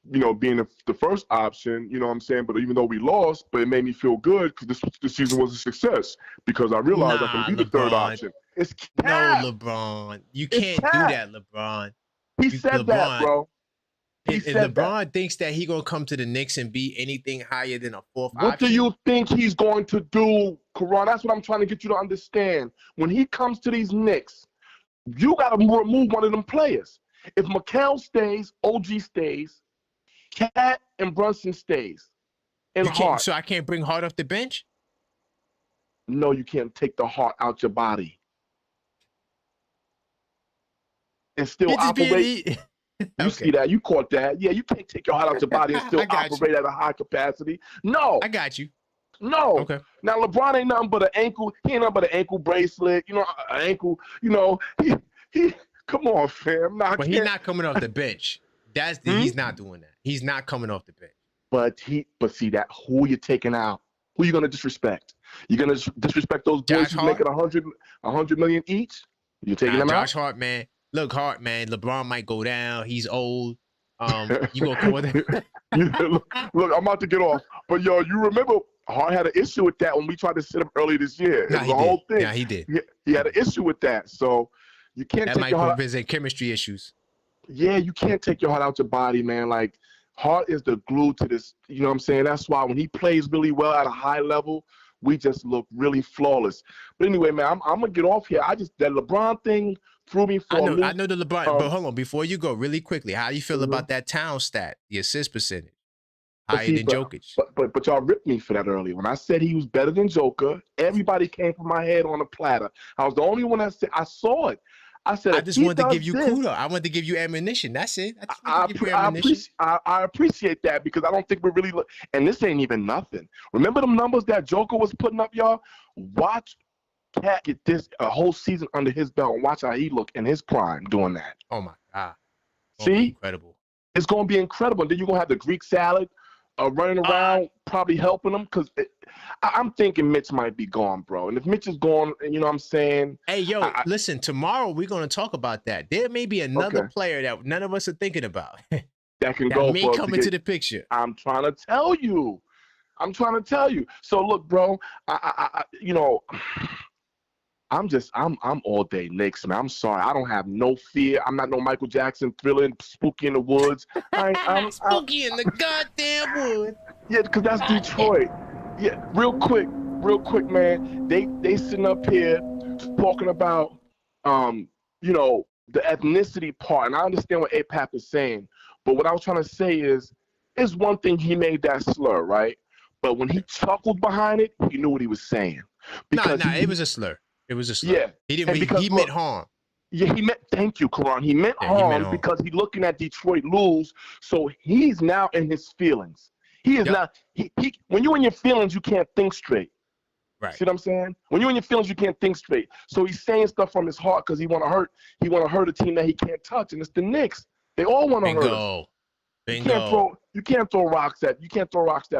Speaker 6: being the first option. You know what I'm saying? But even though we lost, but it made me feel good because this season was a success because I realized I can be the third option. It's cap.
Speaker 1: No, LeBron, you can't do that, LeBron.
Speaker 6: He said that, bro.
Speaker 1: If LeBron thinks that he gonna come to the Knicks and be anything higher than a 4th option,
Speaker 6: what do you think he's going to do, Karan? That's what I'm trying to get you to understand. When he comes to these Knicks, you got to remove one of them players. If Mikal stays, OG stays, Cat and Brunson stays, and Hart.
Speaker 1: So I can't bring Hart off the bench?
Speaker 6: No, you can't take the heart out your body and still operate. You see that? You caught that? Yeah, you can't take your heart out your body and still operate at a high capacity. No.
Speaker 1: I got you.
Speaker 6: No.
Speaker 1: Okay.
Speaker 6: Now LeBron ain't nothing but an ankle. He ain't nothing but an ankle bracelet. An ankle. He. Come on, fam. No,
Speaker 1: but he's not coming off the bench. He's not doing that. He's not coming off the bench.
Speaker 6: But see that who you taking out? Who you gonna disrespect? You gonna disrespect those boys who's making $100 million each? You taking them out?
Speaker 1: Josh Hart, man. Look, Hart, man, LeBron might go down. He's old. You gonna come with him?
Speaker 6: Look, I'm about to get off. But yo, you remember Hart had an issue with that when we tried to sit him early this year.
Speaker 1: Nah,
Speaker 6: it was the whole thing.
Speaker 1: Yeah, he did.
Speaker 6: He had an issue with that. So you can't
Speaker 1: take your heart. Visit chemistry issues.
Speaker 6: Yeah, you can't take your heart out your body, man. Like Hart is the glue to this. You know what I'm saying? That's why when he plays really well at a high level, we just look really flawless. But anyway, man, I'm gonna get off here. That LeBron thing threw me for
Speaker 1: I know the LeBron, but hold on, before you go, really quickly, how do you feel about that Towns stat, the assist percentage, higher than Jokic?
Speaker 6: But y'all ripped me for that earlier. When I said he was better than Joker, everybody came from my head on a platter. I was the only one that said I saw it. I said
Speaker 1: I just wanted to give you kudos. I wanted to give you ammunition. That's it.
Speaker 6: I appreciate that because I don't think we're really and this ain't even nothing. Remember them numbers that Joker was putting up, y'all? Watch Cat get this a whole season under his belt and watch how he look in his prime doing that.
Speaker 1: Oh my God.
Speaker 6: See?
Speaker 1: Incredible.
Speaker 6: It's gonna be incredible. And then you're gonna have the Greek salad running around, probably helping them because I'm thinking Mitch might be gone, bro. And if Mitch is gone, and you know what I'm saying?
Speaker 1: Hey, yo, listen, tomorrow we're going to talk about that. There may be another player that none of us are thinking about
Speaker 6: that can go
Speaker 1: may come into the picture.
Speaker 6: I'm trying to tell you. I'm trying to tell you. So look, bro, I'm I'm all day Knicks, man. I'm sorry. I don't have no fear. I'm not no Michael Jackson Thriller, Spooky in the Woods.
Speaker 1: Spooky in the goddamn wood.
Speaker 6: Yeah, because that's Detroit. Yeah, real quick, man. They sitting up here talking about the ethnicity part, and I understand what APAP is saying, but what I was trying to say is, it's one thing he made that slur, right? But when he chuckled behind it, he knew what he was saying.
Speaker 1: Because it was a slur. It was a slur.
Speaker 6: Yeah,
Speaker 1: he didn't. He meant harm.
Speaker 6: Yeah, thank you, Karan. He meant harm because he's looking at Detroit lose, so he's now in his feelings. He is not. He. When you're in your feelings, you can't think straight.
Speaker 1: Right.
Speaker 6: See what I'm saying? When you're in your feelings, you can't think straight. So he's saying stuff from his heart because he want to hurt. He want to hurt a team that he can't touch, and it's the Knicks. They all want to hurt us.
Speaker 1: Bingo.
Speaker 6: You can't throw rocks that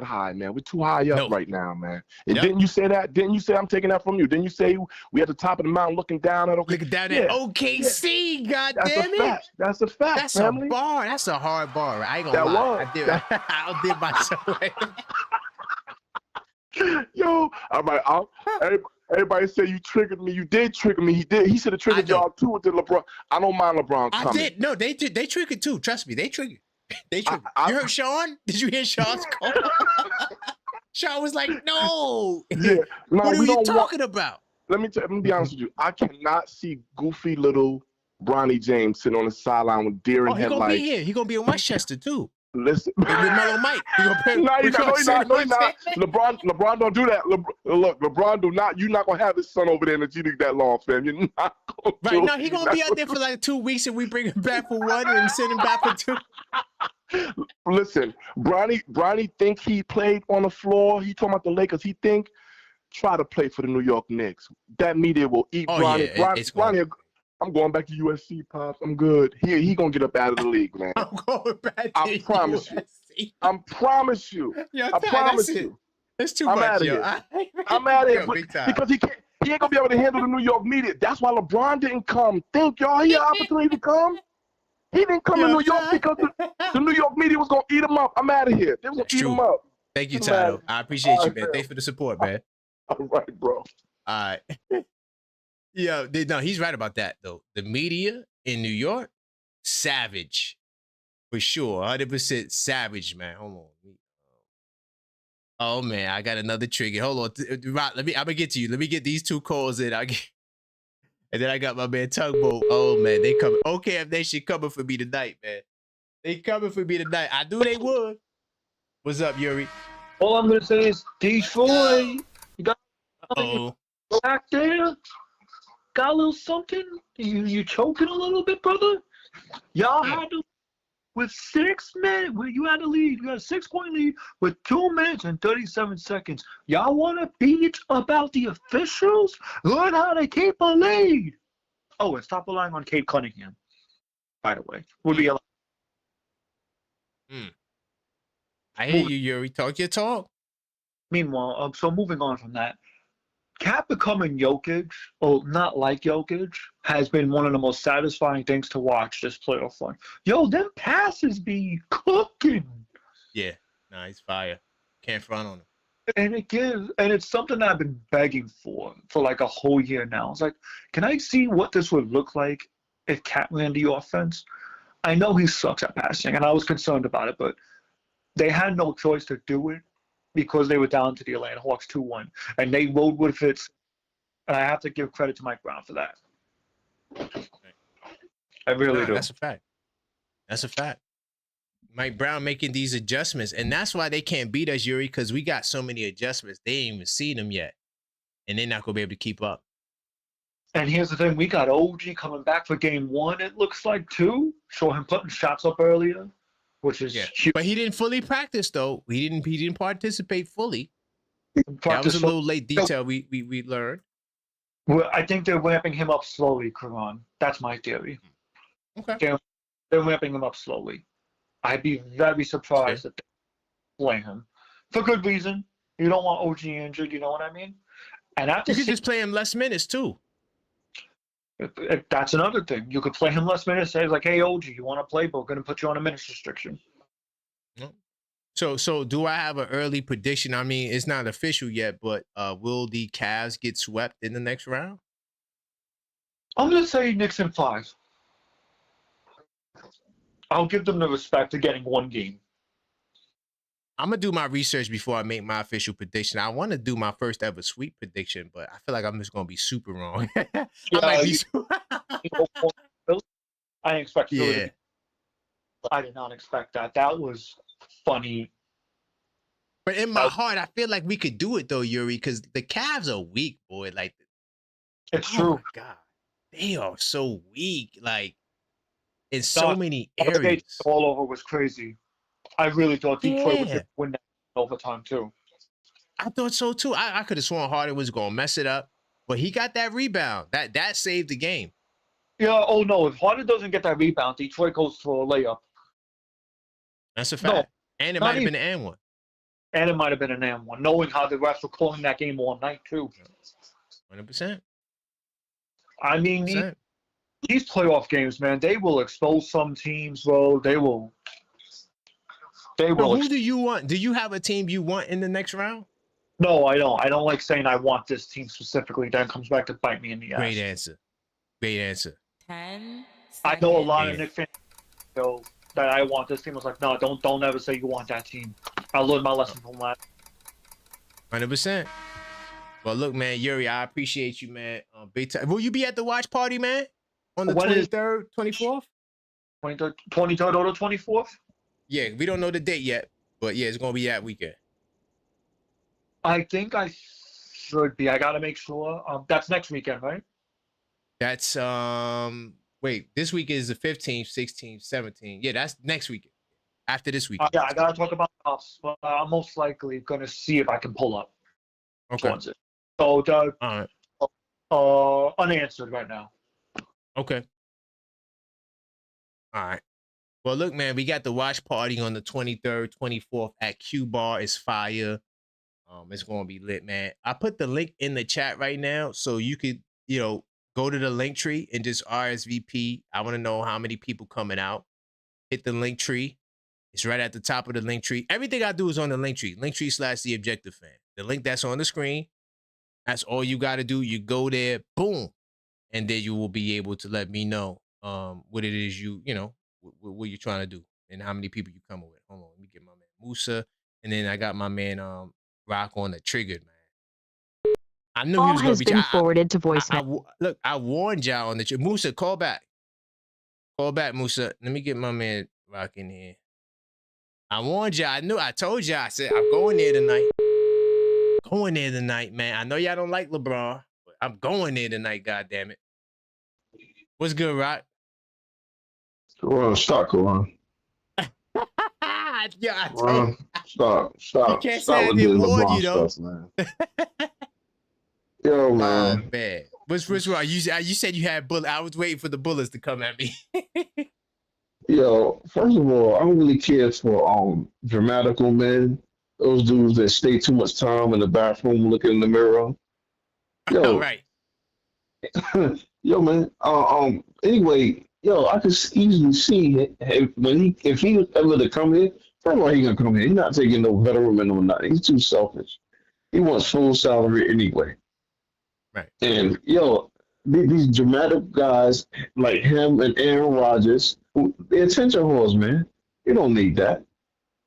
Speaker 6: high, man. We're too high up right now, man. And didn't you say that? Didn't you say I'm taking that from you? Didn't you say we at the top of the mountain looking down at
Speaker 1: OKC? God damn it!
Speaker 6: That's a fact.
Speaker 1: That's
Speaker 6: family.
Speaker 1: a bar. That's a hard bar. I ain't gonna lie. I did myself.
Speaker 6: Yo, everybody say you triggered me. You did trigger me. He did. He should have triggered y'all too with the LeBron. I don't mind LeBron coming.
Speaker 1: I did. No, they did. They triggered too. Trust me, they triggered. They triggered. You heard Sean? Did you hear Sean's call? Sean was like, "No,
Speaker 6: yeah,
Speaker 1: what are you talking about?"
Speaker 6: Let me be honest with you. I cannot see goofy little Bronny James sitting on the sideline with deer in headlights.
Speaker 1: He gonna be here. He gonna be in Westchester too.
Speaker 6: Listen,
Speaker 1: with Mellow Mike.
Speaker 6: No, he's not. LeBron don't do that. Look, LeBron do not. You're not gonna have his son over there in the G League that long, fam. You're not gonna.
Speaker 1: Right now, he gonna be out there for like 2 weeks, and we bring him back for 1 and send him back for 2.
Speaker 6: Listen, Bronny think he played on the floor. He talking about the Lakers. He think try to play for the New York Knicks. That media will eat Bronny.
Speaker 1: Yeah,
Speaker 6: Bronny. I'm going back to USC, Pops. I'm good. He gonna get up out of the league, man.
Speaker 1: I'm going back to
Speaker 6: I promise
Speaker 1: USC.
Speaker 6: I promise you.
Speaker 1: Yo,
Speaker 6: I promise you.
Speaker 1: It's too much,
Speaker 6: out of
Speaker 1: yo.
Speaker 6: here. I'm out of here because he ain't gonna be able to handle the New York media. That's why LeBron didn't come. Think y'all he had an opportunity to come? He didn't come to New York because the New York media was gonna eat him up. I'm out of here. They was gonna eat him up.
Speaker 1: Thank you, Tato. I appreciate you, man. Thanks for the support, man.
Speaker 6: All right, bro.
Speaker 1: All right. Yeah, no, he's right about that though. The media in New York, savage, for sure, 100% savage, man. Hold on. Oh man, I got another trigger. Hold on, Rock. I'm gonna get to you. Let me get these 2 calls in. And then I got my man Tugboat. Oh man, they coming. Okay, if they should coming for me tonight, man. They coming for me tonight. I knew they would. What's up, Yuri?
Speaker 8: All I'm gonna say is Detroit. You got back there. Got a little something? You choking a little bit, brother? Y'all had to, with 6 minutes, you had a lead. You had a 6-point lead with 2 minutes and 37 seconds. Y'all want to beat about the officials? Learn how to keep a lead. Oh, and stop relying on Kate Cunningham, by the way. Would be a
Speaker 1: I hear you, Yuri. Talk your talk.
Speaker 8: Meanwhile, so moving on from that, Cap becoming Jokic, or not like Jokic, has been one of the most satisfying things to watch this playoff run. Yo, them passes be cooking.
Speaker 1: Yeah, nah, he's fire. Can't front on him.
Speaker 8: And it's something that I've been begging for like a whole year now. It's like, can I see what this would look like if Cap ran the offense? I know he sucks at passing, and I was concerned about it, but they had no choice to do it, because they were down to the Atlanta Hawks 2-1. And they rode with it. And I have to give credit to Mike Brown for that. I really do.
Speaker 1: That's a fact. That's a fact. Mike Brown making these adjustments. And that's why they can't beat us, Yuri, because we got so many adjustments. They ain't even seen them yet. And they're not going to be able to keep up.
Speaker 8: And here's the thing. We got OG coming back for game 1, it looks like, too. Saw him putting shots up earlier. Which is huge.
Speaker 1: But he didn't fully practice though. He didn't participate fully. That was a little late detail we learned.
Speaker 8: Well, I think they're ramping him up slowly, Karan. That's my theory.
Speaker 1: Okay.
Speaker 8: They're ramping him up slowly. I'd be very surprised if they play him. For good reason. You don't want OG injured, you know what I mean? And after
Speaker 1: you could just play him less minutes too.
Speaker 8: That's another thing. You could play him less minutes. Say like, "Hey, OG, you want to play? But we're going to put you on a minutes restriction."
Speaker 1: So do I have an early prediction? I mean, it's not official yet, but will the Cavs get swept in the next round?
Speaker 8: I'm gonna say Knicks in 5. I'll give them the respect of getting one game.
Speaker 1: I'm gonna do my research before I make my official prediction. I want to do my first ever sweep prediction, but I feel like I'm just gonna be super wrong. I might be.
Speaker 8: I didn't expect Philly to
Speaker 1: Yeah.
Speaker 8: be. I did not expect that. That was funny.
Speaker 1: But in my heart, I feel like we could do it though, Yuri, because the Cavs are weak, boy. Like,
Speaker 8: it's
Speaker 1: oh
Speaker 8: true.
Speaker 1: my God, they are so weak. Like, in so many areas.
Speaker 8: All over was crazy. I really thought Detroit was going to win that overtime too.
Speaker 1: I thought so too. I could have sworn Harden was going to mess it up, but he got that rebound. That saved the game.
Speaker 8: Yeah. Oh no! If Harden doesn't get that rebound, Detroit goes for a layup.
Speaker 1: That's a fact. No, and it might have been an and one.
Speaker 8: And it might have been an and one, knowing how the refs were calling that game all night too.
Speaker 1: 100%.
Speaker 8: I mean, these playoff games, man, they will expose some teams, bro. They will.
Speaker 1: Who do you want? Do you have a team you want in the next round?
Speaker 8: No, I don't. I don't like saying I want this team specifically. Then comes back to bite me in the ass.
Speaker 1: Great answer. Great answer.
Speaker 9: 10 seconds.
Speaker 8: I know a lot of Knicks fans that I want this team. I was like, no, don't ever say you want that team. I learned my lesson from that.
Speaker 1: 100%. Well, look, man, Yuri, I appreciate you, man. Big time. Will you be at the watch party, man? On the 23rd, 24th?
Speaker 8: 23rd or the 24th?
Speaker 1: Yeah, we don't know the date yet, but yeah, it's gonna be that weekend.
Speaker 8: I think I should be. I gotta make sure. That's next weekend, right?
Speaker 1: That's wait, this week is the 15th, 16th, 17th. Yeah, that's next weekend. After this weekend.
Speaker 8: Yeah, I gotta talk about us, but I'm most likely gonna see if I can pull up.
Speaker 1: Okay.
Speaker 8: Towards it. So
Speaker 1: all right.
Speaker 8: Unanswered right now.
Speaker 1: Okay. All right. Well, look, man, we got the watch party on the 23rd, 24th at Q Bar. It's fire. It's gonna be lit, man. I put the link in the chat right now, so you could, go to the link tree and just RSVP. I want to know how many people coming out. Hit the link tree. It's right at the top of the link tree. Everything I do is on the link tree. Linktree/TheObjectiveFan. The link that's on the screen. That's all you got to do. You go there, boom, and then you will be able to let me know what it is what you're trying to do and how many people you coming with. Hold on, let me get my man Musa, and then I got my man Rock on the Triggered, man. I knew he was going to be
Speaker 10: forwarded to voicemail.
Speaker 1: Look, I warned y'all on the Musa. Call back, Musa. Let me get my man Rock in here. I warned y'all. I told y'all. I said I'm going there tonight. Going there tonight, man. I know y'all don't like LeBron, but I'm going there tonight. God damn it. What's good, Rock?
Speaker 3: Stop, Karan.
Speaker 1: Yeah,
Speaker 3: Stop
Speaker 1: you can't say
Speaker 3: with the LeBron
Speaker 1: you
Speaker 3: stuff, man. Yo, man.
Speaker 1: Oh, man. What's wrong? You said you had bullets. I was waiting for the bullets to come at me.
Speaker 3: Yo, first of all, I don't really care for dramatical men. Those dudes that stay too much time in the bathroom looking in the mirror. Yo,
Speaker 1: right.
Speaker 3: Yo, man. Anyway, I could easily see if he was ever to come here. First of all, he gonna come here. He's not taking no veteran or nothing. He's too selfish. He wants full salary anyway.
Speaker 1: Right.
Speaker 3: And these dramatic guys like him and Aaron Rodgers, they're attention whores, man. You don't need that.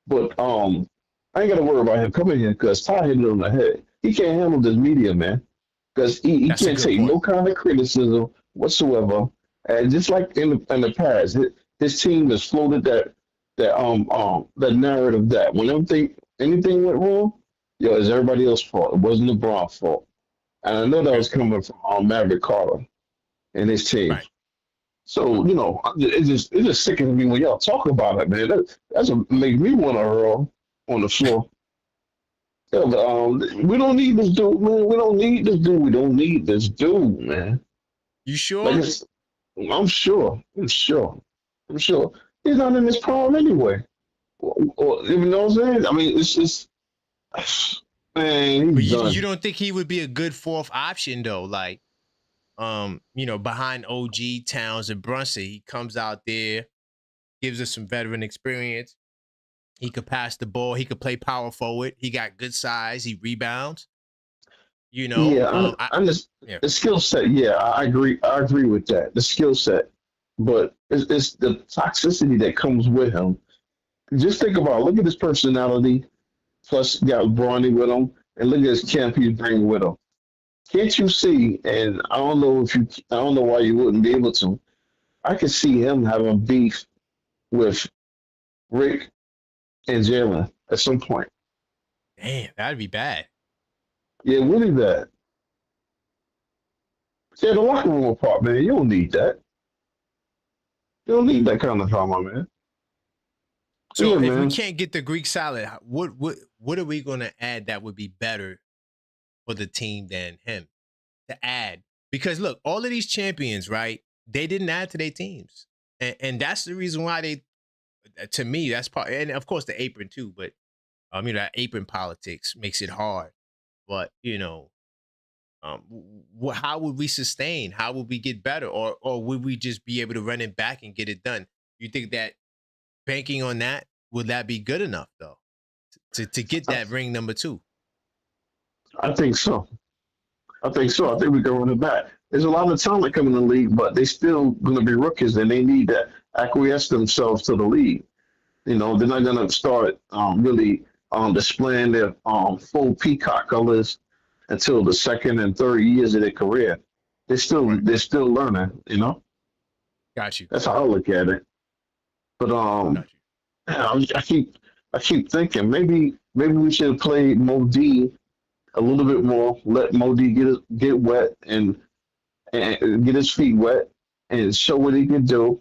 Speaker 3: But I ain't got to worry about him coming here because Ty hit it on the head. He can't handle this media, man, because he can't take no kind of criticism whatsoever. And just like in the past, his team has floated that narrative that when anything went wrong, it's everybody else's fault. It wasn't LeBron's fault. And I know that was coming from Maverick Carter and his team.
Speaker 1: Right.
Speaker 3: So, it just sickens me when y'all talk about it, man. That's what makes me want to hurl on the floor. We don't need this dude, man. We don't need this dude. We don't need this dude, man.
Speaker 1: You sure?
Speaker 3: I'm sure. He's not in his prime anyway. You know what I'm saying? I mean, it's just, man, he's done.
Speaker 1: You don't think he would be a good fourth option, though? Like, behind OG, Towns, and Brunson, he comes out there, gives us some veteran experience. He could pass the ball. He could play power forward. He got good size. He rebounds. You know,
Speaker 3: Yeah, I just
Speaker 1: yeah.
Speaker 3: the skill set. Yeah, I agree. I agree with that. The skill set, but it's the toxicity that comes with him. Just think about. Look at his personality. Plus, got Bronny with him, and look at his champ he's bringing with him. Can't you see? And I don't know if you. I don't know why you wouldn't be able to. I could see him having beef with Rick and Jalen at some point.
Speaker 1: Damn, that'd be bad.
Speaker 3: Yeah, really bad. Tear the locker room apart, man. You don't need that. You don't need that kind of drama, man.
Speaker 1: So
Speaker 3: Yeah,
Speaker 1: if we
Speaker 3: man.
Speaker 1: can't get the Greek salad, what are we gonna add that would be better for the team than him to add? Because look, all of these champions, right? They didn't add to their teams, and that's the reason why they. To me, that's part, and of course the apron too. But that apron politics makes it hard. But how would we sustain? How would we get better, or would we just be able to run it back and get it done? You think that banking on that would that be good enough though to get that ring number 2?
Speaker 3: I think so. I think so. I think we can run it back. There's a lot of talent coming in the league, but they still going to be rookies, and they need to acquiesce themselves to the league. They're not going to start really displaying their full peacock colors until the second and third years of their career. They're still learning.
Speaker 1: Got you.
Speaker 3: That's how I look at it. But I keep thinking maybe we should have played Mo D a little bit more. Let Mo D get wet and get his feet wet and show what he can do,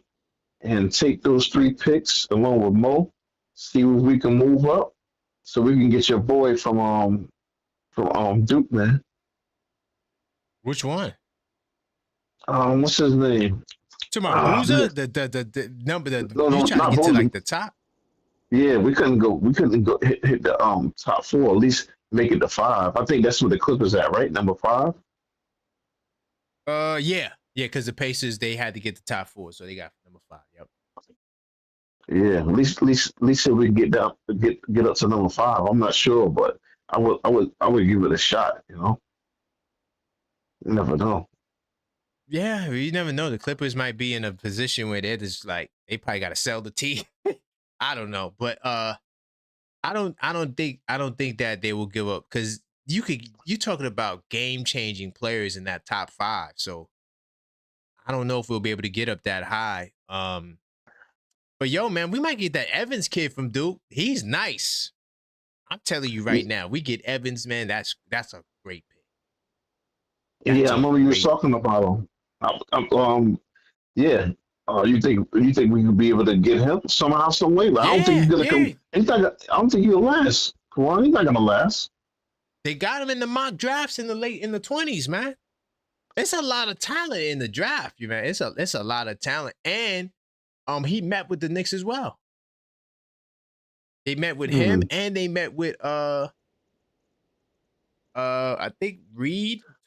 Speaker 3: and take those 3 picks along with Mo. See if we can move up, so we can get your boy from Duke, man.
Speaker 1: Which one?
Speaker 3: What's his name?
Speaker 1: Tomorrow, the number that
Speaker 3: No,
Speaker 1: you trying
Speaker 3: not
Speaker 1: to get to
Speaker 3: Boozer.
Speaker 1: like the top.
Speaker 3: Yeah, we couldn't go hit the top 4, at least make it to 5. I think that's where the Clippers at, right? Number 5.
Speaker 1: Yeah, because the Pacers they had to get the top 4, so they got number 5. Yep.
Speaker 3: Yeah, at least if we get down, get up to number 5. I'm not sure, but I would give it a shot. You never know.
Speaker 1: Yeah, you never know. The Clippers might be in a position where they're just like they probably got to sell the team. I don't know, but I don't think that they will give up, because you talking about game changing players in that top 5. So I don't know if we'll be able to get up that high. But yo, man, we might get that Evans kid from Duke. He's nice. I'm telling you right now, we get Evans, man. That's a great pick.
Speaker 3: I remember you was talking about him. Yeah. You think we could be able to get him somehow, some way? But I don't think he's gonna come. I don't think he'll last. Come on, he's not gonna last.
Speaker 1: They got him in the mock drafts in the 20s, man. It's a lot of talent in the draft, man. It's a lot of talent, and he met with the Knicks as well. They met with him, and they met with I think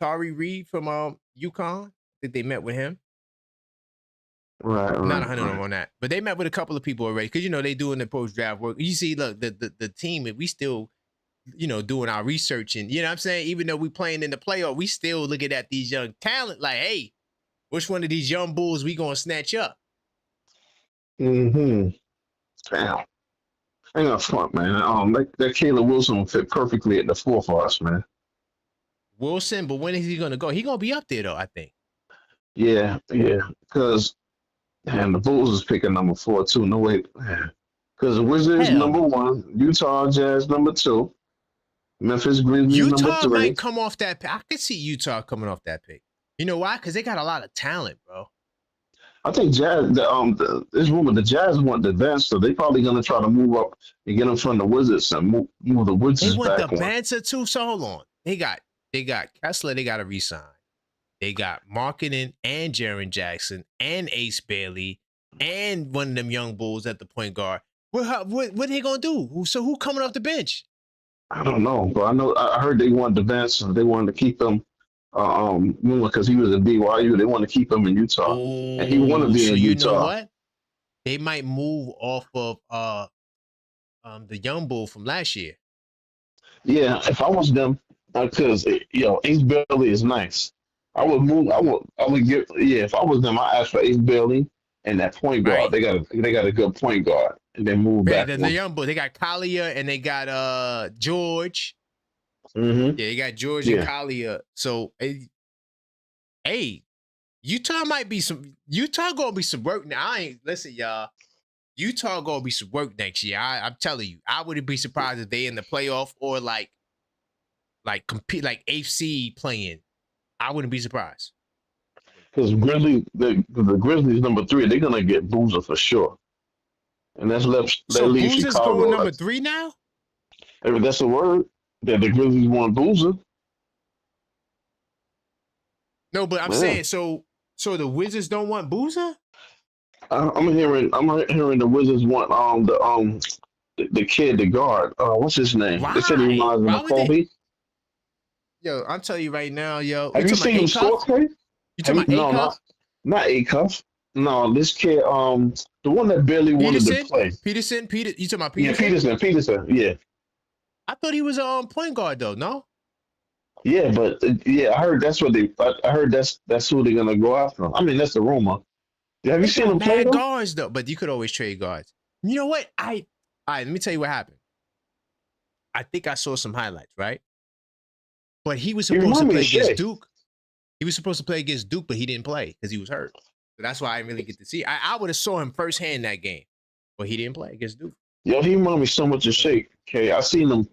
Speaker 1: Tari Reed from UConn. I think they met with him.
Speaker 3: Right.
Speaker 1: Not 100 on that, but they met with a couple of people already, because they doing the post draft work. You see, look, the team, we still doing our research, and you know what I'm saying, even though we playing in the playoff, we still looking at these young talent like, hey, which one of these young bulls we gonna snatch up?
Speaker 3: Damn. Ain't no front, man. That Caleb Wilson will fit perfectly at the 4 for us, man.
Speaker 1: Wilson, but when is he gonna go? He gonna be up there though, I think.
Speaker 3: Yeah, because the Bulls is picking number 4 too. No way, because the Wizards number 1, Utah Jazz number 2, Memphis Grizzlies number 3.
Speaker 1: Utah might come off that pick. I could see Utah coming off that pick. You know why? Because they got a lot of talent, bro.
Speaker 3: I think Jazz. This rumor the Jazz want the advance, so they probably gonna try to move up and get them from the Wizards and move the Wizards
Speaker 1: back. They want the Banter too. So hold on. They got Kessler. They got to resign. They got Marketing and Jaren Jackson and Ace Bailey and one of them young bulls at the point guard. What are they gonna do? So who coming off the bench?
Speaker 3: I don't know, but I heard they wanted the advance. So they wanted to keep him. Because he was in BYU, they want to keep him in Utah, and he want to be in Utah.
Speaker 1: You know what? They might move off of the young bull from last year.
Speaker 3: Yeah, if I was them, Because Ace Bailey is nice. I would move. I would get. Yeah, if I was them, I ask for Ace Bailey and that point guard.
Speaker 1: Right.
Speaker 3: They got a good point guard, and then move
Speaker 1: Yeah,
Speaker 3: back.
Speaker 1: the young boy. They got Collier and they got George.
Speaker 3: Mm-hmm.
Speaker 1: Yeah, they got George and Collier. So, hey, Utah gonna be some work now. Listen, y'all. Utah gonna be some work next year. I'm telling you. I wouldn't be surprised if they in the playoff or like compete like 8th seed playing. I wouldn't be surprised.
Speaker 3: Because the Grizzlies number 3, they're gonna get Boozer for sure, and that's left.
Speaker 1: So
Speaker 3: that leaves
Speaker 1: Boozer's
Speaker 3: Chicago.
Speaker 1: going number 3 now.
Speaker 3: That's the word that the Grizzlies want Boozer.
Speaker 1: No, but I'm saying so the Wizards don't want Boozer.
Speaker 3: I'm hearing the Wizards want the kid, the guard. What's his name?
Speaker 1: Why?
Speaker 3: They said he reminds them of Kobe.
Speaker 1: Yo, I'll tell you right now, yo.
Speaker 3: Have you seen him score, Clay?
Speaker 1: You talking about
Speaker 3: no, not Acuff. No, this kid, the one that barely wanted to play.
Speaker 1: Peterson. You talking about Peterson?
Speaker 3: Yeah, Peterson. Yeah.
Speaker 1: I thought he was a point guard though. No.
Speaker 3: Yeah, but I heard that's what I heard that's who they're gonna go after. I mean, that's the rumor. Have you seen him play though?
Speaker 1: Guards though, but you could always trade guards. You know what? All right, let me tell you what happened. I think I saw some highlights, right? But he was supposed to play against Duke. He was supposed to play against Duke, but he didn't play because he was hurt. So that's why I didn't really get to see. I would have saw him firsthand that game, but he didn't play against Duke.
Speaker 3: Yo, he reminded me so much of Shea. Okay, I seen him.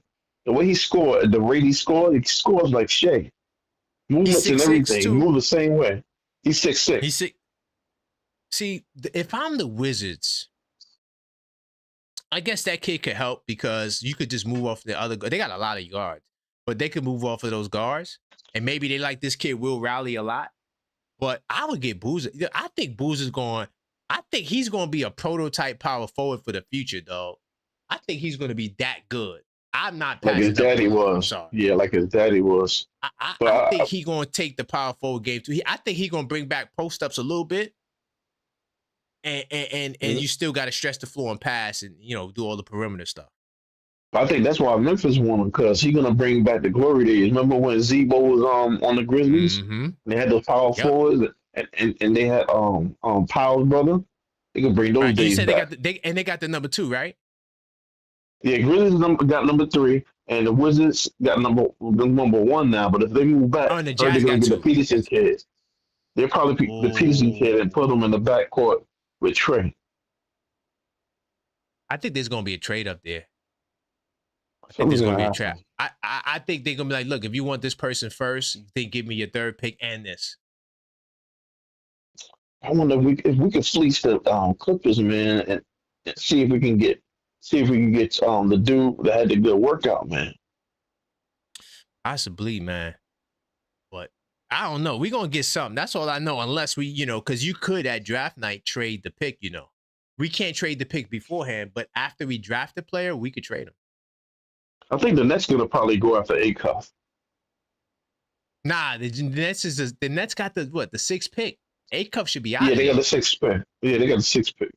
Speaker 3: The way he scored, the rate he scores like Shea. Movements and everything. He moves the same way. He's 6'6".
Speaker 1: He's 6. See, if I'm the Wizards, I guess that kid could help because you could just move off the other. They got a lot of guards, but they could move off of those guards, and maybe they like this kid will rally a lot. But I would get Boozer. I think Boozer's going. I think he's going to be a prototype power forward for the future, though. I think he's going to be that good. I'm not
Speaker 3: like his daddy was. Yeah, like his daddy was.
Speaker 1: I think he's going to take the power forward game too. I think he's going to bring back post ups a little bit. And you still got to stretch the floor and pass and, do all the perimeter stuff.
Speaker 3: I think that's why Memphis won him, because he's going to bring back the glory days. Remember when Zebo was on the Grizzlies?
Speaker 1: Mm-hmm.
Speaker 3: They had those power forwards and they had Powell's brother. They can bring those days back.
Speaker 1: They got the number 2, right?
Speaker 3: Yeah, Grizzlies got number 3, and the Wizards got number 1 now. But if they move back,
Speaker 1: and the
Speaker 3: they're
Speaker 1: Jazz
Speaker 3: going to
Speaker 1: got
Speaker 3: get the Peterson kid. They'll probably pick the Peterson kid and put him in the backcourt with Trey.
Speaker 1: I think there's going to be a trade up there. I think there's going to be a trap. I think they're going to be like, look, if you want this person first, then give me your 3rd pick and this.
Speaker 3: I wonder if we could fleece the Clippers, man, and see if we can get the dude that had the good workout, man.
Speaker 1: Possibly, man. But I don't know. We're going to get something. That's all I know, unless we, because you could at draft night trade the pick, We can't trade the pick beforehand, but after we draft the player, we could trade him.
Speaker 3: I think the Nets going to probably go after Acuff.
Speaker 1: Nah, the Nets got the 6th pick. Acuff should be out.
Speaker 3: Yeah, they got the 6th pick. Yeah, they got the 6th pick.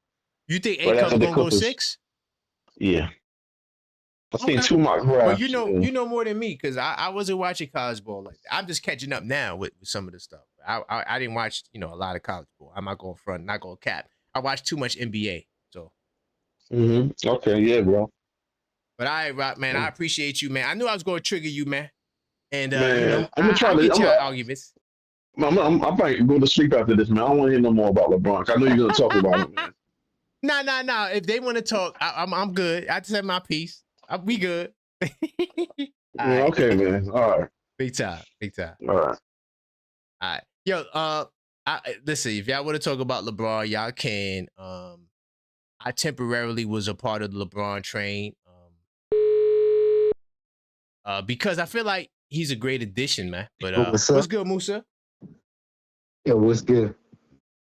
Speaker 1: You think Acuff's going to go 6?
Speaker 3: Yeah. I've seen 2 mock drafts.
Speaker 1: Well, you know more than me because I wasn't watching college ball like that. I'm just catching up now with some of the stuff. I didn't watch, a lot of college ball. I'm not going front, not going cap. I watched too much NBA. So.
Speaker 3: Mm-hmm. Okay, yeah, bro.
Speaker 1: But all right, Rock, man, I appreciate you, man. I knew I was going to trigger you, man. And
Speaker 3: I'm gonna try to
Speaker 1: get your arguments.
Speaker 3: I might go to sleep after this, man. I don't want to hear no more about LeBron. I know you're gonna talk about it, man.
Speaker 1: Nah. If they want to talk, I'm good. I just have my piece. We good.
Speaker 3: Right. Okay, man. All right.
Speaker 1: Big time.
Speaker 3: All
Speaker 1: right. Yo, listen, if y'all want to talk about LeBron, y'all can. I temporarily was a part of the LeBron train. Because I feel like he's a great addition, man. But what's good, Musa?
Speaker 9: Yo, what's good?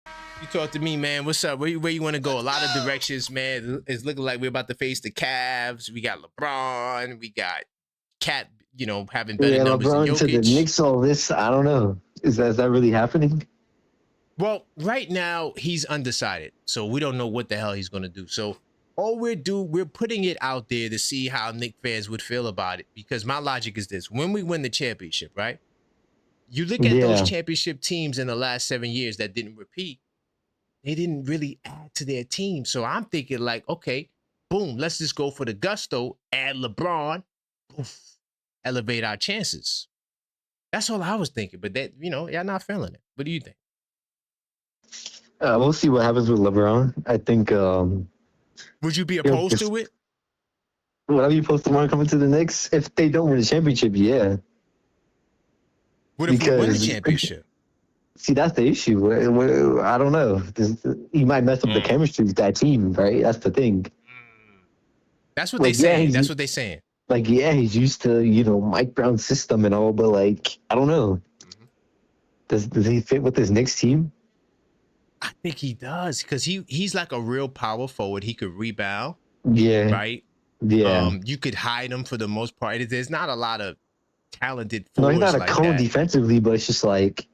Speaker 1: You talk to me, man. What's up? Where you want to go? A lot of directions, man. It's looking like we're about to face the Cavs. We got LeBron. We got Cat, having better numbers than Jokic.
Speaker 9: LeBron to the Knicks, all this. I don't know. Is that really happening?
Speaker 1: Well, right now he's undecided, so we don't know what the hell he's going to do. So we're putting it out there to see how Knicks fans would feel about it. Because my logic is this: when we win the championship, right? You look at those championship teams in the last 7 years that didn't repeat. They didn't really add to their team. So I'm thinking like, okay, boom, let's just go for the gusto, add LeBron, poof, elevate our chances. That's all I was thinking. But that, y'all not feeling it. What do you think?
Speaker 9: We'll see what happens with LeBron. I think.
Speaker 1: Would you be opposed to it?
Speaker 9: Would I be opposed to LeBron coming to the Knicks if they don't win the championship? Yeah.
Speaker 1: What if we win the championship?
Speaker 9: See, that's the issue. I don't know. He might mess up the chemistry with that team, right? That's the thing.
Speaker 1: That's what they say. That's what they're saying.
Speaker 9: Like, yeah, he's used to, Mike Brown's system and all, but like, I don't know. Does he fit with this Knicks team?
Speaker 1: I think he does because he's like a real power forward. He could rebound.
Speaker 9: Yeah.
Speaker 1: Right?
Speaker 9: Yeah.
Speaker 1: You could hide him for the most part. There's not a lot of talented
Speaker 9: No,
Speaker 1: forwards
Speaker 9: he's not a
Speaker 1: like
Speaker 9: cone
Speaker 1: that.
Speaker 9: Defensively, but it's just like,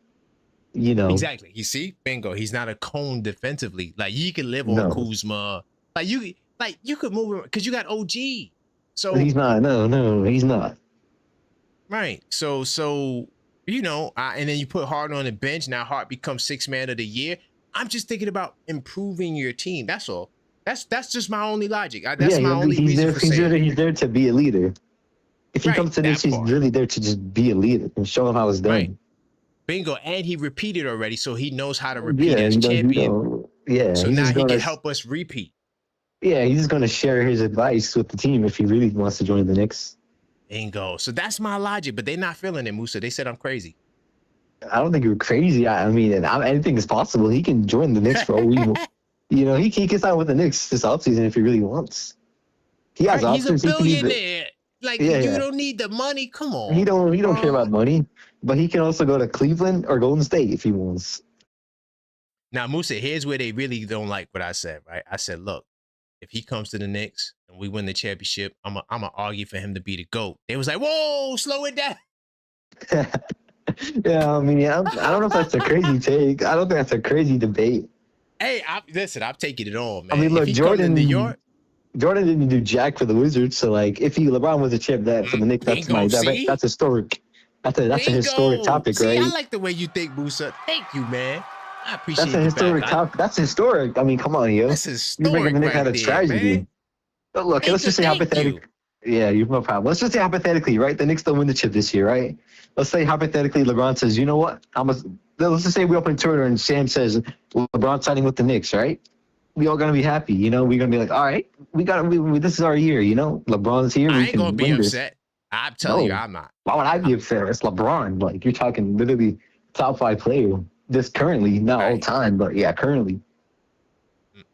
Speaker 1: Exactly. You see? Bingo. He's not a cone defensively. Like, you can live on Kuzma. Like, you could move him because you got OG. So
Speaker 9: he's not. No, he's not.
Speaker 1: Right. So and then you put Hart on the bench. Now Hart becomes 6th man of the year. I'm just thinking about improving your team. That's all. That's just my only logic. That's my only reason for saying it.
Speaker 9: He's there to be a leader. If he comes to this, he's really there to just be a leader and show him how it's done.
Speaker 1: Right. Bingo. And he repeated already, so he knows how to repeat as champion. So now he can help us repeat.
Speaker 9: Yeah, he's just going to share his advice with the team if he really wants to join the Knicks.
Speaker 1: Bingo. So that's my logic, but they're not feeling it, Musa. They said I'm crazy.
Speaker 9: I don't think you're crazy. I mean, anything is possible. He can join the Knicks for all we he can sign with the Knicks this offseason if he really wants. He has options.
Speaker 1: He's a billionaire. You don't need the money. Come on.
Speaker 9: He don't care about money, but he can also go to Cleveland or Golden State if he wants.
Speaker 1: Now, Musa, here's where they really don't like what I said, right? I said, look, if he comes to the Knicks and we win the championship, I'm gonna argue for him to be the GOAT. They was like, whoa, slow it down.
Speaker 9: Yeah, I mean, I don't know if that's a crazy take. I don't think that's a crazy debate.
Speaker 1: Hey, listen, I'm taking it on, man.
Speaker 9: I mean, look,
Speaker 1: Jordan
Speaker 9: didn't do jack for the Wizards, so like, if LeBron was a chip that for the Knicks, that's historic. That's a historic topic, right?
Speaker 1: I like the way you think, Musa. Thank you, man. I appreciate
Speaker 9: that's a historic topic. That's historic. I mean, come on, yo.
Speaker 1: That's historic.
Speaker 9: You're making the Knicks out of tragedy.
Speaker 1: Man.
Speaker 9: But look, let's just say hypothetically. Yeah, you've no problem. Let's just say hypothetically, right? The Knicks don't win the chip this year, right? Let's say hypothetically LeBron says, you know what? Let's just say we open Twitter and Sam says LeBron signing with the Knicks, right? We all gonna be happy, We're gonna be like, all right, this is our year, LeBron's here.
Speaker 1: I ain't gonna be upset. I'm telling you, I'm not.
Speaker 9: Why would I be upset? It's LeBron. Like, you're talking literally top 5 player. This currently, not all time, but yeah, currently.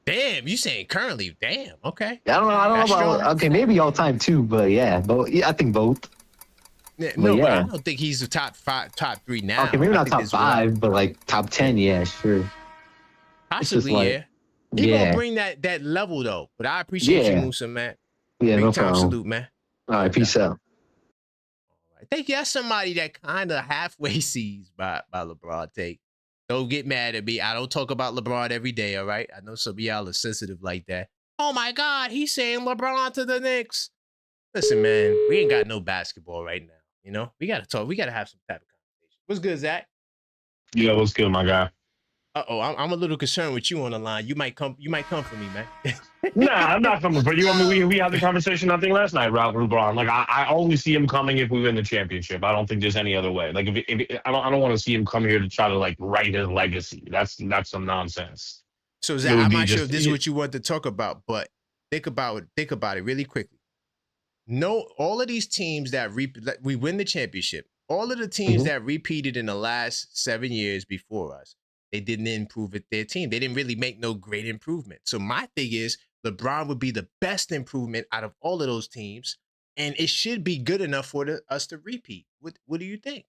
Speaker 1: Damn, you saying currently? Damn, okay.
Speaker 9: I don't know about okay, maybe all time too, but yeah, I think both.
Speaker 1: Yeah, but I don't think he's the top 3 now.
Speaker 9: Okay, maybe not top 5, but like top 10, yeah, sure.
Speaker 1: Possibly, yeah. He gonna bring that level though. But I appreciate you, Musa, man.
Speaker 9: Yeah,
Speaker 1: Big
Speaker 9: no
Speaker 1: time
Speaker 9: problem.
Speaker 1: salute, man.
Speaker 9: All right, peace out.
Speaker 1: I think that's somebody that kind of halfway sees by LeBron take. Don't get mad at me. I don't talk about LeBron every day, all right? I know some of y'all are sensitive like that. Oh, my God, he's saying LeBron to the Knicks. Listen, man, we ain't got no basketball right now, We got to talk. We got to have some type of conversation. What's good, Zach?
Speaker 10: Yeah, what's good, my guy?
Speaker 1: Uh-oh, I'm a little concerned with you on the line. You might come for me, man.
Speaker 10: Nah, I'm not coming for you. I mean, we had the conversation, I think, last night, Ralph LeBron. Like, I only see him coming if we win the championship. I don't think there's any other way. Like, if I don't want to see him come here to try to, like, write his legacy. That's some nonsense.
Speaker 1: So, Zach, I'm not sure if this is what you want to talk about, but think about it really quickly. No, all of these teams that we win the championship, all of the teams that repeated in the last 7 years before us, they didn't improve their team. They didn't really make no great improvement. So my thing is LeBron would be the best improvement out of all of those teams, and it should be good enough for us to repeat. What do you think?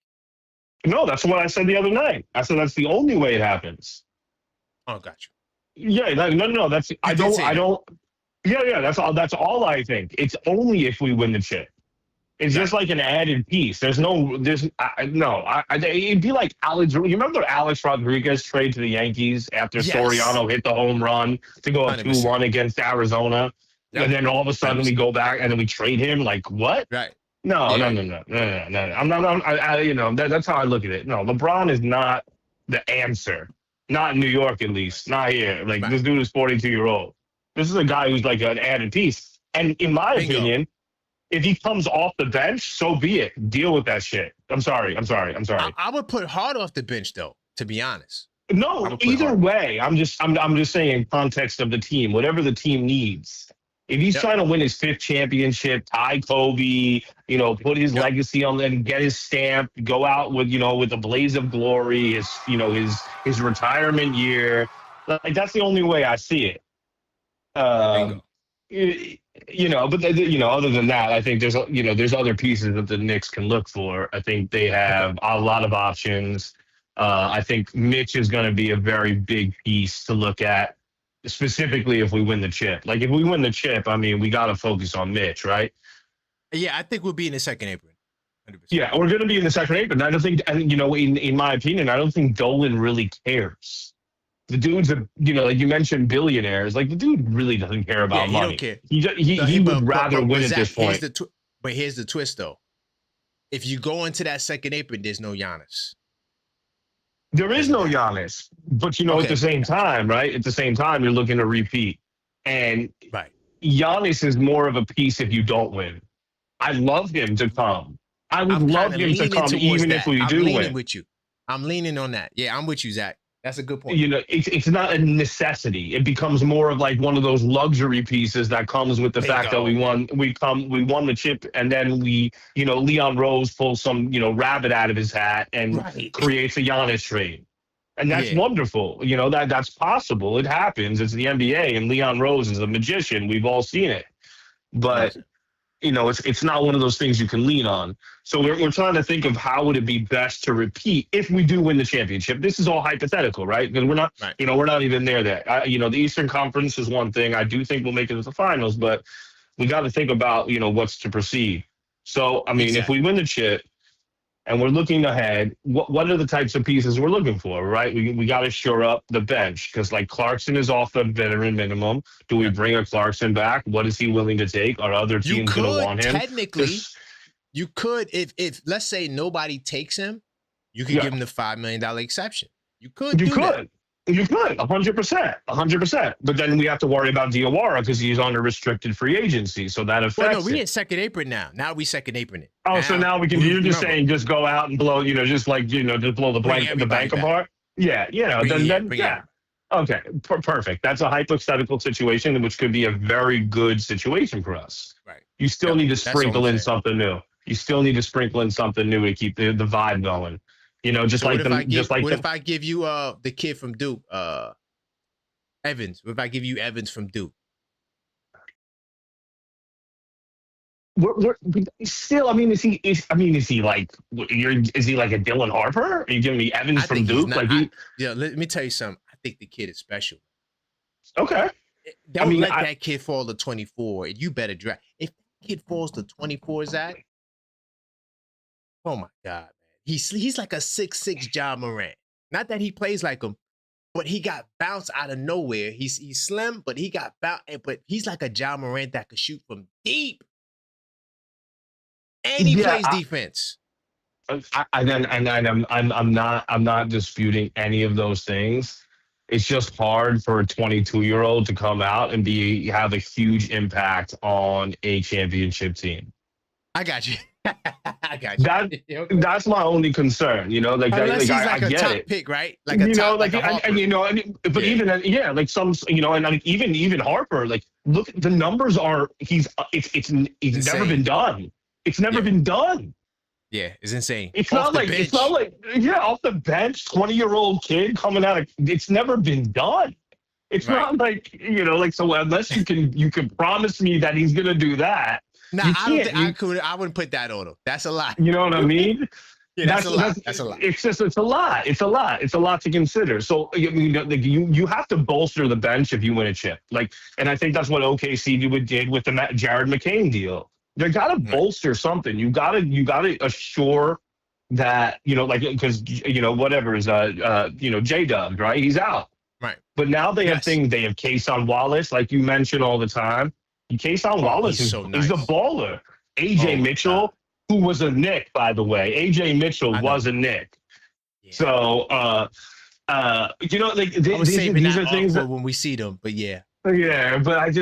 Speaker 10: No, that's what I said the other night. I said that's the only way it happens.
Speaker 1: Oh, got you.
Speaker 10: Yeah, no. That's I don't. Yeah. That's all I think. It's only if we win the chip. It's just like an added piece. It'd be like Alex. You remember the Alex Rodriguez trade to the Yankees after Soriano hit the home run to go up 2-1 against Arizona? And then all of a sudden we go back and then we trade him. Like what?
Speaker 1: Right.
Speaker 10: No. I'm not. You know, that's how I look at it. No, LeBron is not the answer. Not in New York, at least. Not here. Like this dude is 42-year-old. This is a guy who's like an added piece. And in my opinion, if he comes off the bench, so be it. Deal with that shit. I'm sorry.
Speaker 1: I would put Hart off the bench though, to be honest.
Speaker 10: No, either way, I'm just saying in context of the team, whatever the team needs. If he's trying to win his 5th championship, tie Kobe, you know, put his legacy on and get his stamp, go out with, you know, with a blaze of glory, his retirement year. Like that's the only way I see it. You know, but you know, other than that, I think there's other pieces that the Knicks can look for. I think they have a lot of options. I think Mitch is going to be a very big piece to look at, specifically if we win the chip. Like if we win the chip, I mean, we got to focus on Mitch, right?
Speaker 1: Yeah, I think we'll be in the second apron.
Speaker 10: 100%. Yeah, we're going to be in the second apron. I don't think, you know, in my opinion, I don't think Dolan really cares. The dude's you know, like you mentioned billionaires. Like the dude really doesn't care about money.
Speaker 1: He don't care.
Speaker 10: He would rather win at this point.
Speaker 1: But here's the twist, though. If you go into that second apron, there's no Giannis.
Speaker 10: There is no Giannis. But, you know, at the same time, right? At the same time, you're looking to repeat. And Giannis is more of a piece if you don't win. I'd love him to come. I would love him to come even if we do win.
Speaker 1: I'm leaning with you. I'm leaning on that. Yeah, I'm with you, Zach. That's a good point.
Speaker 10: You know, it's not a necessity. It becomes more of like one of those luxury pieces that comes with the fact that we won the chip, and then you know, Leon Rose pulls some, you know, rabbit out of his hat and creates a Giannis trade. And that's wonderful. You know, that's possible. It happens. It's the NBA, and Leon Rose is a magician. We've all seen it. But you know, it's not one of those things you can lean on. So we're trying to think of how would it be best to repeat if we do win the championship. This is all hypothetical, right? Because we're not, you know, we're not even there. You know, the Eastern Conference is one thing. I do think we'll make it to the finals, but we got to think about, you know, what's to proceed. So, I mean, if we win the chip and we're looking ahead, what are the types of pieces we're looking for, right? We got to shore up the bench because, like, Clarkson is off the veteran minimum. Do we bring a Clarkson back? What is he willing to take? Are other teams going to want him?
Speaker 1: Technically, you could, if let's say nobody takes him, you could give him the $5 million exception. You could. You could.
Speaker 10: 100%. But then we have to worry about Diawara because he's on a restricted free agency, so that affects.
Speaker 1: Well, no, we in second apron now. Now we second apron it.
Speaker 10: Oh, so now we can. You're just saying, just go out and blow, you know, just like, you know, just blow the bank apart. Yeah, you know, then. Okay, perfect. That's a hypothetical situation, which could be a very good situation for us.
Speaker 1: Right.
Speaker 10: You still need to sprinkle in something new. You still need to sprinkle in something new to keep the vibe going. You know, just
Speaker 1: so
Speaker 10: like
Speaker 1: if I give you the kid from Duke, Evans? What if I give you Evans from Duke?
Speaker 10: We're still. I mean, is he like a Dylan Harper? Are you giving me Evans from Duke?
Speaker 1: Let me tell you something. I think the kid is special.
Speaker 10: Okay.
Speaker 1: Don't let that kid fall to 24. You better draft. If that kid falls to 24, Zach. Oh my God, man. He's like a 6'6" John Morant. Not that he plays like him, but he got bounced out of nowhere. He's slim, but he got bounced. But he's like a John Morant that could shoot from deep, and he plays defense.
Speaker 10: I'm not disputing any of those things. It's just hard for a 22-year-old to come out and have a huge impact on a championship team.
Speaker 1: I got you. I got you.
Speaker 10: That's my only concern, you know. Like,
Speaker 1: unless he's like
Speaker 10: I
Speaker 1: a
Speaker 10: get
Speaker 1: top
Speaker 10: it.
Speaker 1: pick, right? Like a top, like
Speaker 10: even like some, you know, and like even Harper, like look, the numbers are it's never been done. It's never been done.
Speaker 1: Yeah, it's insane.
Speaker 10: It's not like off the bench, 20-year-old kid coming out of. It's never been done. It's not like, you know, like, so unless you can promise me that he's gonna do that.
Speaker 1: Nah, I wouldn't put that on him. That's a lot.
Speaker 10: You know what I mean?
Speaker 1: Yeah, that's a lot. That's a lot.
Speaker 10: It's a lot. It's a lot to consider. So I mean, like, you have to bolster the bench if you win a chip. Like, and I think that's what OKC did with the Jared McCain deal. They got to bolster something. You got to assure that, you know, like, because, you know, whatever is you know, J-Dub, right? He's out.
Speaker 1: Right.
Speaker 10: But now they have things. They have Kason Wallace, like you mentioned all the time. Kason Wallace
Speaker 1: he's
Speaker 10: is
Speaker 1: so nice.
Speaker 10: a baller. AJ Mitchell, who was a Knick, by the way. AJ Mitchell was a Knick. Yeah. So, you know, like these are things that
Speaker 1: when we see them, but yeah.
Speaker 10: Yeah, but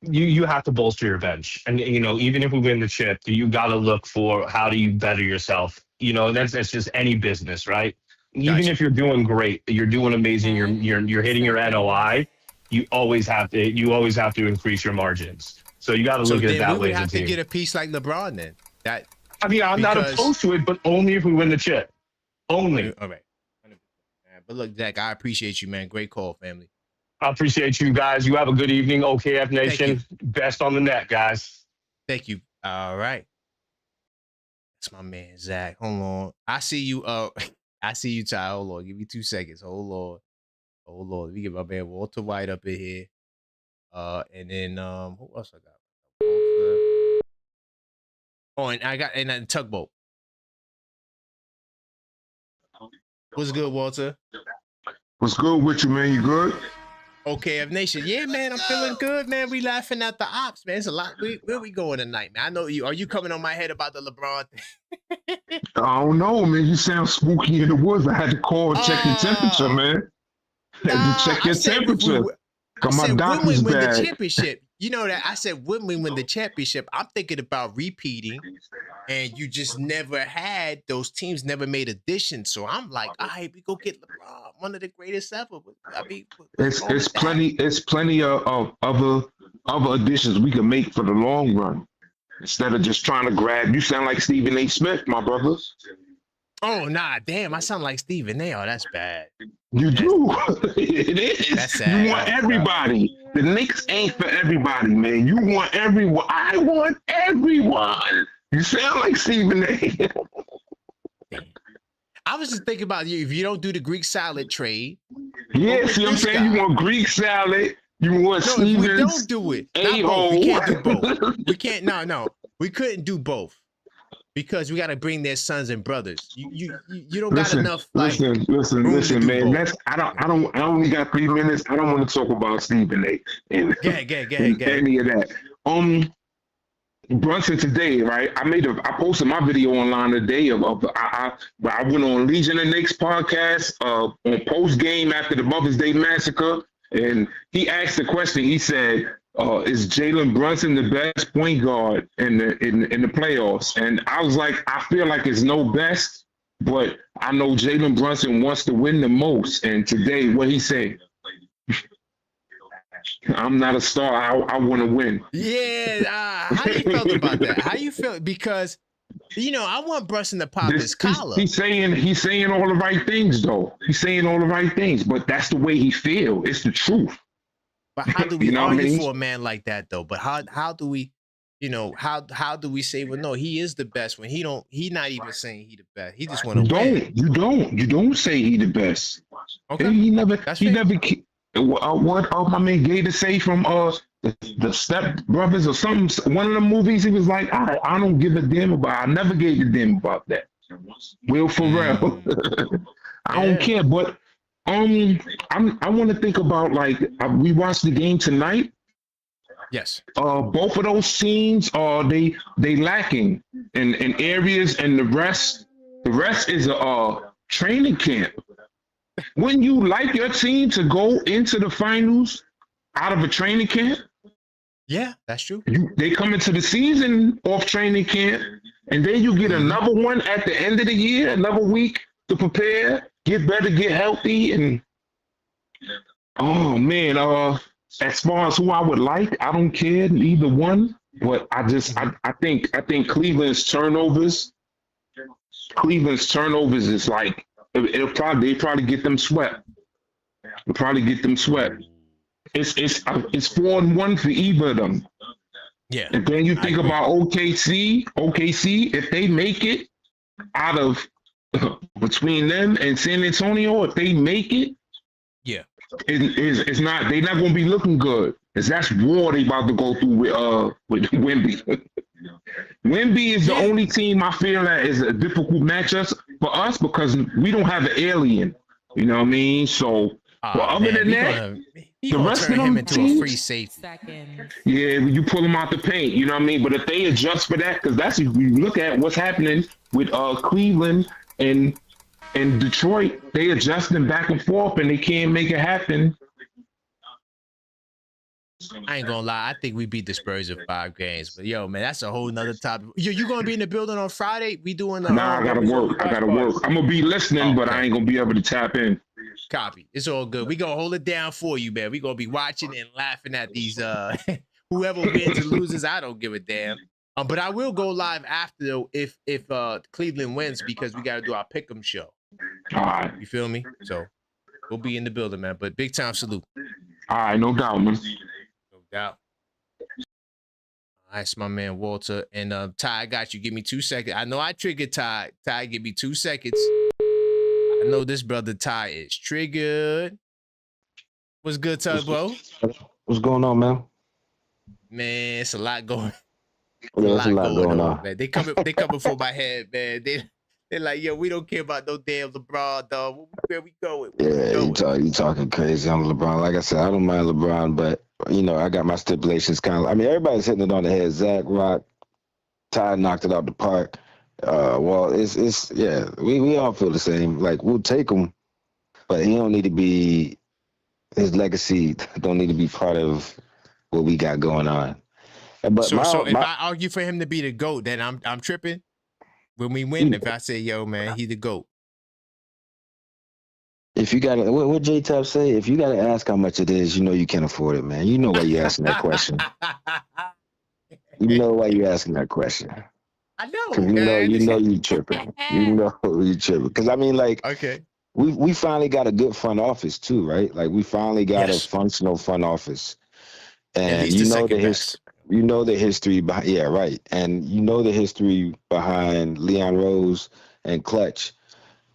Speaker 10: you have to bolster your bench. And, you know, even if we win the chip, you got to look for how do you better yourself. You know, that's just any business, right? Even if you're doing great, you're doing amazing, you're hitting your NOI, you always have to increase your margins. So you got to look at it that way.
Speaker 1: We would have to get a piece like LeBron then.
Speaker 10: I'm not opposed to it, but only if we win the chip. Only.
Speaker 1: All right. But look, Zach, I appreciate you, man. Great call, family.
Speaker 10: I appreciate you guys. You have a good evening, OKF Nation. Best on the net, guys.
Speaker 1: Thank you. All right. That's my man, Zach. Hold on. I see you. I see you, Ty. Hold on. Give me 2 seconds. Hold on. Let me get my man Walter White up in here. And then who else I got? Oh, and I got Tugboat. What's good, Walter?
Speaker 11: What's good with you, man? You good?
Speaker 1: OKF Nation. Yeah, man, I'm feeling good, man. We laughing at the ops, man. It's a lot. Where we going tonight, man? I know you. Are you coming on my head about the LeBron thing?
Speaker 11: I don't know, man. You sound spooky in the woods. I had to call and check your temperature, man. Had to check your temperature. Got my doctor's
Speaker 1: win the
Speaker 11: bag.
Speaker 1: championship. You know that I said when we win the championship, I'm thinking about repeating, and you just never had those teams, never made additions. So I'm like, all right, we go get LeBron, one of the greatest ever. I mean,
Speaker 11: it's plenty of other additions we can make for the long run instead of just trying to grab. You sound like Stephen A. Smith, my brother.
Speaker 1: Oh nah, damn! I sound like Stephen A. Oh, that's bad.
Speaker 11: You do. It is.
Speaker 1: That's sad.
Speaker 11: You want everybody. The Knicks ain't for everybody, man. You want everyone. I want everyone. You sound like Stephen A.
Speaker 1: I was just thinking about you. If you don't do the Greek salad trade,
Speaker 11: yeah. See what I'm saying? You want Greek salad. You want Stevens.
Speaker 1: If we don't do it. Not both. We can't do both. We can't. No. We couldn't do both. Because we got to bring their sons and brothers. You don't got enough. Like,
Speaker 11: listen, man. That's I only got 3 minutes. I don't want to talk about Stephen A. And
Speaker 1: Go ahead.
Speaker 11: Any of that. Brunson today, right? I posted my video online today I went on Legion of Knicks podcast on post game after the Mother's Day massacre, and he asked the question. He said, is Jalen Brunson the best point guard in the playoffs? And I was like, I feel like it's no best, but I know Jalen Brunson wants to win the most. And today, what he said, I'm not a star. I want to win.
Speaker 1: Yeah. How you felt about that? How you feel? Because, I want Brunson to pop his collar.
Speaker 11: He's saying all the right things, though. He's saying all the right things, but that's the way he feels. It's the truth.
Speaker 1: But how do we argue for a man like that, though? But how do we, how do we say, well, no, he is the best when he not even saying he the best. He just want to win.
Speaker 11: You don't say he the best. Okay. He never. What my man Gator say from the Step Brothers or something? One of the movies, he was like, I don't give a damn about. I never gave a damn about that. Will Ferrell. I don't care, but. I want to think about we watched the game tonight.
Speaker 1: Yes.
Speaker 11: Both of those teams they lacking in areas, and the rest is a training camp. Wouldn't you like your team to go into the finals out of a training camp?
Speaker 1: Yeah, that's true.
Speaker 11: They come into the season off training camp, and then you get another one at the end of the year, another week to prepare. Get better, get healthy, and oh man, as far as who I would like, I don't care either one. But I think Cleveland's turnovers is like they probably get them swept. They'll probably get them swept. It's 4-1 for either of them.
Speaker 1: Yeah.
Speaker 11: And then you think about OKC, if they make it out of between them and San Antonio, if they make it,
Speaker 1: yeah,
Speaker 11: it's not. They're not going to be looking good. Cause that's war they about to go through with Wemby. Wemby is the only team I feel that is a difficult matchup for us because we don't have an alien. You know what I mean? So, but other than that,
Speaker 1: He
Speaker 11: The
Speaker 1: gonna
Speaker 11: rest
Speaker 1: turn
Speaker 11: of
Speaker 1: him
Speaker 11: them
Speaker 1: into a free
Speaker 11: teams,
Speaker 1: safety.
Speaker 11: yeah, you pull them out the paint. You know what I mean? But if they adjust for that, because that's if you look at what's happening with Cleveland and Detroit, they adjusting back and forth, and they can't make it happen.
Speaker 1: I ain't gonna lie. I think we beat the Spurs in 5 games. But yo, man, that's a whole nother topic. You gonna be in the building on Friday? We doing the
Speaker 11: Nah, I gotta work. I gotta work. I'm gonna be listening, but I ain't gonna be able to tap in.
Speaker 1: Copy. It's all good. We gonna hold it down for you, man. We gonna be watching and laughing at these whoever wins and loses. I don't give a damn. But I will go live after though if Cleveland wins because we gotta do our pick'em show.
Speaker 11: All right.
Speaker 1: You feel me? So we'll be in the building, man. But big time salute.
Speaker 11: All right, no doubt, man.
Speaker 1: No doubt. All right, it's my man Walter. And Ty, I got you. Give me 2 seconds. I know I triggered Ty. Ty, give me 2 seconds. I know this brother Ty is triggered. What's good, Tugbo?
Speaker 2: What's going on, man?
Speaker 1: Man, it's a lot going.
Speaker 2: There's a lot going on.
Speaker 1: Man. They coming for my head, man. They're like, yo, we don't care about no damn LeBron, dog. Where we going?
Speaker 2: You talking crazy on LeBron. Like I said, I don't mind LeBron, but I got my stipulations kind of. I mean, everybody's hitting it on the head. Zach, Rock, Ty knocked it out the park. Well, it's we all feel the same. Like we'll take him, but he don't need to be. His legacy don't need to be part of what we got going on. But
Speaker 1: so if I argue for him to be the GOAT, then I'm tripping. When we win, if I say, yo, man, he the GOAT.
Speaker 2: If you got to, what J-Top say? If you got to ask how much it is, you can't afford it, man. You know why you asking that question. You know why you asking that question.
Speaker 1: I know.
Speaker 2: Because you tripping. You know you tripping. Because I mean, like,
Speaker 1: okay,
Speaker 2: we finally got a good front office too, right? Like we finally got a functional front office, and you know the history behind. Yeah, right. And you know the history behind Leon Rose and Clutch,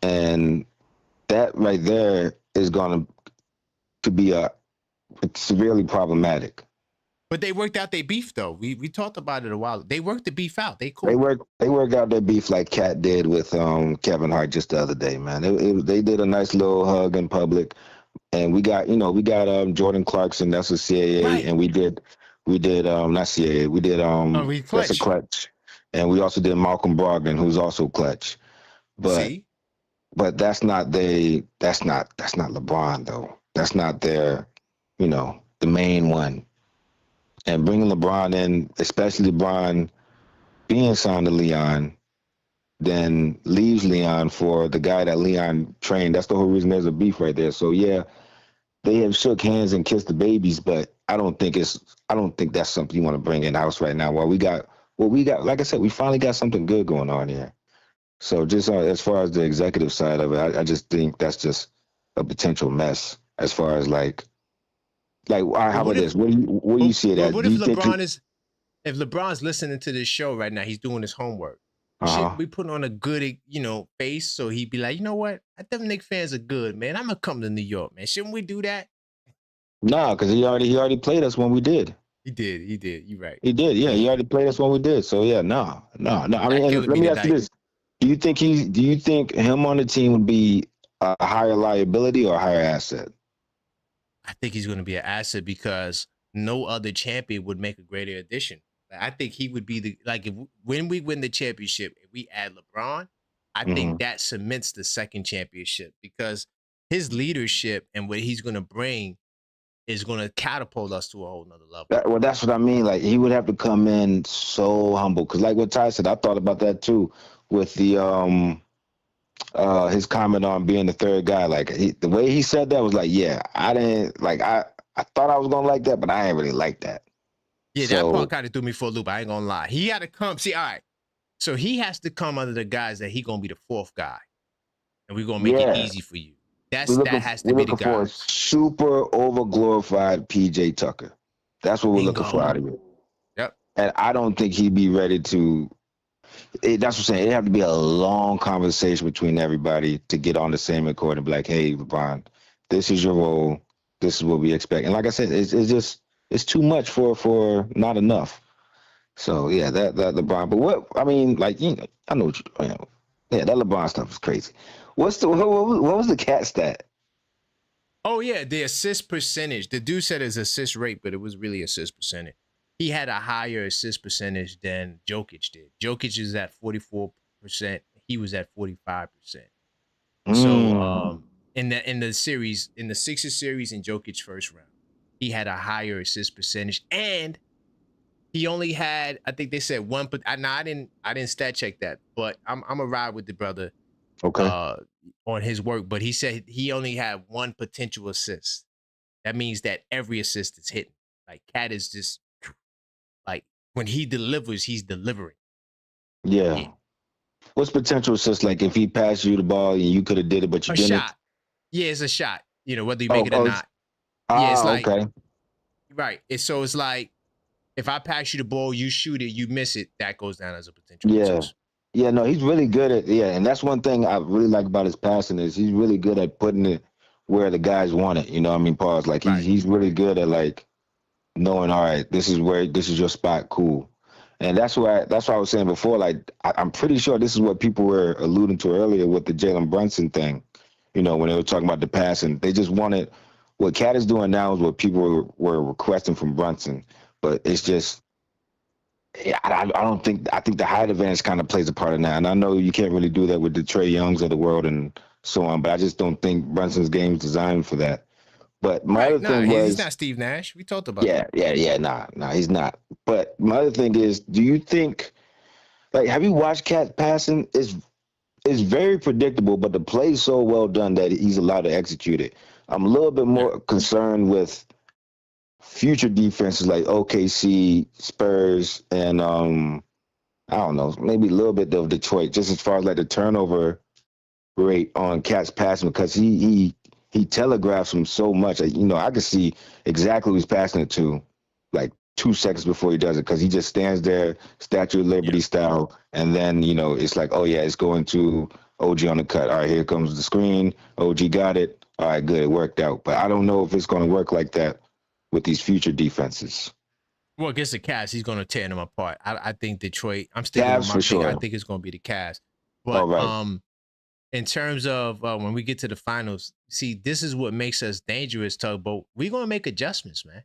Speaker 2: and that right there is going to be severely problematic.
Speaker 1: But they worked out their beef though. We talked about it a while. They worked the beef out. They cool.
Speaker 2: They worked out their beef like Cat did with Kevin Hart just the other day, man. They did a nice little hug in public, and we got Jordan Clarkson. That's a CAA, right. And we did not CAA. We did that's a Clutch, and we also did Malcolm Brogdon, who's also Clutch. But that's not LeBron though. That's not their the main one. And bringing LeBron in, especially LeBron being signed to Leon, then leaves Leon for the guy that Leon trained. That's the whole reason there's a beef right there. So yeah, they have shook hands and kissed the babies, but I don't think that's something you want to bring in house right now. While we got, like I said, we finally got something good going on here. So just as far as the executive side of it, I just think that's just a potential mess as far as like how about this? What do you see it as?
Speaker 1: What if if LeBron's listening to this show right now, he's doing his homework. Should we put on a good, face so he'd be like, you know what? I think Knicks fans are good, man. I'm gonna come to New York, man. Shouldn't we do that?
Speaker 2: No, because he already played us when we did.
Speaker 1: He did. You're right.
Speaker 2: He did. Yeah, he already played us when we did. So yeah, no. I mean, let me ask you this: Do you think him on the team would be a higher liability or a higher asset?
Speaker 1: I think he's going to be an asset because no other champion would make a greater addition. I think he would be when we win the championship, if we add LeBron, I think that cements the second championship because his leadership and what he's going to bring is going to catapult us to a whole nother level.
Speaker 2: That's what I mean. Like he would have to come in so humble because, like what Ty said, I thought about that too with the his comment on being the third guy. Like the way he said that was like, yeah, I didn't like. I thought I was gonna like that, but I ain't really like that.
Speaker 1: Yeah, that part kind of threw me for a loop. I ain't gonna lie. He had to come. See, all right. So he has to come under the guys that he gonna be the fourth guy, and we're gonna make it easy for you. That has to be the guy.
Speaker 2: For a super overglorified PJ Tucker. That's what we're looking for out of you.
Speaker 1: Yep.
Speaker 2: And I don't think he'd be ready to. That's what I'm saying. It'd have to be a long conversation between everybody to get on the same accord and be like, "Hey, LeBron, this is your role. This is what we expect." And like I said, it's too much for not enough. So yeah, that LeBron. But what I mean, like I know what yeah, that LeBron stuff is crazy. What was the cat stat?
Speaker 1: Oh yeah, the assist percentage. The dude said his assist rate, but it was really assist percentage. He had a higher assist percentage than Jokic did. Jokic is at 44%. He was at 45%. So in the series, in the Sixers series in Jokic's first round, he had a higher assist percentage, and he only had, I think they said one, but I didn't stat check that, but I'm a ride with the brother on his work. But he said he only had one potential assist. That means that every assist is hitting. Like Cat is just like when he delivers, he's delivering.
Speaker 2: Yeah. What's potential assist like if he passed you the ball and you could have did it, but you didn't?
Speaker 1: Shot. Yeah, it's a shot. You know, whether you make it or not.
Speaker 2: Yeah, it's like
Speaker 1: right. So it's like if I pass you the ball, you shoot it, you miss it, that goes down as a potential assist.
Speaker 2: Yeah, no, he's really good at and that's one thing I really like about his passing is he's really good at putting it where the guys want it. You know what I mean? Pause. Like he's really good at like knowing, all right, this is your spot, cool. And that's why I was saying before, like I'm pretty sure this is what people were alluding to earlier with the Jalen Brunson thing. You know, when they were talking about the passing, they just wanted what Cat is doing now is what people were requesting from Brunson. But it's just, I think the height advantage kind of plays a part in that. And I know you can't really do that with the Trae Youngs of the world and so on, but I just don't think Brunson's game is designed for that. But my other thing was,
Speaker 1: he's not Steve Nash. We talked about
Speaker 2: that. Yeah. Nah, he's not. But my other thing is, do you think, like, have you watched Cat passing? It's very predictable, but the play is so well done that he's allowed to execute it. I'm a little bit more concerned with future defenses like OKC, Spurs, and I don't know, maybe a little bit of Detroit, just as far as like the turnover rate on Cat's passing, because he telegraphs him so much. You know, I could see exactly who he's passing it to, like 2 seconds before he does it, because he just stands there, Statue of Liberty style, and then, you know, it's like, oh yeah, it's going to OG on the cut. All right, here comes the screen. OG got it. All right, good, it worked out. But I don't know if it's going to work like that with these future defenses.
Speaker 1: Well, against the Cavs, he's going to tear them apart. I think Detroit. I'm sticking with my thing. Sure. I think it's going to be the Cavs. But in terms of when we get to the finals, see, this is what makes us dangerous, Tugboat. We're going to make adjustments, man.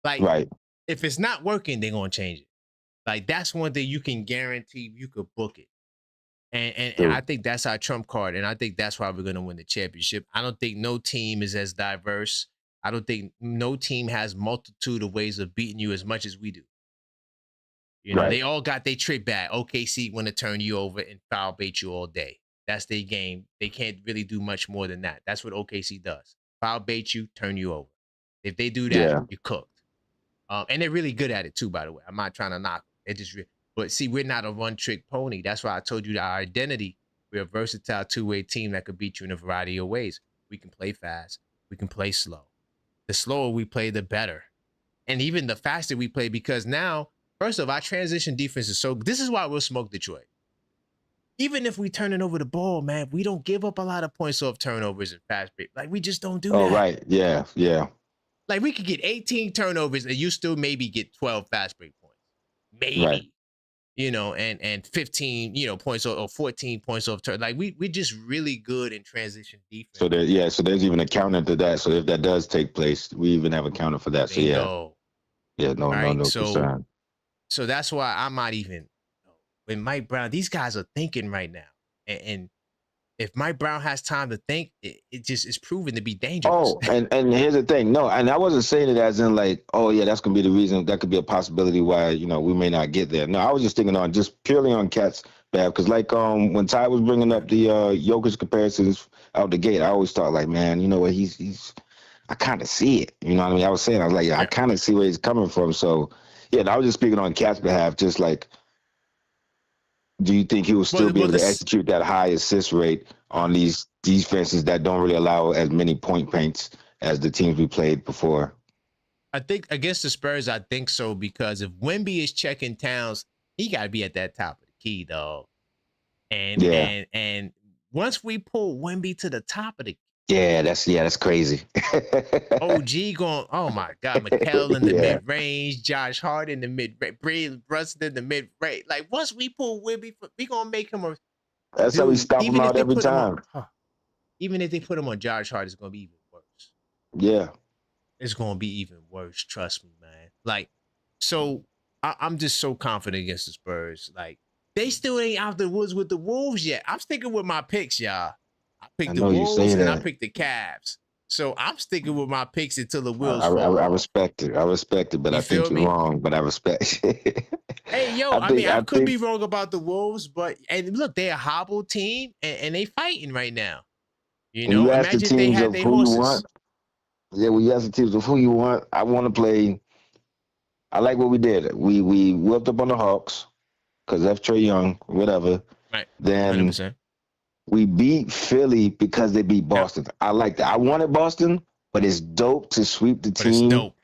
Speaker 1: Like, if it's not working, they're going to change it. Like, that's one thing you can guarantee. You could book it. And I think that's our trump card, and I think that's why we're going to win the championship. I don't think no team is as diverse. I don't think no team has multitude of ways of beating you as much as we do. You know, they all got their trick back. OKC want to turn you over and foul bait you all day. That's their game. They can't really do much more than that. That's what OKC does. Foul bait you, turn you over. If they do that, you're cooked. And they're really good at it too, by the way. I'm not trying to knock them. But see, we're not a one-trick pony. That's why I told you that our identity, we're a versatile two-way team that could beat you in a variety of ways. We can play fast. We can play slow. The slower we play, the better. And even the faster we play, because now, first of all, our transition defense is so, this is why we'll smoke Detroit. Even if we turning over the ball, man, we don't give up a lot of points off turnovers and fast break. Like, we just don't do that.
Speaker 2: Oh, right. Yeah.
Speaker 1: Like, we could get 18 turnovers and you still maybe get 12 fast break points. Maybe. Right. You know, and 15, you know, points or 14 points off turn. Like, we're just really good in transition defense.
Speaker 2: So there's even a counter to that. So if that does take place, we even have a counter for that. So no concern.
Speaker 1: So that's why I'm not even, when Mike Brown, these guys are thinking right now. And if Mike Brown has time to think, it just is proven to be dangerous.
Speaker 2: Oh, and here's the thing. No, and I wasn't saying it as in like, oh yeah, that's gonna be the reason. That could be a possibility why, you know, we may not get there. No, I was just thinking on just purely on Cat's bad, because like when Ty was bringing up the Jokic comparisons out the gate, I always thought like, man, you know what, he's I kind of see it. You know what I mean? I was like, yeah, I kind of see where he's coming from. So yeah, I was just speaking on Cat's behalf, just like, do you think he will still be able to execute that high assist rate on these defenses that don't really allow as many point paints as the teams we played before?
Speaker 1: I think against the Spurs, I think so, because if Wemby is checking Towns, he got to be at that top of the key, dog. And once we pull Wemby to the top of the key,
Speaker 2: that's crazy.
Speaker 1: OG going, oh my God, Mikal in the mid-range, Josh Hart in the mid-range, Brunson in the mid-range. Like, once we pull Wemby, we going to make him a...
Speaker 2: That's how we stop him out every time.
Speaker 1: Even if they put him on Josh Hart, it's going to be even worse.
Speaker 2: Yeah.
Speaker 1: It's gonna be even worse. Trust me, man. Like, so I'm just so confident against the Spurs. Like, they still ain't out the woods with the Wolves yet. I'm sticking with my picks, y'all. I
Speaker 2: I
Speaker 1: picked the
Speaker 2: know you
Speaker 1: Wolves
Speaker 2: say
Speaker 1: and I
Speaker 2: that.
Speaker 1: picked the Cavs. So I'm sticking with my picks until the
Speaker 2: I,
Speaker 1: wheels
Speaker 2: I,
Speaker 1: fall
Speaker 2: I
Speaker 1: off.
Speaker 2: respect it. I respect it, but
Speaker 1: You
Speaker 2: I think
Speaker 1: feel
Speaker 2: you're
Speaker 1: me?
Speaker 2: wrong. But I respect it.
Speaker 1: Hey, yo,
Speaker 2: I
Speaker 1: I mean,
Speaker 2: think.
Speaker 1: I
Speaker 2: I
Speaker 1: could
Speaker 2: think.
Speaker 1: be wrong about the Wolves, but and look, they're a hobble team and they fighting right now. You
Speaker 2: When you
Speaker 1: know,
Speaker 2: ask the
Speaker 1: imagine if they
Speaker 2: teams
Speaker 1: had
Speaker 2: of
Speaker 1: their
Speaker 2: who you
Speaker 1: horses.
Speaker 2: want, yeah, when you ask the teams of who you want, I want to play. I like what we did. We whipped up on the Hawks because that's Trey Young, whatever.
Speaker 1: Right.
Speaker 2: Then
Speaker 1: 100%.
Speaker 2: we beat Philly because they beat
Speaker 1: Yep.
Speaker 2: Boston. I like that. I wanted Boston, but it's dope to sweep the
Speaker 1: But it's
Speaker 2: team
Speaker 1: dope.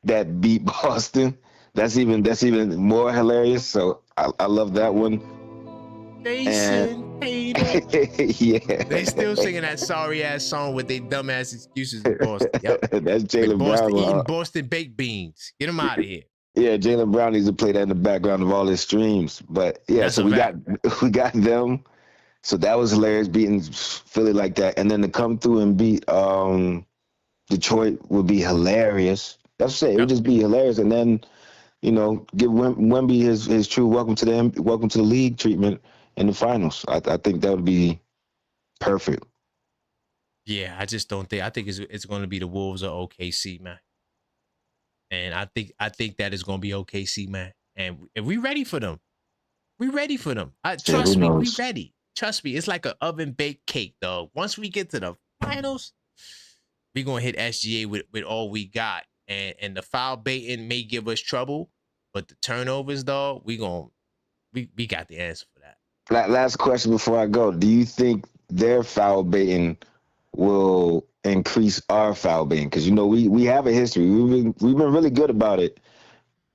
Speaker 2: that beat Boston. That's even more hilarious. So I love that one.
Speaker 1: Jason Tatum.
Speaker 2: Yeah.
Speaker 1: They still singing that sorry ass song with their dumb ass excuses in Boston. Yep.
Speaker 2: That's
Speaker 1: With
Speaker 2: Jalen
Speaker 1: Boston
Speaker 2: Brown.
Speaker 1: eating Boston baked beans. Get them out of here.
Speaker 2: Yeah, Jalen Brown needs to play that in the background of all his streams. But yeah,
Speaker 1: That's
Speaker 2: so
Speaker 1: a fact.
Speaker 2: we got them. So that was hilarious beating Philly like that. And then to come through and beat Detroit would be hilarious. That's it. It would
Speaker 1: Yep.
Speaker 2: just be hilarious. And then, give Wemby his true welcome to the league treatment in the finals. I think that would be perfect.
Speaker 1: Yeah, I just don't think. I think it's going to be the Wolves or OKC, man. And I think that is going to be OKC, man. And if we ready for them, we ready for them.
Speaker 2: Shit, who
Speaker 1: Trust me, we
Speaker 2: knows?
Speaker 1: ready. Trust me, it's like an oven baked cake, dog. Once we get to the finals, we gonna hit SGA with all we got, and the foul baiting may give us trouble, but the turnovers, dog, we got the answer for that.
Speaker 2: Last question before I go. Do you think their foul baiting will increase our foul baiting? Because we have a history. We've been really good about it.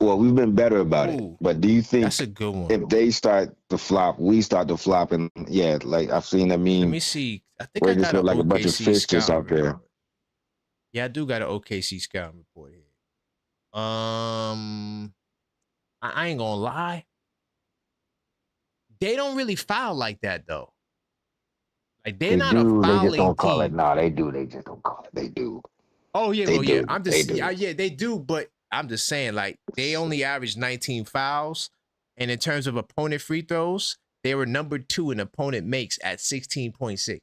Speaker 2: Well, we've been better about it.
Speaker 1: Ooh,
Speaker 2: But do you
Speaker 1: that's a
Speaker 2: think
Speaker 1: good one.
Speaker 2: if they start to flop, we start to flop? And yeah, like I've seen that
Speaker 1: Let
Speaker 2: meme
Speaker 1: me see. I think
Speaker 2: where
Speaker 1: I
Speaker 2: it just
Speaker 1: got an
Speaker 2: look like a bunch of
Speaker 1: OKC
Speaker 2: fish just
Speaker 1: scouting
Speaker 2: out there.
Speaker 1: report. Yeah, I do got an OKC scouting report here. I ain't gonna lie. They don't really foul like that though. Like they're
Speaker 2: They
Speaker 1: not a
Speaker 2: do. They just
Speaker 1: fouling
Speaker 2: don't call it.
Speaker 1: team.
Speaker 2: Nah, they do. They just don't call it. They do.
Speaker 1: Oh yeah,
Speaker 2: They
Speaker 1: well yeah.
Speaker 2: do.
Speaker 1: I'm
Speaker 2: They
Speaker 1: just
Speaker 2: do.
Speaker 1: yeah, they do, but I'm just saying like they only averaged 19 fouls, and in terms of opponent free throws, they were number 2 in opponent makes at 16.6.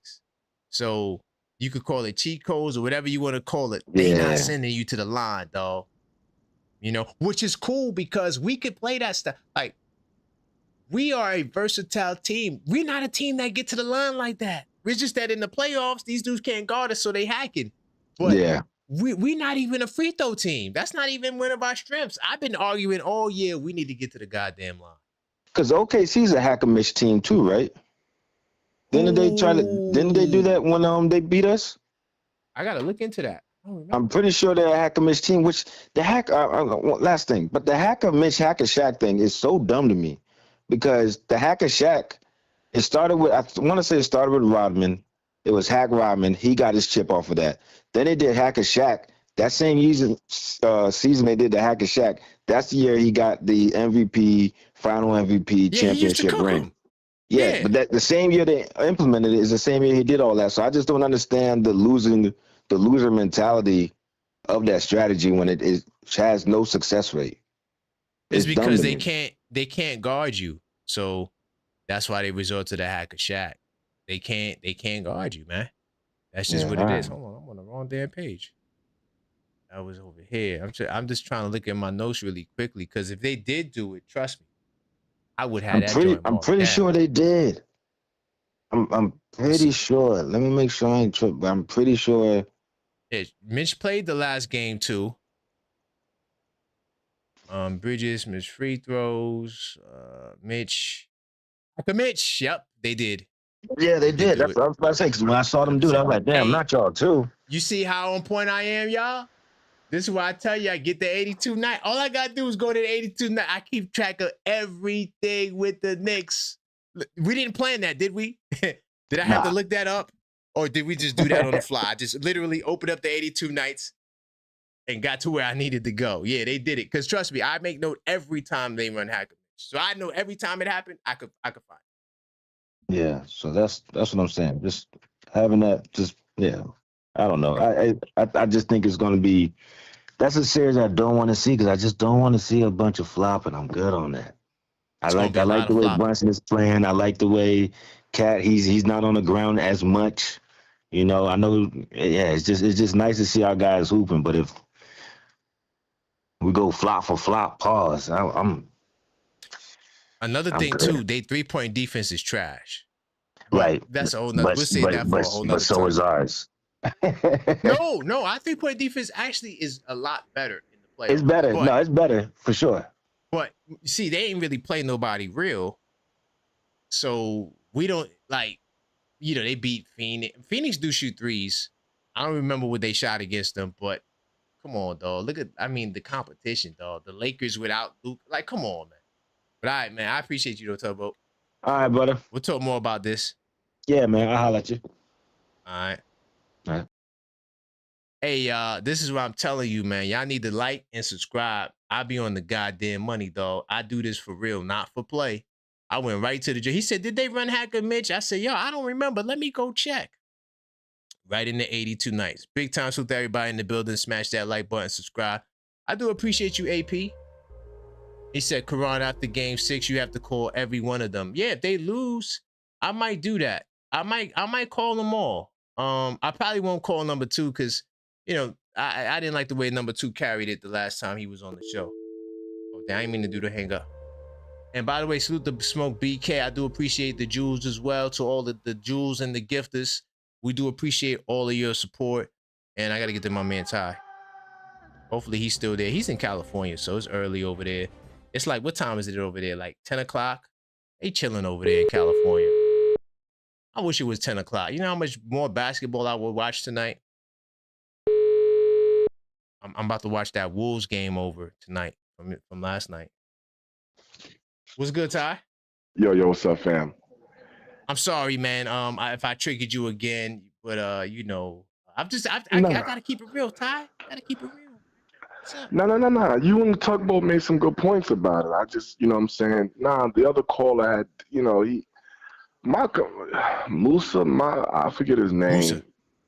Speaker 1: So you could call it cheat codes or whatever you want to call it. They not
Speaker 2: Yeah.
Speaker 1: sending you to the line, dog. Which is cool because we could play that stuff. Like we are a versatile team. We're not a team that get to the line like that. We're just that in the playoffs, these dudes can't guard us, so they hacking. But
Speaker 2: Yeah.
Speaker 1: we not even a free throw team. That's not even one of our strengths. I've been arguing all year we need to get to the goddamn line.
Speaker 2: Because OKC's a hack and miss team too, right? Didn't they do that when they beat us?
Speaker 1: I gotta look into that.
Speaker 2: I'm pretty sure they're a hack and miss team. Which the hack last thing, but the hack and miss hack and Shaq thing is so dumb to me, because the hack and Shaq, it started with Rodman. It was Hack Rodman. He got his chip off of that. Then they did Hack and Shaq. That same season they did the Hack and Shaq. That's the year he got the MVP, final MVP championship ring. Yeah, but the same year they implemented it is the same year he did all that. So I just don't understand the loser mentality of that strategy when it has no success rate.
Speaker 1: It's because they can't guard you. So that's why they resort to the Hack and Shaq. They can't guard you, man. That's just what it is. Hold on, I'm on the wrong damn page. I was over here. I'm just trying to look at my notes really quickly, because if they did do it, trust me, I would have that joint.
Speaker 2: I'm pretty sure they did. I'm pretty sure. Let me make sure I ain't tripping, but I'm pretty sure.
Speaker 1: Yeah, Mitch played the last game too. Bridges missed free throws. Mitch. Yep, they did.
Speaker 2: Yeah, they did. That's what I was about to say. Because when I saw them do it, I was like, damn, not y'all too.
Speaker 1: You see how on point I am, y'all? This is why I tell you I get the 82 night. All I gotta do is go to the 82 night. I keep track of everything with the Knicks. We didn't plan that, did we? Did I have to look that up? Or did we just do that on the fly? I just literally opened up the 82 nights and got to where I needed to go. Yeah, they did it. Because trust me, I make note every time they run hack. So I know every time it happened, I could find it.
Speaker 2: Yeah, so that's what I'm saying. Just having that, I don't know. I just think it's going to be. That's a series I don't want to see because I just don't want to see a bunch of flopping. I'm good on that.
Speaker 1: It's gonna be a
Speaker 2: I like
Speaker 1: lot
Speaker 2: the
Speaker 1: of
Speaker 2: way
Speaker 1: flopping.
Speaker 2: Brunson is playing. I like the way Cat he's not on the ground as much. You know, I know. Yeah, it's just nice to see our guys hooping. But if we go flop for flop, pause.
Speaker 1: Another
Speaker 2: I'm
Speaker 1: thing
Speaker 2: good.
Speaker 1: too, they 3-point defense is trash. But
Speaker 2: Right.
Speaker 1: that's a whole nother. We'll say that for a whole
Speaker 2: But
Speaker 1: nother
Speaker 2: so
Speaker 1: time.
Speaker 2: is ours.
Speaker 1: No, our 3-point defense actually is a lot better in the playoffs.
Speaker 2: It's better.
Speaker 1: But,
Speaker 2: No, it's better for sure.
Speaker 1: But see, they ain't really play nobody real. So we don't like, they beat Phoenix. Phoenix do shoot threes. I don't remember what they shot against them, but come on, dog. Look at, the competition, dog. The Lakers without Luke. Like, come on, man. But all right, man, I appreciate you, though, Tugboat.
Speaker 2: All right, brother.
Speaker 1: We'll talk more about this.
Speaker 2: Yeah, man. I'll holler at you.
Speaker 1: All right.
Speaker 2: All right.
Speaker 1: Hey, this is what I'm telling you, man. Y'all need to like and subscribe. I be on the goddamn money, dog. I do this for real, not for play. I went right to the job. He said, did they run Hacker Mitch? I said, yo, I don't remember. Let me go check. Right in the 82 nights. Big time salute to everybody in the building. Smash that like button, subscribe. I do appreciate you, AP. He said, Karan, after game 6, you have to call every one of them. Yeah, if they lose, I might do that. I might call them all. I probably won't call number 2 because, I didn't like the way number 2 carried it the last time he was on the show. Oh, I didn't mean to do the hang up. And by the way, salute the Smoke BK. I do appreciate the jewels as well. To all the jewels and the gifters, we do appreciate all of your support. And I got to get to my man Ty. Hopefully he's still there. He's in California, so it's early over there. It's like, what time is it over there? Like 10 o'clock? They chilling over there in California. I wish it was 10 o'clock. You know how much more basketball I would watch tonight? I'm about to watch that Wolves game over tonight from last night. What's good, Ty?
Speaker 6: Yo, what's up, fam?
Speaker 1: I'm sorry, man. If I triggered you again, but I gotta keep it real, Ty. Gotta keep it real.
Speaker 6: No. You and the Tugboat made some good points about it. I just, what I'm saying, the other caller had, Musa, I forget his name.
Speaker 1: Musa.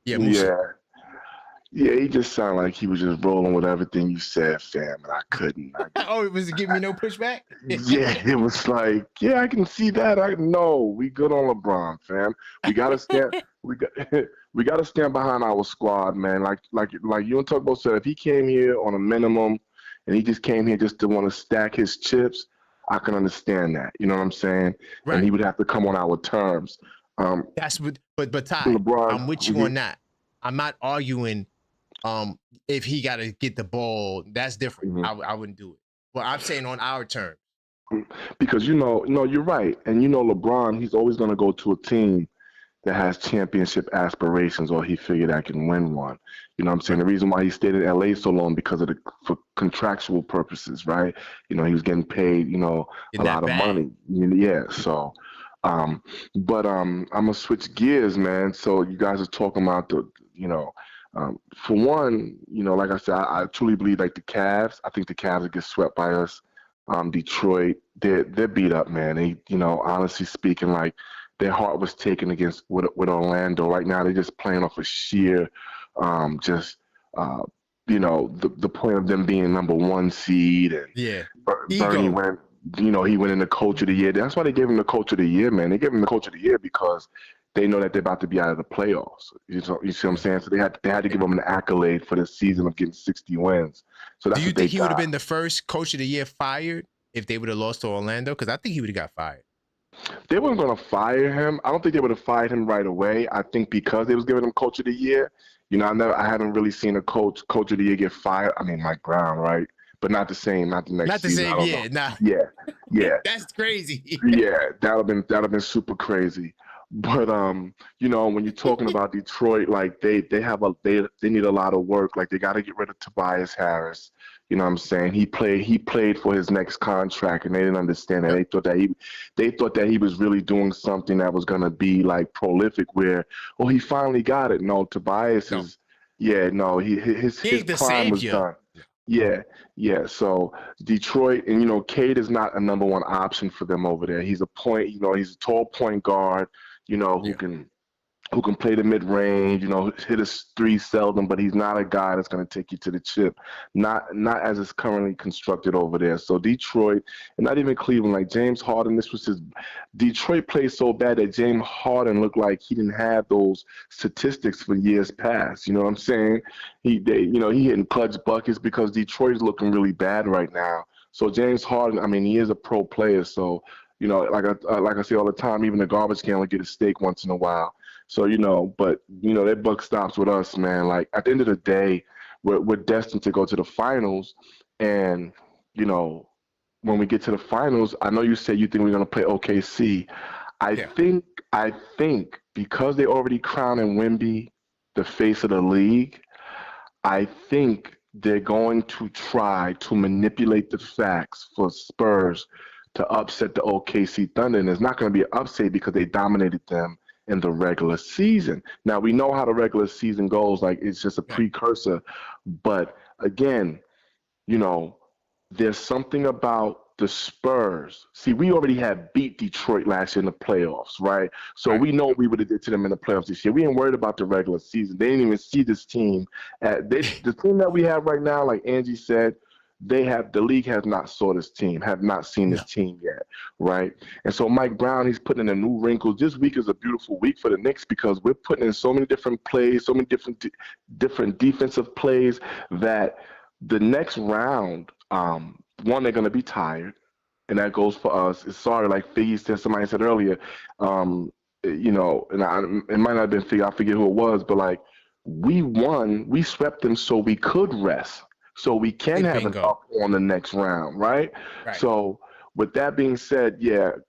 Speaker 1: Yeah, Musa.
Speaker 6: Yeah, he just sounded like he was just rolling with everything you said, fam, and I couldn't.
Speaker 1: Oh, it was giving me no pushback?
Speaker 6: Yeah, it was like, yeah, I can see that. We good on LeBron, fam. We gotta stand. we gotta stand behind our squad, man. Like you and Tugboat said, if he came here on a minimum and he just came here just to want to stack his chips, I can understand that. You know what I'm saying? Right. And he would have to come on our terms.
Speaker 1: That's what. But Ty,
Speaker 6: LeBron,
Speaker 1: I'm with you on that. I'm not arguing. If he got to get the ball, that's different. I wouldn't do it. Well, I'm saying on our terms.
Speaker 6: Because you're right, and LeBron, he's always going to go to a team that has championship aspirations, or he figured I can win one. You know what I'm saying? The reason why he stayed in LA so long because for contractual purposes, right? He was getting paid, a lot of money. Yeah. So, but I'm gonna switch gears, man. So you guys are talking about for one, like I said, I truly believe like the Cavs. I think the Cavs will get swept by us. Detroit, they're beat up, man. They, honestly speaking, like their heart was taken with Orlando. Right now, they're just playing off of sheer, the point of them being number 1 seed and Bernie went. He went in the coach of the year. That's why they gave him the coach of the year, man. They gave him the coach of the year because they know that they're about to be out of the playoffs. You see what I'm saying? So they had to give him an accolade for the season of getting 60 wins. So that's
Speaker 1: do you think he would have been the first coach of the year fired if they would have lost to Orlando? Because I think he would have got fired.
Speaker 6: They weren't going to fire him. I don't think they would have fired him right away. I think because they was giving him coach of the year. I haven't really seen a coach of the year get fired. I mean, Mike Brown, right? But not the same, not the next
Speaker 1: not the
Speaker 6: season.
Speaker 1: Same, yeah, nah.
Speaker 6: Yeah.
Speaker 1: That's crazy.
Speaker 6: Yeah, that'd have been super crazy. But when you're talking about Detroit, like they need a lot of work. Like they got to get rid of Tobias Harris. You know what I'm saying? He played for his next contract, and they didn't understand that. They thought that he was really doing something that was gonna be like prolific. Where he finally got it. No, Tobias is. Yeah, no, his prime was done. Yeah. So Detroit, and Cade is not a number 1 option for them over there. He's a point. He's a tall point guard. Who who can play the mid-range, hit a three seldom, but he's not a guy that's going to take you to the chip. Not as it's currently constructed over there. So Detroit, and not even Cleveland, like James Harden, Detroit played so bad that James Harden looked like he didn't have those statistics for years past. You know what I'm saying? He hitting clutch buckets because Detroit is looking really bad right now. So James Harden, I mean, he is a pro player. So, like I say all the time, even the garbage can will get a steak once in a while. So, that buck stops with us, man. Like, at the end of the day, we're destined to go to the finals. And, when we get to the finals, I know you said you think we're going to play OKC. I think because they already crowning Wemby the face of the league, I think they're going to try to manipulate the facts for Spurs to upset the OKC Thunder. And it's not going to be an upset because they dominated them in the regular season. Now, we know how the regular season goes. Like, it's just a precursor. But, again, there's something about the Spurs. See, we already had beat Detroit last year in the playoffs, right? So we know we would have did to them in the playoffs this year. We ain't worried about the regular season. They didn't even see this team. The team that we have right now, like Angie said, the league has not saw this team, have not seen this team yet, right? And so Mike Brown, he's putting in a new wrinkle. This week is a beautiful week for the Knicks because we're putting in so many different plays, so many different defensive plays that the next round, one, they're going to be tired, and that goes for us. It's sorry, like Figgy said, somebody said earlier, and it might not have been Figgy, I forget who it was, but like we swept them so we could rest. So we can have an up on the next round, right? So with that being said,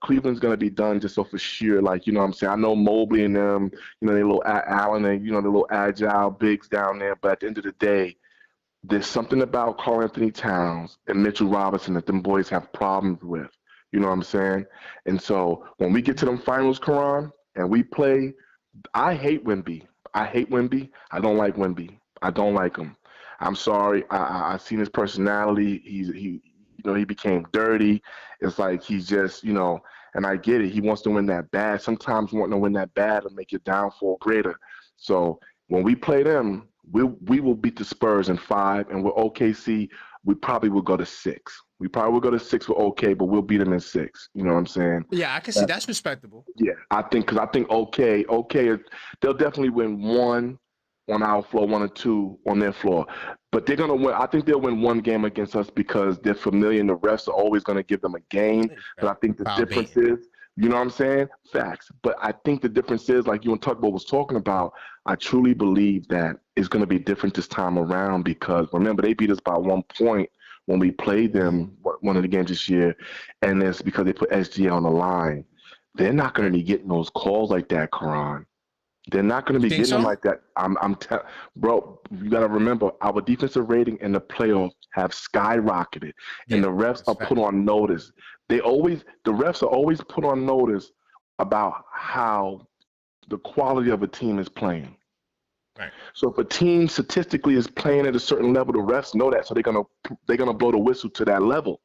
Speaker 6: Cleveland's going to be done just so for sure. Like, you know what I'm saying? I know Mobley and them, they little Allen and, the little agile bigs down there. But at the end of the day, there's something about Karl-Anthony Towns and Mitchell Robinson that them boys have problems with. You know what I'm saying? And so when we get to them finals, Karan, and we play, I hate Wemby. I don't like Wemby. I don't like him. I'm sorry. I've seen his personality. He became dirty. It's like he's just, and I get it. He wants to win that bad. Sometimes wanting to win that bad will make your downfall greater. So when we play them, we will beat the Spurs in 5, and with OKC, we probably will go to 6. We probably will go to 6 with OK, but we'll beat them in 6. You know what I'm saying?
Speaker 1: Yeah, I can see that's respectable.
Speaker 6: Yeah, I think OK, they'll definitely win 1 on our floor, 1 or 2 on their floor. But they're going to win. I think they'll win 1 game against us because they're familiar and the refs are always going to give them a game. But I think the difference is, you know what I'm saying? Facts. But I think the difference is, like you and Tugboat was talking about, I truly believe that it's going to be different this time around because, remember, they beat us by 1 point when we played them one of the games this year, and it's because they put SGA on the line. They're not going to be getting those calls like that, Karan. They're not going to be getting them like that. Bro, you got to remember, our defensive rating in the playoffs have skyrocketed, and the refs are put on notice. The refs are always put on notice about how the quality of a team is playing.
Speaker 1: Right.
Speaker 6: So if a team statistically is playing at a certain level, the refs know that, so they're gonna blow the whistle to that level.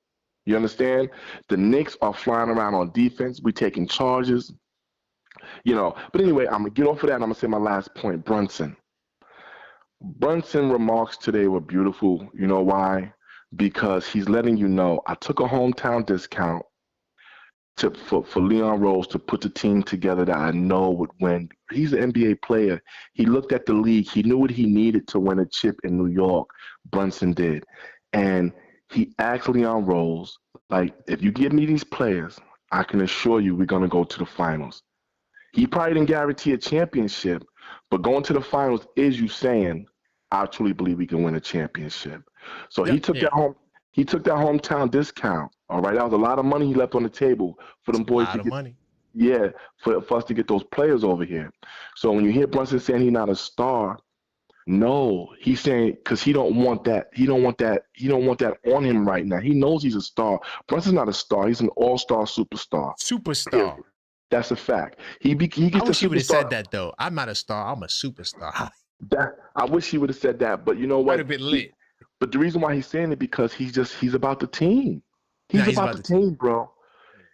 Speaker 6: You understand? The Knicks are flying around on defense. We taking charges. But anyway, I'm going to get off of that and I'm going to say my last point, Brunson. Brunson remarks today were beautiful. You know why? Because he's letting you know, I took a hometown discount for Leon Rose to put the team together that I know would win. He's an NBA player. He looked at the league. He knew what he needed to win a chip in New York. Brunson did. And he asked Leon Rose, like, if you give me these players, I can assure you we're going to go to the finals. He probably didn't guarantee a championship, but going to the finals is you saying, I truly believe we can win a championship. So he took that hometown discount. All right, that was a lot of money he left on the table for them boys to get money. Yeah, for us to get those players over here. So when you hear Brunson saying he's not a star, no, he's saying because he don't want that. He don't want that on him right now. He knows he's a star. Brunson's not a star. He's an all-star superstar.
Speaker 1: Superstar.
Speaker 6: Yeah. That's a fact. He gets
Speaker 1: I wish he would have said that though. I'm not a star. I'm a superstar.
Speaker 6: I wish he would have said that, but you know what?
Speaker 1: Would have been lit.
Speaker 6: But the reason why he's saying it because he's about the team. He's about the team, bro.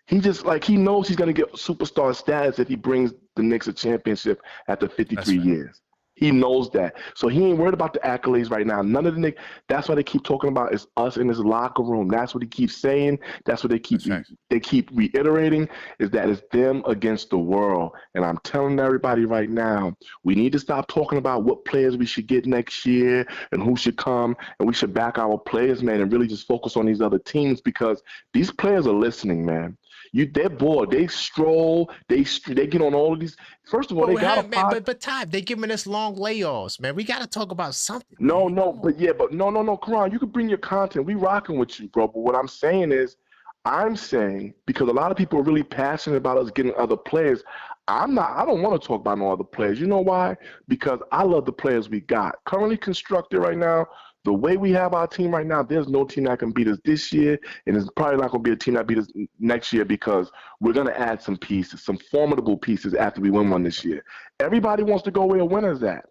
Speaker 6: He just he knows he's gonna get superstar status if he brings the Knicks a championship after 53 years. He knows that. So he ain't worried about the accolades right now. None of the Knicks. That's why they keep talking about is us in this locker room. That's what he keeps saying. That's what they keep reiterating is that it's them against the world. And I'm telling everybody right now, we need to stop talking about what players we should get next year and who should come. And we should back our players, man, and really just focus on these other teams because these players are listening, man. They're bored. They stroll. They get on all of these. First of all, they got
Speaker 1: but Ty, they giving us long layoffs, man. We got to talk about something.
Speaker 6: No, Karan, you can bring your content. We rocking with you, bro. But what I'm saying is, because a lot of people are really passionate about us getting other players. I don't want to talk about no other players. You know why? Because I love the players we got. Currently constructed right now, the way we have our team right now, there's no team that can beat us this year, and it's probably not going to be a team that beat us next year because we're going to add some pieces, some formidable pieces after we win one this year. Everybody wants to go where a winner's at.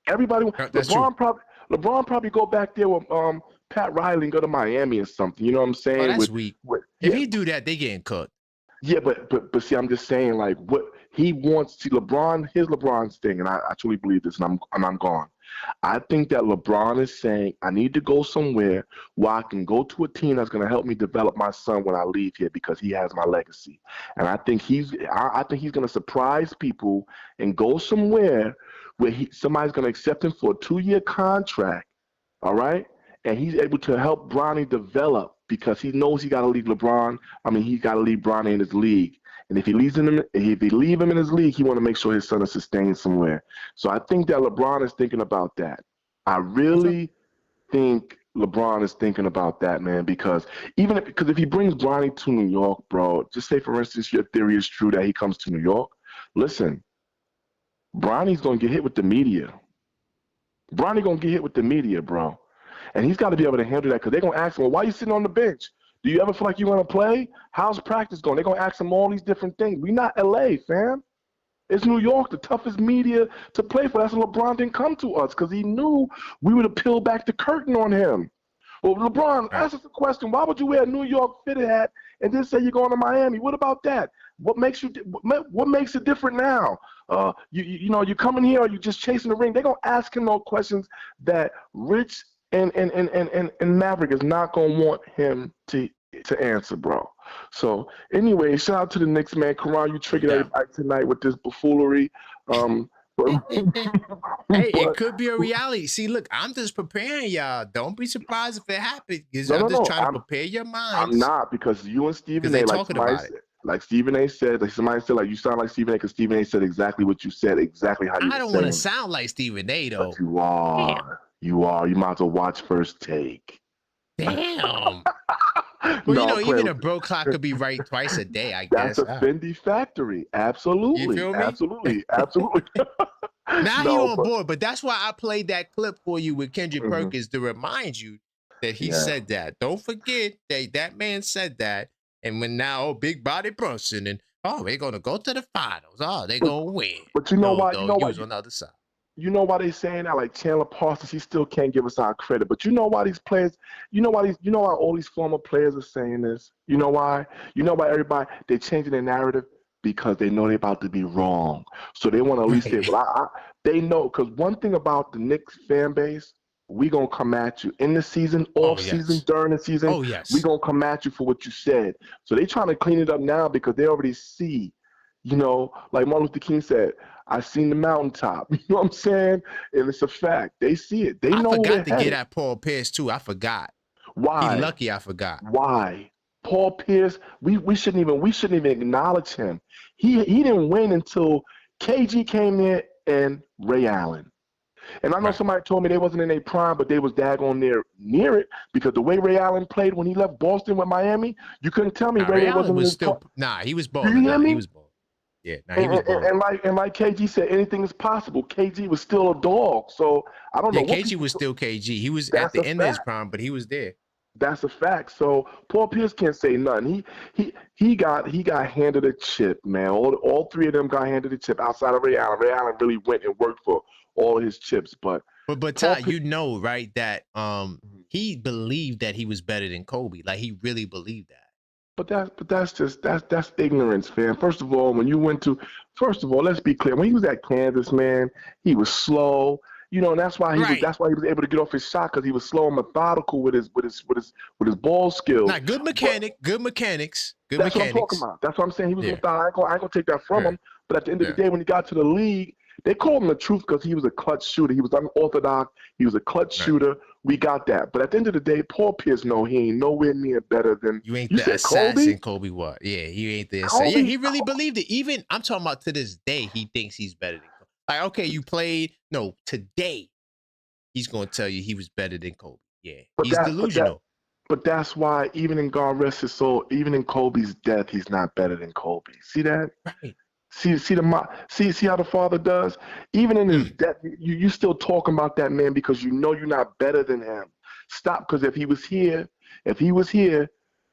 Speaker 6: Everybody. LeBron probably go back there with Pat Riley and go to Miami or something. You know what I'm saying?
Speaker 1: Oh, that's weak. If he do that, they getting cooked.
Speaker 6: Yeah, but see, I'm just saying, like, what he wants. See, LeBron's thing, and I truly believe this, and I'm gone. I think that LeBron is saying, I need to go somewhere where I can go to a team that's going to help me develop my son when I leave here because he has my legacy. And I think he's going to surprise people and go somewhere where somebody's going to accept him for a 2-year contract, all right? And he's able to help Bronny develop because he knows he got to leave LeBron. I mean, he got to leave Bronny in his league. And if he leave him in his league, he want to make sure his son is sustained somewhere. So I think that LeBron is thinking about that. I really think LeBron is thinking about that, man, because if he brings Bronny to New York, bro, just say, for instance, your theory is true that he comes to New York. Listen, Bronny's going to get hit with the media. Bronny going to get hit with the media, bro. And he's got to be able to handle that because they're going to ask him, well, why are you sitting on the bench? Do you ever feel like you want to play? How's practice going? They're going to ask him all these different things. We're not L.A., fam. It's New York, the toughest media to play for. That's why LeBron didn't come to us because he knew we would have peeled back the curtain on him. Well, LeBron, ask us a question. Why would you wear a New York fitted hat and then say you're going to Miami? What about that? What makes it different now? You coming here or you just chasing the ring? They're going to ask him those questions that Rich and Maverick is not going to want him to answer, bro. So anyway, shout out to the Knicks, man. Karan, you triggered everybody tonight with this buffoonery.
Speaker 1: It could be a reality. See, look, I'm just preparing y'all. Don't be surprised if it happens. I'm just trying to prepare your minds.
Speaker 6: I'm not, because you and Stephen A. Like Stephen A. said, like somebody said, like you sound like Stephen A. because Stephen A. said exactly what you said, exactly how you.
Speaker 1: I don't want to sound like Stephen A. though.
Speaker 6: But you are. Damn. You are. You might as well watch First Take.
Speaker 1: Damn. Well, even a broke clock could be right twice a day, I guess.
Speaker 6: That's a Fendi factory. Absolutely.
Speaker 1: You feel me?
Speaker 6: Absolutely.
Speaker 1: Now you're on board, but that's why I played that clip for you with Kendrick Perkins to remind you that he said that. Don't forget that man said that. And when now Big Body Brunson and they're gonna go to the finals. They're gonna win.
Speaker 6: But you know why? You know why?
Speaker 1: On the other side.
Speaker 6: You know why they saying that? Like Chandler Parsons, he still can't give us our credit. But you know why these players? You know why all these former players are saying this? You know why? You know why everybody they're changing their narrative? Because they know they're about to be wrong. So they want to at least say, well, they know. Because one thing about the Knicks fan base, we going to come at you in the season, off season, during the season.
Speaker 1: Oh, yes.
Speaker 6: We going to come at you for what you said. So they trying to clean it up now because they already see, like Martin Luther King said, I seen the mountaintop. You know what I'm saying? And it's a fact. They see it. They know. I
Speaker 1: forgot to get at Paul Pierce, too. I forgot.
Speaker 6: Why?
Speaker 1: He's lucky I forgot.
Speaker 6: Why? Paul Pierce, we shouldn't even acknowledge him. He didn't win until KG came in and Ray Allen. And I know somebody told me they wasn't in their prime, but they was daggone near it because the way Ray Allen played when he left Boston with Miami, you couldn't tell me Ray Allen wasn't still.
Speaker 1: He was balling. He was balling. Yeah, he was balling.
Speaker 6: And like KG said, anything is possible. KG was still a dog, so I don't know.
Speaker 1: Yeah, KG was still KG. He was at the end of his prime, but he was there.
Speaker 6: That's a fact. So Paul Pierce can't say nothing. He got handed a chip, man. All three of them got handed a chip outside of Ray Allen. Ray Allen really went and worked for all of his chips, but
Speaker 1: Ty, right, that he believed that he was better than Kobe. Like he really believed that.
Speaker 6: But that's ignorance, man. First of all, let's be clear. When he was at Kansas, man, he was slow. You know, and that's why he was able to get off his shot because he was slow and methodical with his ball skills.
Speaker 1: Not good mechanic, good mechanics.
Speaker 6: That's what I'm talking about. That's what I'm saying. He was methodical. I ain't gonna take that from him. But at the end of the day, when he got to the league, they called him the truth because he was a clutch shooter. He was unorthodox. He was a clutch shooter. We got that. But at the end of the day, Paul Pierce, no, he ain't nowhere near better than
Speaker 1: you. Ain't the assassin Kobe Watt. Yeah, he ain't the assassin. Yeah, he really believed it. Even I'm talking about to this day, he thinks he's better than Kobe. Like, okay, you played. No, today he's gonna tell you he was better than Kobe. Yeah, he's delusional.
Speaker 6: But that's why even in God rest his soul, even in Kobe's death, he's not better than Kobe. See that?
Speaker 1: Right.
Speaker 6: See how the father does. Even in his death, you still talking about that man because you know you're not better than him. Stop, because if he was here,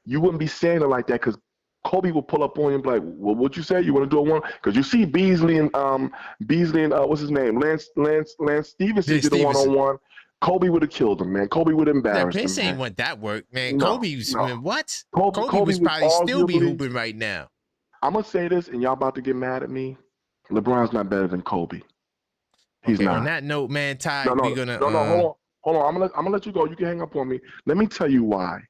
Speaker 6: you wouldn't be saying it like that. Because Kobe will pull up on you and be like, "Well, what'd you say? You want to do a one?" Because you see Beasley and what's his name, Lance Stevenson did a one-on-one. Kobe would have killed him, man. Kobe would have embarrassed him.
Speaker 1: Piss ain't want that work, man.
Speaker 6: No,
Speaker 1: Kobe was what?
Speaker 6: Kobe
Speaker 1: was probably still be hooping right now.
Speaker 6: I'm gonna say this, and y'all about to get mad at me. LeBron's not better than Kobe. He's not.
Speaker 1: On that note, man, Ty,
Speaker 6: hold on. I'm gonna let you go. You can hang up on me. Let me tell you why.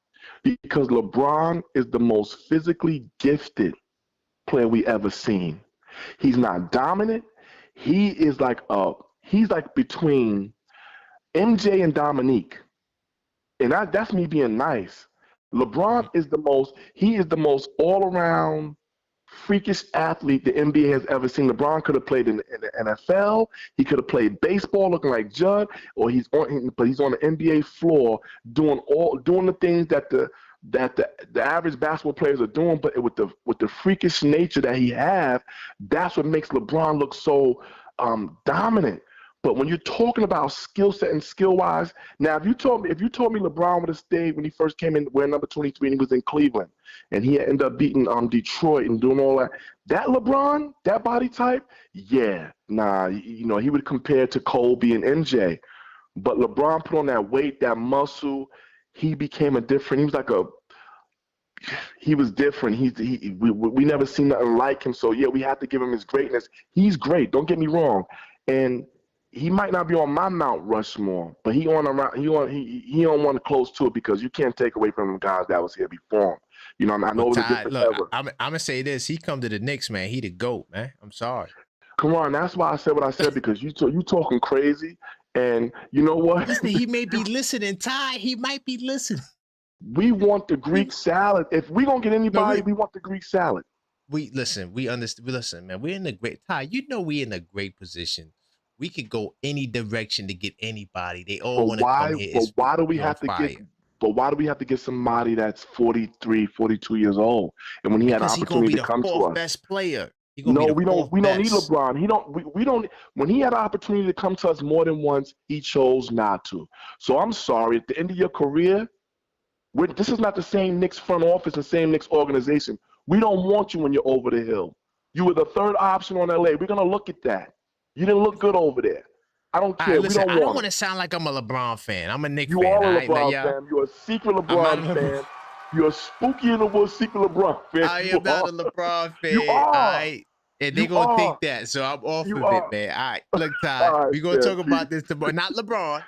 Speaker 6: Because LeBron is the most physically gifted player we ever seen. He's not dominant. He's like between MJ and Dominique, and that's me being nice. LeBron is the most all-around freakish athlete the NBA has ever seen. LeBron could have played in the NFL. He could have played baseball looking like Judd, or he's on the NBA floor doing the things that the average basketball players are doing, but with the freakish nature that he has, that's what makes LeBron look so dominant. But when you're talking about skill set and skill wise, now if you told me LeBron would have stayed when he first came in wearing number 23 and he was in Cleveland and he ended up beating Detroit and doing all that LeBron, that body type, yeah, nah, he would compare to Kobe and MJ. But LeBron put on that weight, that muscle, he became he was different. We never seen nothing like him. So yeah, we have to give him his greatness. He's great. Don't get me wrong. And he might not be on my Mount Rushmore, but he on one close to it because you can't take away from the guys that was here before him. You know, I know it was a different era.
Speaker 1: I'm gonna say this: he come to the Knicks, man. He the GOAT, man. I'm sorry.
Speaker 6: Come on, that's why I said what I said because you talking crazy, and you know what?
Speaker 1: Listen, he may be listening, Ty. He might be listening.
Speaker 6: We want the Greek salad. If we gonna get anybody, we want the Greek salad.
Speaker 1: We understand. Listen, man. We're in a great Ty. You know, we in a great position. We could go any direction to get anybody. They all want to come here.
Speaker 6: But why do we have to get somebody that's 43, 42 years old? And when he had an opportunity to come to us,
Speaker 1: best player.
Speaker 6: No, we don't need LeBron. We don't. When he had an opportunity to come to us more than once, he chose not to. So I'm sorry. At the end of your career, this is not the same Knicks front office and same Knicks organization. We don't want you when you're over the hill. You were the third option on LA. We're gonna look at that. You didn't look good over there. I don't care.
Speaker 1: Listen,
Speaker 6: I
Speaker 1: don't want to sound like I'm a LeBron fan. I'm a Knicks fan.
Speaker 6: You are a LeBron fan. You're a secret LeBron fan. You're a spooky in the woods secret LeBron fan.
Speaker 1: I am not a LeBron fan.
Speaker 6: You are.
Speaker 1: And they're going to think that. So I'm off of it, man. All right. Look, Ty, we're going to talk about this tomorrow. Not LeBron.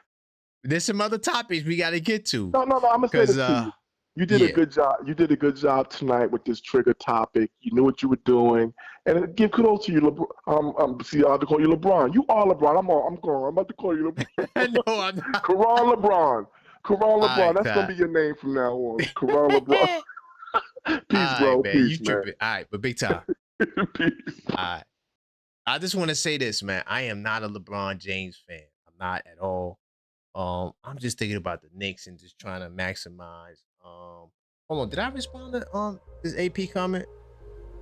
Speaker 1: There's some other topics we got to get to.
Speaker 6: No. I'm going to say this to you. You did a good job. You did a good job tonight with this trigger topic. You knew what you were doing, and give kudos to you. See, I have to call you LeBron. You are LeBron. I'm about to call you LeBron.
Speaker 1: No, I'm not.
Speaker 6: Karan LeBron. Right, that's gonna be your name from now on. Karan LeBron. Peace, bro.
Speaker 1: Man,
Speaker 6: Peace,
Speaker 1: you tripping. All right, but big time.
Speaker 6: Peace.
Speaker 1: All right. I just want to say this, man. I am not a LeBron James fan. I'm not at all. I'm just thinking about the Knicks and just trying to maximize. Hold on, did I respond to this AP comment?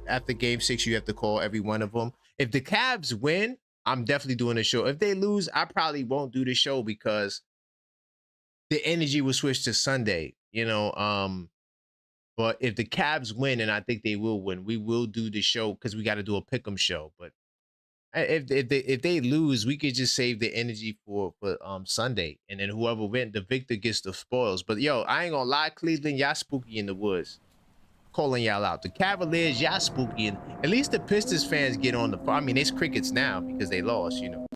Speaker 1: After game 6, you have to call every one of them. If the Cavs win, I'm definitely doing the show. If they lose, I probably won't do the show because the energy will switch to Sunday, but if the Cavs win, and I think they will win, we will do the show because we got to do a pick'em show. But if they lose, we could just save the energy for Sunday, and then whoever wins, the victor gets the spoils. But yo, I ain't gonna lie, Cleveland, y'all spooky in the woods. calling y'all out. The Cavaliers, y'all spooky, and at least the Pistons fans get on the. I mean, it's crickets now because they lost. You know,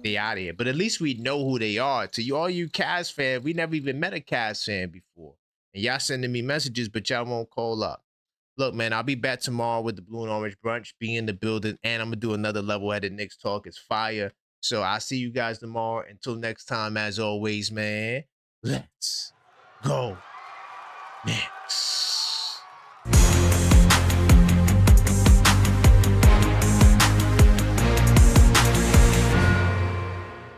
Speaker 1: they out of here. But at least we know who they are. To you, all you Cavs fans, we never even met a Cavs fan before, and y'all sending me messages, but y'all won't call up. Look, man, I'll be back tomorrow with the Blue and Orange Brunch. Be in the building, and I'm gonna do another level-headed Knicks talk. It's fire. So I'll see you guys tomorrow. Until next time, as always, man, let's go Knicks.